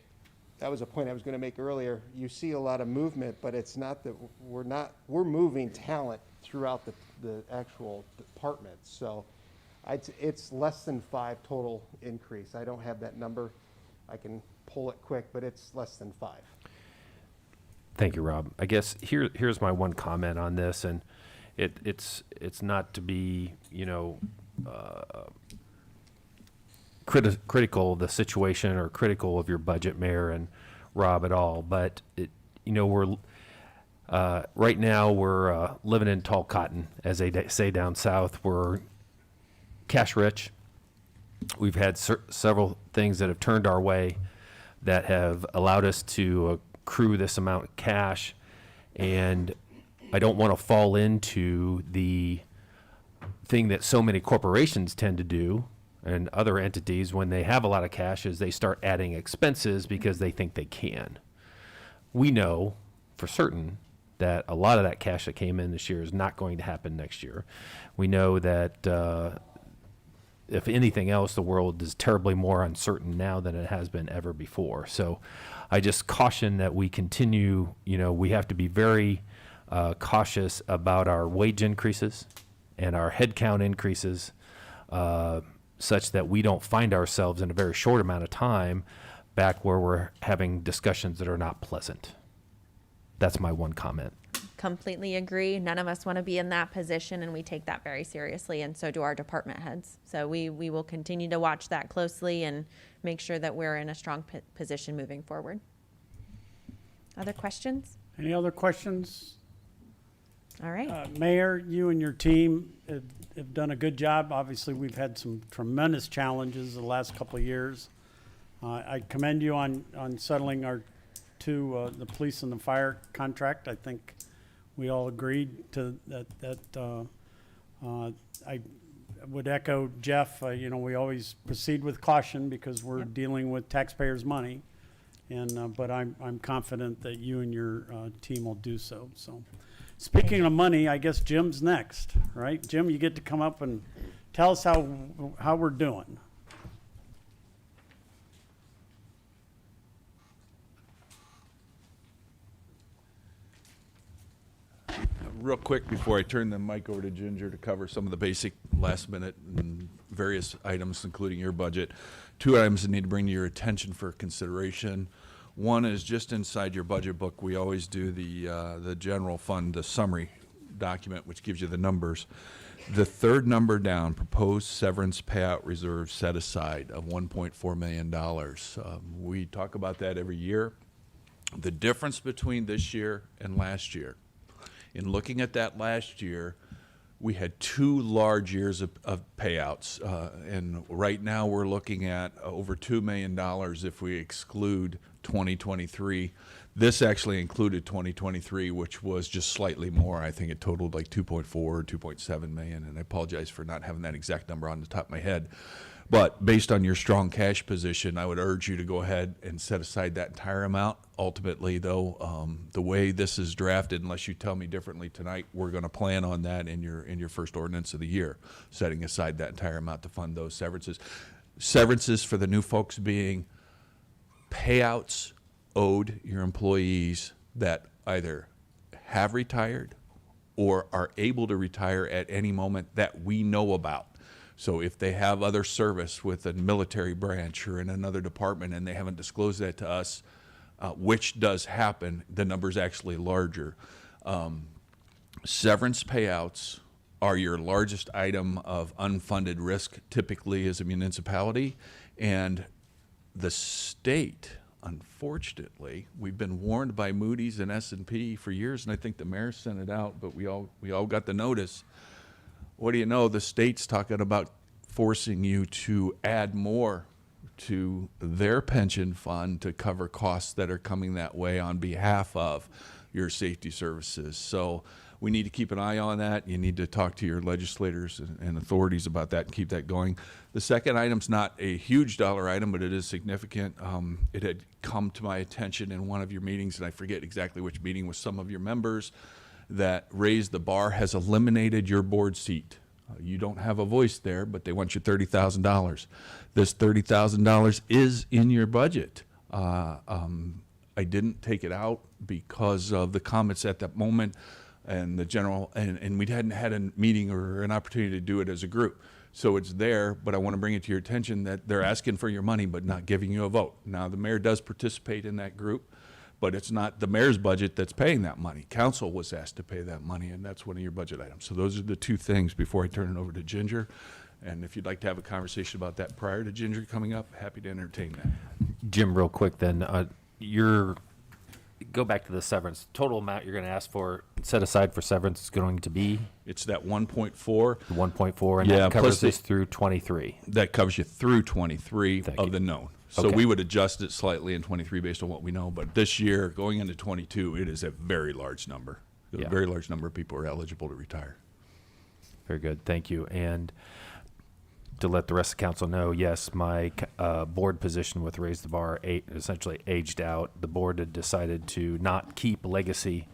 that was a point I was going to make earlier. You see a lot of movement, but it's not that we're moving talent throughout the actual departments. So it's less than 5 total increase. I don't have that number. I can pull it quick, but it's less than 5. Thank you, Rob. I guess here's my one comment on this, and it's not to be, critical of the situation or critical of your budget, Mayor and Rob, at all, but we're right now we're living in tall cotton, as they say down south. We're cash rich. We've had several things that have turned our way that have allowed us to accrue this amount of cash, and I don't want to fall into the thing that so many corporations tend to do and other entities when they have a lot of cash, is they start adding expenses because they think they can. We know for certain that a lot of that cash that came in this year is not going to happen next year. We know that if anything else, the world is terribly more uncertain now than it has been ever before. So I just caution that we continue, we have to be very cautious about our wage increases and our headcount increases, such that we don't find ourselves in a very short amount of time back where we're having discussions that are not pleasant. That's my one comment. Completely agree. None of us want to be in that position, and we take that very seriously, and so do our department heads. So we will continue to watch that closely and make sure that we're in a strong position moving forward. Other questions? Any other questions? All right. Mayor, you and your team have done a good job. Obviously, we've had some tremendous challenges the last couple of years. I commend you on settling our to the police and the fire contract. I think we all agreed to that. I would echo Jeff. You know, we always proceed with caution because we're dealing with taxpayers' money, and but I'm confident that you and your team will do so. So, speaking of money, I guess Jim's next, right? Jim, you get to come up and tell us how we're doing. Real quick before I turn the mic over to Ginger to cover some of the basic last minute and various items, including your budget. 2 items that need to bring to your attention for consideration. One is just inside your budget book, we always do the general fund, the summary document, which gives you the numbers. The third number down, proposed severance payout reserve set aside of $1.4 million. We talk about that every year. The difference between this year and last year, in looking at that last year, we had 2 large years of payouts, and right now we're looking at over $2 million if we exclude 2023. This actually included 2023, which was just slightly more. I think it totaled like 2.4 or 2.7 million, and I apologize for not having that exact number on the top of my head. But based on your strong cash position, I would urge you to go ahead and set aside that entire amount. Ultimately, though, the way this is drafted, unless you tell me differently tonight, we're going to plan on that in your first ordinance of the year, setting aside that entire amount to fund those severances. Severances for the new folks being payouts owed your employees that either have retired or are able to retire at any moment that we know about. So if they have other service with a military branch or in another department and they haven't disclosed that to us, which does happen, the number's actually larger. Severance payouts are your largest item of unfunded risk, typically as a municipality. And the state, unfortunately, we've been warned by Moody's and S&P for years, and I think the mayor sent it out, but we all got the notice. What do you know? The state's talking about forcing you to add more to their pension fund to cover costs that are coming that way on behalf of your safety services. So we need to keep an eye on that. You need to talk to your legislators and authorities about that and keep that going. The second item's not a huge dollar item, but it is significant. It had come to my attention in one of your meetings, and I forget exactly which meeting, with some of your members, that Raise the Bar has eliminated your board seat. You don't have a voice there, but they want you $30,000. This $30,000 is in your budget. I didn't take it out because of the comments at that moment and the general, and we hadn't had a meeting or an opportunity to do it as a group. So it's there, but I want to bring it to your attention that they're asking for your money but not giving you a vote. Now, the mayor does participate in that group, but it's not the mayor's budget that's paying that money. Council was asked to pay that money, and that's one of your budget items. So those are the 2 things before I turn it over to Ginger. And if you'd like to have a conversation about that prior to Ginger coming up, happy to entertain that. Jim, real quick then, go back to the severance. Total amount you're going to ask for, set aside for severance, is going to be? It's that 1.4. 1.4, and yeah, that covers plus this through 23. That covers you through 23 Thank of you. the known. So Okay. we would adjust it slightly in 23 based on what we know. But this year, going into 22, it is a very large number. A Yeah. very large number of people are eligible to retire. Very good, thank you. And to let the rest of the council know, yes, my board position with Raise the Bar essentially aged out. The board had decided to not keep legacy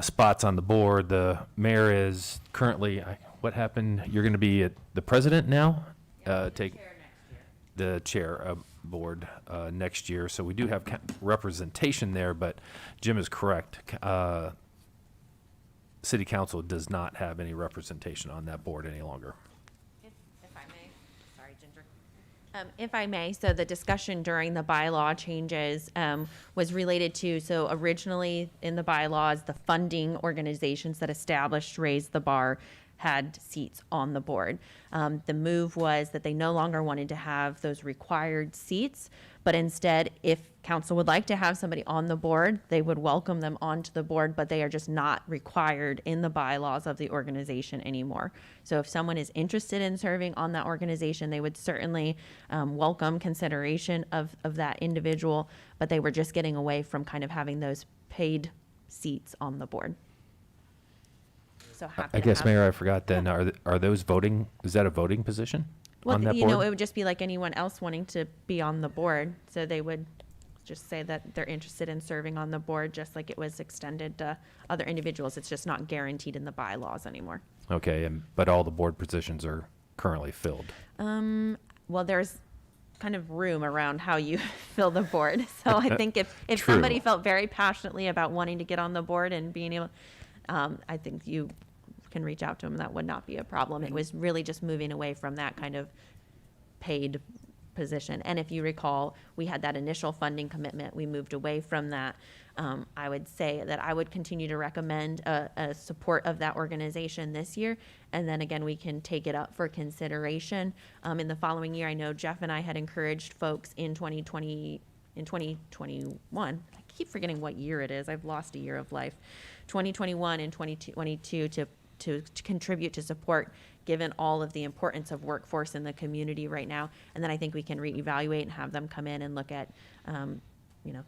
spots on the board. The mayor is currently, what happened? You're going to be the president now? Take the chair of board next year. So we do have representation there, but Jim is correct. City council does not have any representation on that board any longer. If I may, sorry, Ginger. If I may, so the discussion during the bylaw changes was related to, so originally in the bylaws, the funding organizations that established Raise the Bar had seats on the board. The move was that they no longer wanted to have those required seats, but instead, if council would like to have somebody on the board, they would welcome them onto the board, but they are just not required in the bylaws of the organization anymore. So if someone is interested in serving on that organization, they would certainly welcome consideration of that individual, but they were just getting away from kind of having those paid seats on the board. So happy I to guess, have- Mayor, I forgot then, are those voting, is that a voting position on that Well, you know, board? it would just be like anyone else wanting to be on the board. So they would just say that they're interested in serving on the board, just like it was extended to other individuals. It's just not guaranteed in the bylaws anymore. Okay, but all the board positions are currently filled. Well, there's kind of room around how you fill the board. So I think if True. somebody felt very passionately about wanting to get on the board and being able, I think you can reach out to them. That would not be a problem. It was really just moving away from that kind of paid position. And if you recall, we had that initial funding commitment. We moved away from that. I would say that I would continue to recommend a support of that organization this year. And then again, we can take it up for consideration in the following year. I know Jeff and I had encouraged folks in 2021. I keep forgetting what year it is. I've lost a year of life. 2021 and 2022 to contribute to support, given all of the importance of workforce in the community right now. And then I think we can reevaluate and have them come in and look at,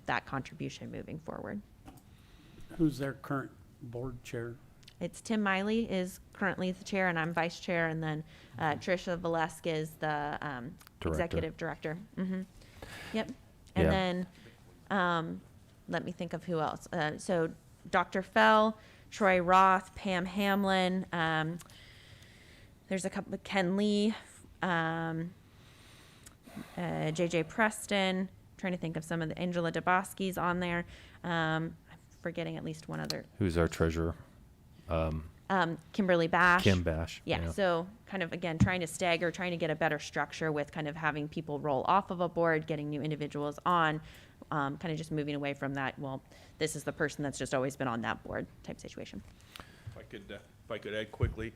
that contribution moving forward. Who's their current board chair? It's Tim Miley is currently the chair, and I'm vice chair, and then Tricia Valesque is the executive director. Yep. And Yeah. then let me think of who else. So Dr. Fell, Troy Roth, Pam Hamlin. There's a couple, Ken Lee, JJ Preston. Trying to think of some of the Angela DeBoski's on there. I'm forgetting at least one other. Who's our treasurer? Kimberly Bash. Kim Bash. Yeah, so kind of, again, trying to get a better structure with kind of having people roll off of a board, getting new individuals on, kind of just moving away from that, well, this is the person that's just always been on that board type situation. If I could add quickly,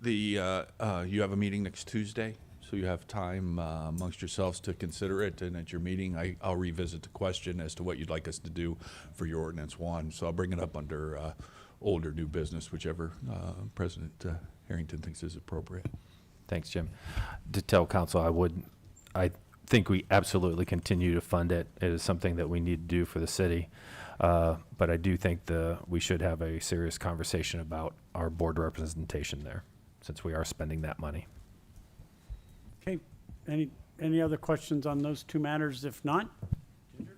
you have a meeting next Tuesday, so you have time amongst yourselves to consider it, and at your meeting, I'll revisit the question as to what you'd like us to do for your ordinance one. So I'll bring it up under old or new business, whichever President Harrington thinks is appropriate. Thanks, Jim. To tell council, I think we absolutely continue to fund it. It is something that we need to do for the city. But I do think we should have a serious conversation about our board representation there, since we are spending that money. Okay, any other questions on those two matters? If not, Ginger,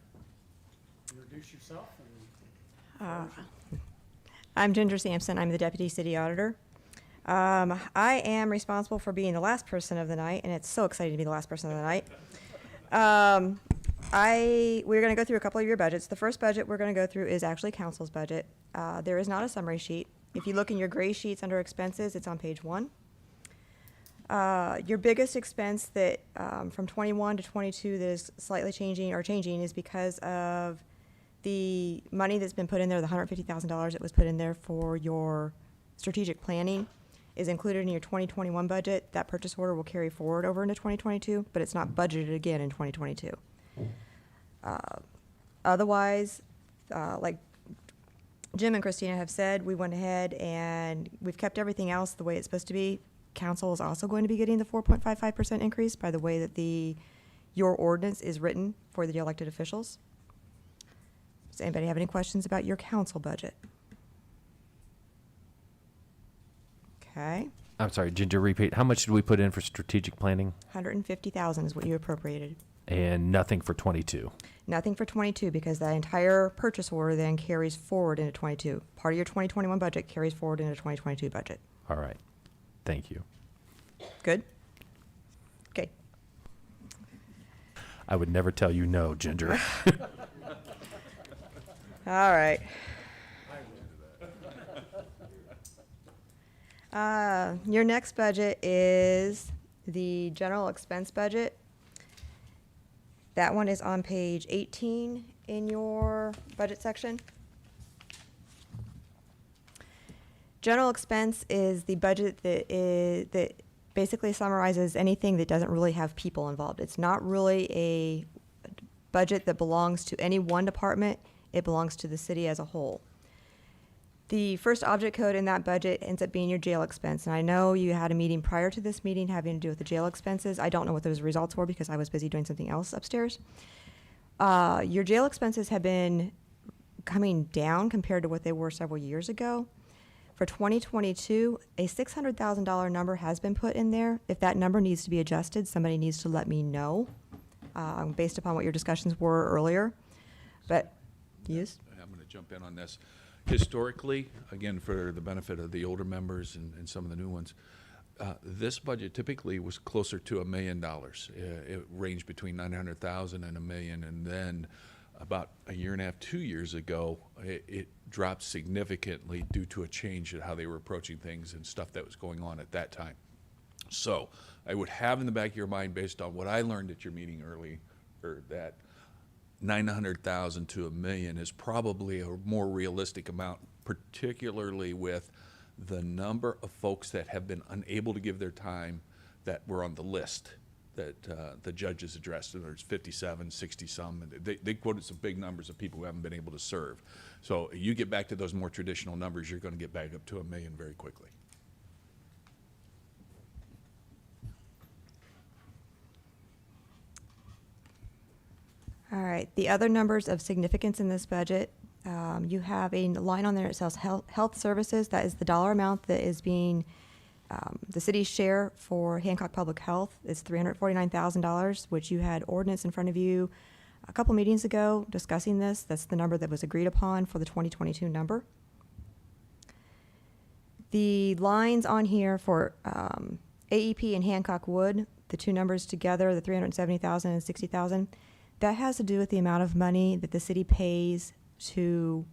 introduce yourself. I'm Ginger Sampson. I'm the Deputy City Auditor. I am responsible for being the last person of the night, and it's so exciting to be the last person of the night. We're going to go through a couple of your budgets. The first budget we're going to go through is actually council's budget. There is not a summary sheet. If you look in your gray sheets under expenses, it's on page 1. Your biggest expense that from 21 to 22 that is slightly changing is because of the money that's been put in there, the $150,000 that was put in there for your strategic planning is included in your 2021 budget. That purchase order will carry forward over into 2022, but it's not budgeted again in 2022. Otherwise, like Jim and Christina have said, we went ahead and we've kept everything else the way it's supposed to be. Council is also going to be getting the 4.55% increase by the way that your ordinance is written for the elected officials. Does anybody have any questions about your council budget? Okay. I'm sorry, Ginger, repeat. How much did we put in for strategic planning? $150,000 is what you appropriated. And nothing for 22. Nothing for 22 because that entire purchase order then carries forward into 22. Part of your 2021 budget carries forward into 2022 budget. All right. Thank you. Good? Okay. I would never tell you no, Ginger. All right. Your next budget is the general expense budget. That one is on page 18 in your budget section. General expense is the budget that basically summarizes anything that doesn't really have people involved. It's not really a budget that belongs to any one department. It belongs to the city as a whole. The first object code in that budget ends up being your jail expense. And I know you had a meeting prior to this meeting having to do with the jail expenses. I don't know what those results were because I was busy doing something else upstairs. Your jail expenses have been coming down compared to what they were several years ago. For 2022, a $600,000 number has been put in there. If that number needs to be adjusted, somebody needs to let me know based upon what your discussions were earlier. But, yes? I'm going to jump in on this. Historically, again, for the benefit of the older members and some of the new ones, this budget typically was closer to $1 million. It ranged between $900,000 and $1 million, and then about a year and a half, 2 years ago, it dropped significantly due to a change in how they were approaching things and stuff that was going on at that time. So I would have in the back of your mind, based on what I learned at your meeting early, or that 900,000 to $1 million is probably a more realistic amount, particularly with the number of folks that have been unable to give their time that were on the list that the judges addressed. And there's 57, 60 some. And they quoted some big numbers of people who haven't been able to serve. So you get back to those more traditional numbers, you're going to get back up to $1 million very quickly. All right, the other numbers of significance in this budget, you have a line on there that says health services. That is the dollar amount that is being, the city's share for Hancock Public Health is $349,000, which you had ordinance in front of you a couple meetings ago discussing this. That's the number that was agreed upon for the 2022 number. The lines on here for AEP and Hancock Wood, the two numbers together, the $370,000 and $60,000, that has to do with the amount of money that the city pays to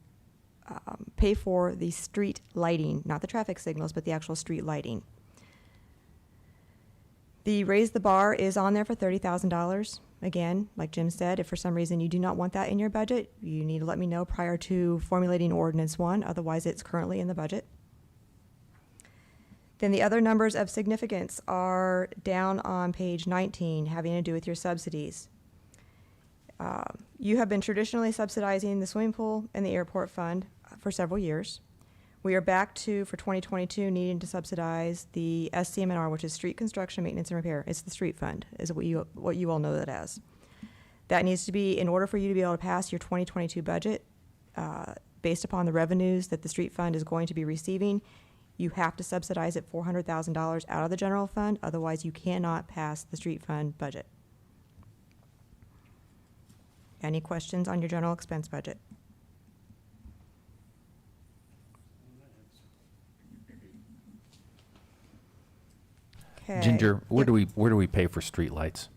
pay for the street lighting, not the traffic signals, but the actual street lighting. The raise the bar is on there for $30,000. Again, like Jim said, if for some reason you do not want that in your budget, you need to let me know prior to formulating Ordinance 1. Otherwise, it's currently in the budget. Then the other numbers of significance are down on page 19, having to do with your subsidies. You have been traditionally subsidizing the swimming pool and the airport fund for several years. We are back to, for 2022, needing to subsidize the SCM&R, which is street construction, maintenance, and repair. It's the street fund, is what you all know that as. That needs to be, in order for you to be able to pass your 2022 budget, based upon the revenues that the street fund is going to be receiving, you have to subsidize it $400,000 out of the general fund. Otherwise, you cannot pass the street fund budget. Any questions on your general expense budget? Okay. Ginger, where do we pay for street lights?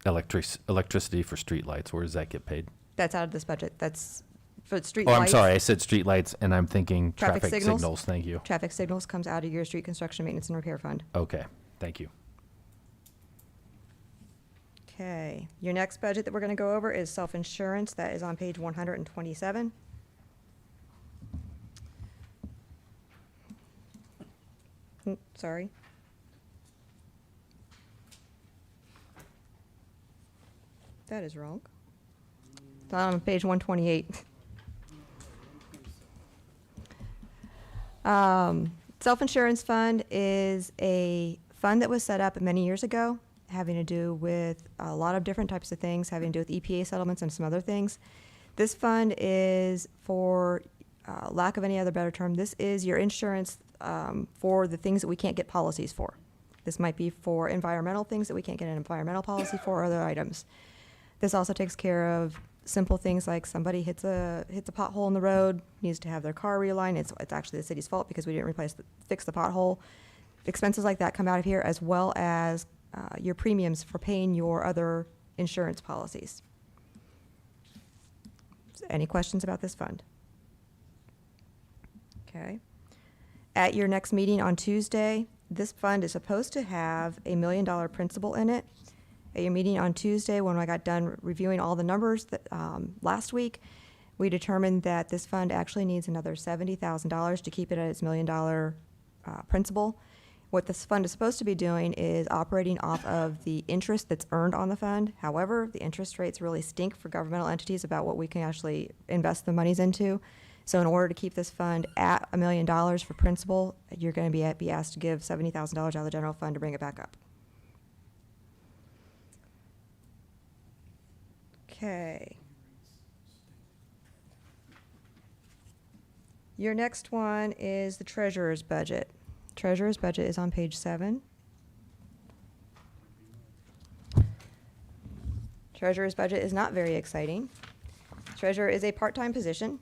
Electricity for street lights, where does that get paid? That's out of this budget. That's for street Oh, lights. I'm sorry, I said street lights, and I'm thinking traffic signals. Thank you. Traffic signals comes out of your street construction, maintenance, and repair fund. Okay, thank you. Okay, your next budget that we're going to go over is self-insurance. That is on page 127. Sorry. That is wrong. It's on page 128. Self-insurance fund is a fund that was set up many years ago, having to do with a lot of different types of things, having to do with EPA settlements and some other things. This fund is, for lack of any other better term, this is your insurance for the things that we can't get policies for. This might be for environmental things that we can't get an environmental policy for, or other items. This also takes care of simple things like somebody hits a pothole in the road, needs to have their car realigned. It's actually the city's fault because we didn't fix the pothole. Expenses like that come out of here, as well as your premiums for paying your other insurance policies. Any questions about this fund? Okay. At your next meeting on Tuesday, this fund is supposed to have $1 million principal in it. At your meeting on Tuesday, when I got done reviewing all the numbers that, last week, We determined that this fund actually needs another $70,000 to keep it at its $1 million principal. What this fund is supposed to be doing is operating off of the interest that's earned on the fund. However, the interest rates really stink for governmental entities about what we can actually invest the monies into. So in order to keep this fund at $1 million for principal, you're going to be asked to give $70,000 out of the general fund to bring it back up. Okay. Your next one is the treasurer's budget. Treasurer's budget is on page 7. Treasurer's budget is not very exciting. Treasurer is a part-time position.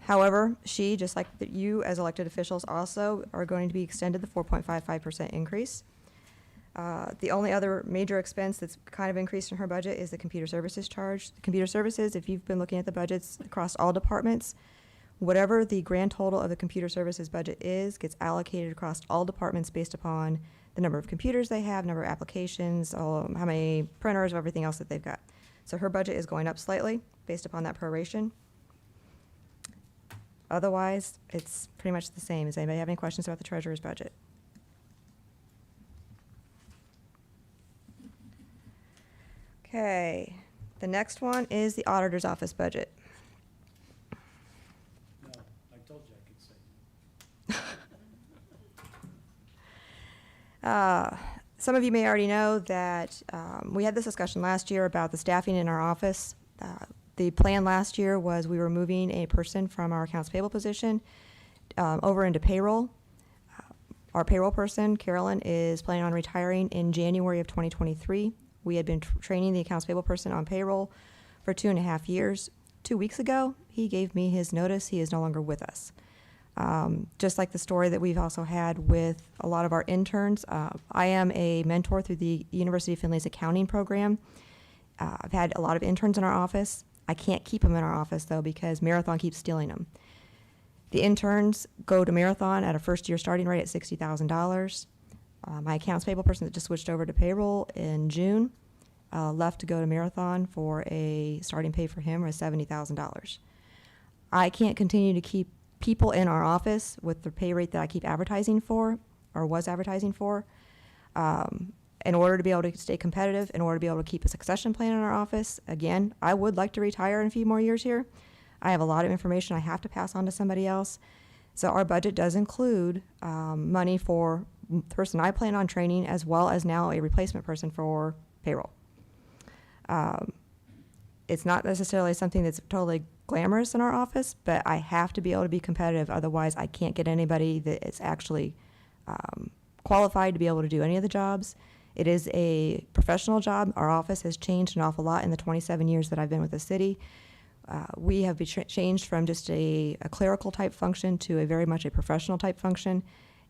However, she, just like you as elected officials also, are going to be extended the 4.55% increase. The only other major expense that's kind of increased in her budget is the computer services charge. The computer services, if you've been looking at the budgets across all departments, whatever the grand total of the computer services budget is, gets allocated across all departments based upon the number of computers they have, number of applications, how many printers, everything else that they've got. So her budget is going up slightly based upon that proration. Otherwise, it's pretty much the same. Does anybody have any questions about the treasurer's budget? Okay, the next one is the auditor's office budget. No, I told you I could say. Some of you may already know that we had this discussion last year about the staffing in our office. The plan last year was we were moving a person from our accounts payable position over into payroll. Our payroll person, Carolyn, is planning on retiring in January of 2023. We had been training the accounts payable person on payroll for 2.5 years. 2 weeks ago, he gave me his notice. He is no longer with us. Just like the story that we've also had with a lot of our interns. I am a mentor through the University of Findlay's accounting program. I've had a lot of interns in our office. I can't keep them in our office, though, because Marathon keeps stealing them. The interns go to Marathon at a first-year starting rate at $60,000. My accounts payable person that just switched over to payroll in June left to go to Marathon for a starting pay for him was $70,000. I can't continue to keep people in our office with the pay rate that I keep advertising for, or was advertising for. In order to be able to stay competitive, in order to be able to keep a succession plan in our office, again, I would like to retire in a few more years here. I have a lot of information I have to pass on to somebody else. So our budget does include money for the person I plan on training, as well as now a replacement person for payroll. It's not necessarily something that's totally glamorous in our office, but I have to be able to be competitive. Otherwise, I can't get anybody that is actually qualified to be able to do any of the jobs. It is a professional job. Our office has changed an awful lot in the 27 years that I've been with the city. We have changed from just a clerical type function to a very much a professional type function,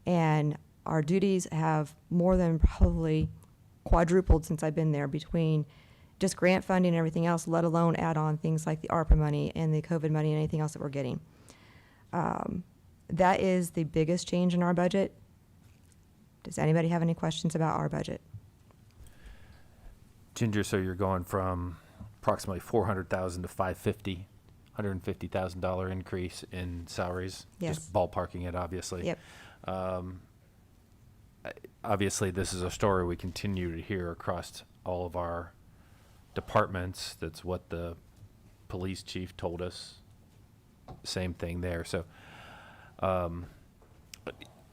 and our duties have more than probably quadrupled since I've been there, between just grant funding and everything else, let alone add on things like the ARPA money and the COVID money and anything else that we're getting. That is the biggest change in our budget. Does anybody have any questions about our budget? Ginger, so you're going from approximately 400,000 to 550, $150,000 increase in salaries. Yes. Just ballparking it, obviously. Yep. Obviously, this is a story we continue to hear across all of our departments. That's what the police chief told us. Same thing there. So,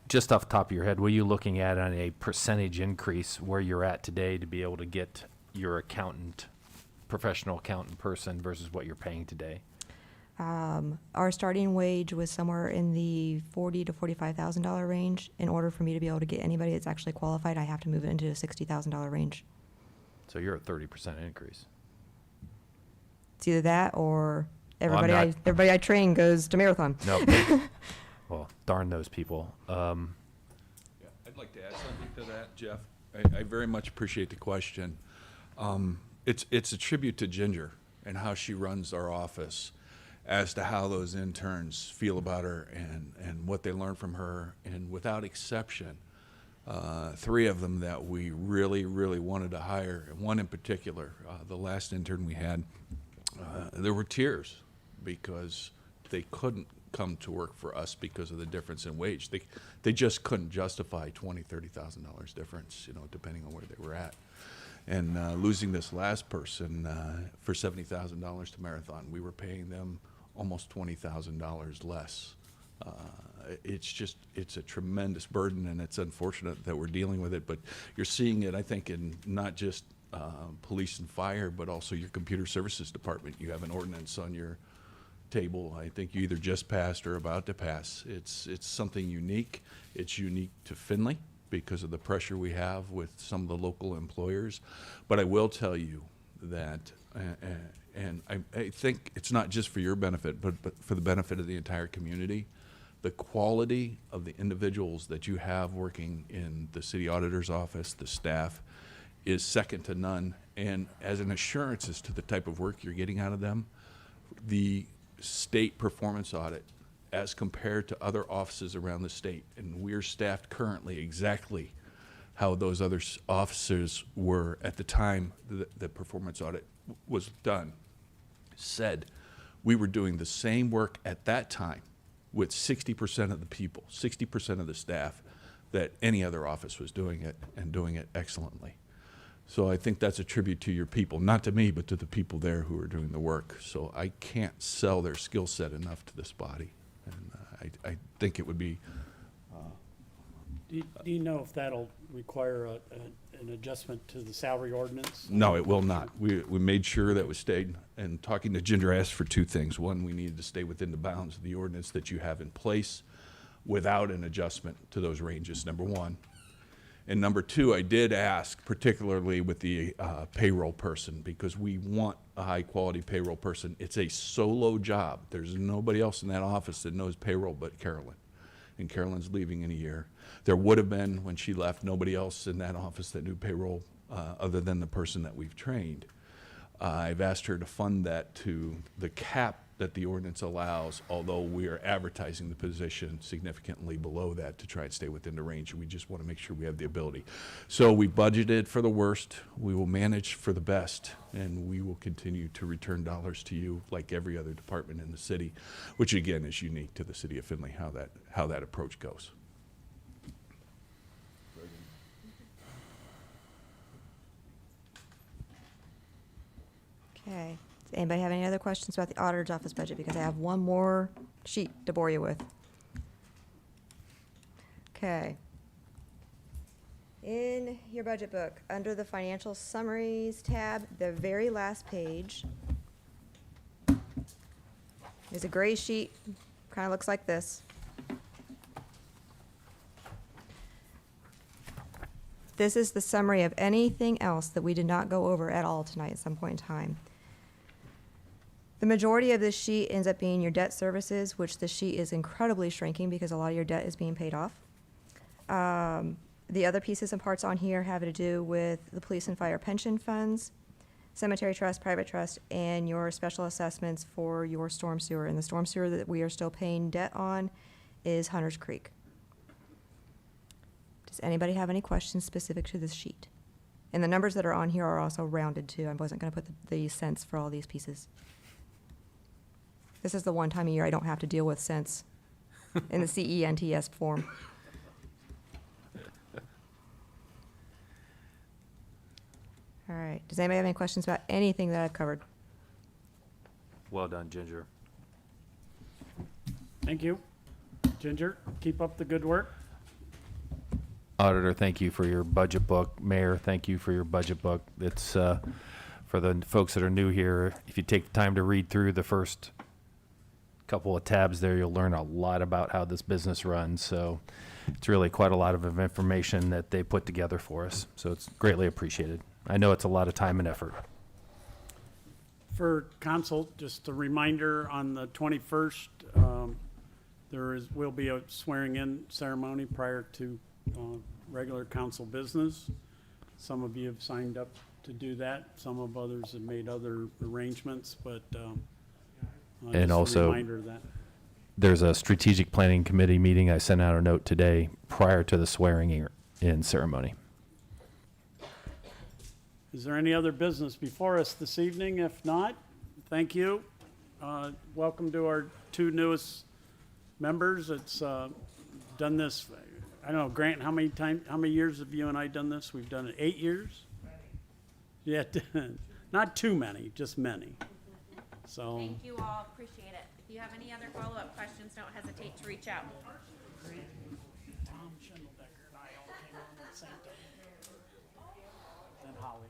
just off the top of your head, what are you looking at on a percentage increase where you're at today to be able to get your accountant, professional accountant person versus what you're paying today? Our starting wage was somewhere in the $40,000 to $45,000 range. In order for me to be able to get anybody that's actually qualified, I have to move it into a $60,000 range. So you're at 30% increase. It's either that or Well, I'm everybody I train goes to Marathon. No. Well, darn those people. Yeah, I'd like to add something to that, Jeff. I very much appreciate the question. It's a tribute to Ginger and how she runs our office, as to how those interns feel about her and what they learn from her. And without exception, 3 of them that we really, really wanted to hire, and one in particular, the last intern we had, there were tears because they couldn't come to work for us because of the difference in wage. They just couldn't justify $20,000, $30,000 difference, you know, depending on where they were at. And losing this last person for $70,000 to Marathon, we were paying them almost $20,000 less. It's a tremendous burden, and it's unfortunate that we're dealing with it, but you're seeing it, I think, in not just police and fire, but also your computer services department. You have an ordinance on your table. I think you either just passed or about to pass. It's something unique. It's unique to Findlay because of the pressure we have with some of the local employers. But I will tell you that, and I think it's not just for your benefit, but for the benefit of the entire community, the quality of the individuals that you have working in the city auditor's office, the staff, is second to none. And as an assurance as to the type of work you're getting out of them, the state performance audit as compared to other offices around the state, and we're staffed currently exactly how those other officers were at the time the performance audit was done, said we were doing the same work at that time with 60% of the people, 60% of the staff, that any other office was doing it, and doing it excellently. So I think that's a tribute to your people, not to me, but to the people there who are doing the work. So I can't sell their skill set enough to this body. And I think it would be... Do you know if that'll require an adjustment to the salary ordinance? No, it will not. We made sure that we stayed, and talking to Ginger asked for two things. One, we needed to stay within the bounds of the ordinance that you have in place without an adjustment to those ranges, number one. And number two, I did ask, particularly with the payroll person, because we want a high-quality payroll person. It's a solo job. There's nobody else in that office that knows payroll but Carolyn. And Carolyn's leaving in a year. There would have been, when she left, nobody else in that office that knew payroll other than the person that we've trained. I've asked her to fund that to the cap that the ordinance allows, although we are advertising the position significantly below that to try and stay within the range. We just want to make sure we have the ability. So we budgeted for the worst, we will manage for the best, and we will continue to return dollars to you like every other department in the city, which again is unique to the city of Findlay, how that approach goes. Okay. Does anybody have any other questions about the auditor's office budget? Because I have one more sheet to bore you with. Okay. In your budget book, under the financial summaries tab, the very last page is a gray sheet, kind of looks like this. This is the summary of anything else that we did not go over at all tonight at some point in time. The majority of this sheet ends up being your debt services, which the sheet is incredibly shrinking because a lot of your debt is being paid off. The other pieces and parts on here have to do with the police and fire pension funds, cemetery trust, private trust, and your special assessments for your storm sewer. And the storm sewer that we are still paying debt on is Hunter's Creek. Does anybody have any questions specific to this sheet? And the numbers that are on here are also rounded too. I wasn't going to put the cents for all these pieces. This is the one time a year I don't have to deal with cents in the CENTS form. All right. Does anybody have any questions about anything that I've covered? Well done, Ginger. Thank you. Ginger, keep up the good work. Auditor, thank you for your budget book. Mayor, thank you for your budget book. It's for the folks that are new here, if you take the time to read through the first couple of tabs there, you'll learn a lot about how this business runs. So it's really quite a lot of information that they put together for us. So it's greatly appreciated. I know it's a lot of time and effort. For council, just a reminder, on the 21st, will be a swearing-in ceremony prior to regular council business. Some of you have signed up to do that. Some of others have made other arrangements, but And just also, a reminder of that. there's a strategic planning committee meeting. I sent out a note today prior to the swearing-in ceremony. Is there any other business before us this evening? If not, thank you. Welcome to our two newest members. It's done this, I don't know, Grant, how many years have you and I done this? We've done it 8 years? Yeah, not too many, just many. So. Thank you all, appreciate it. If you have any other follow-up questions, don't hesitate to reach out. Tom Schindeldecker and I all came on at the same time. Then Holly.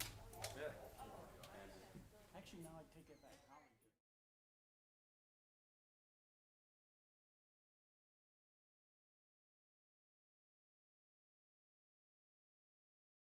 Actually, now I take it back. Holly.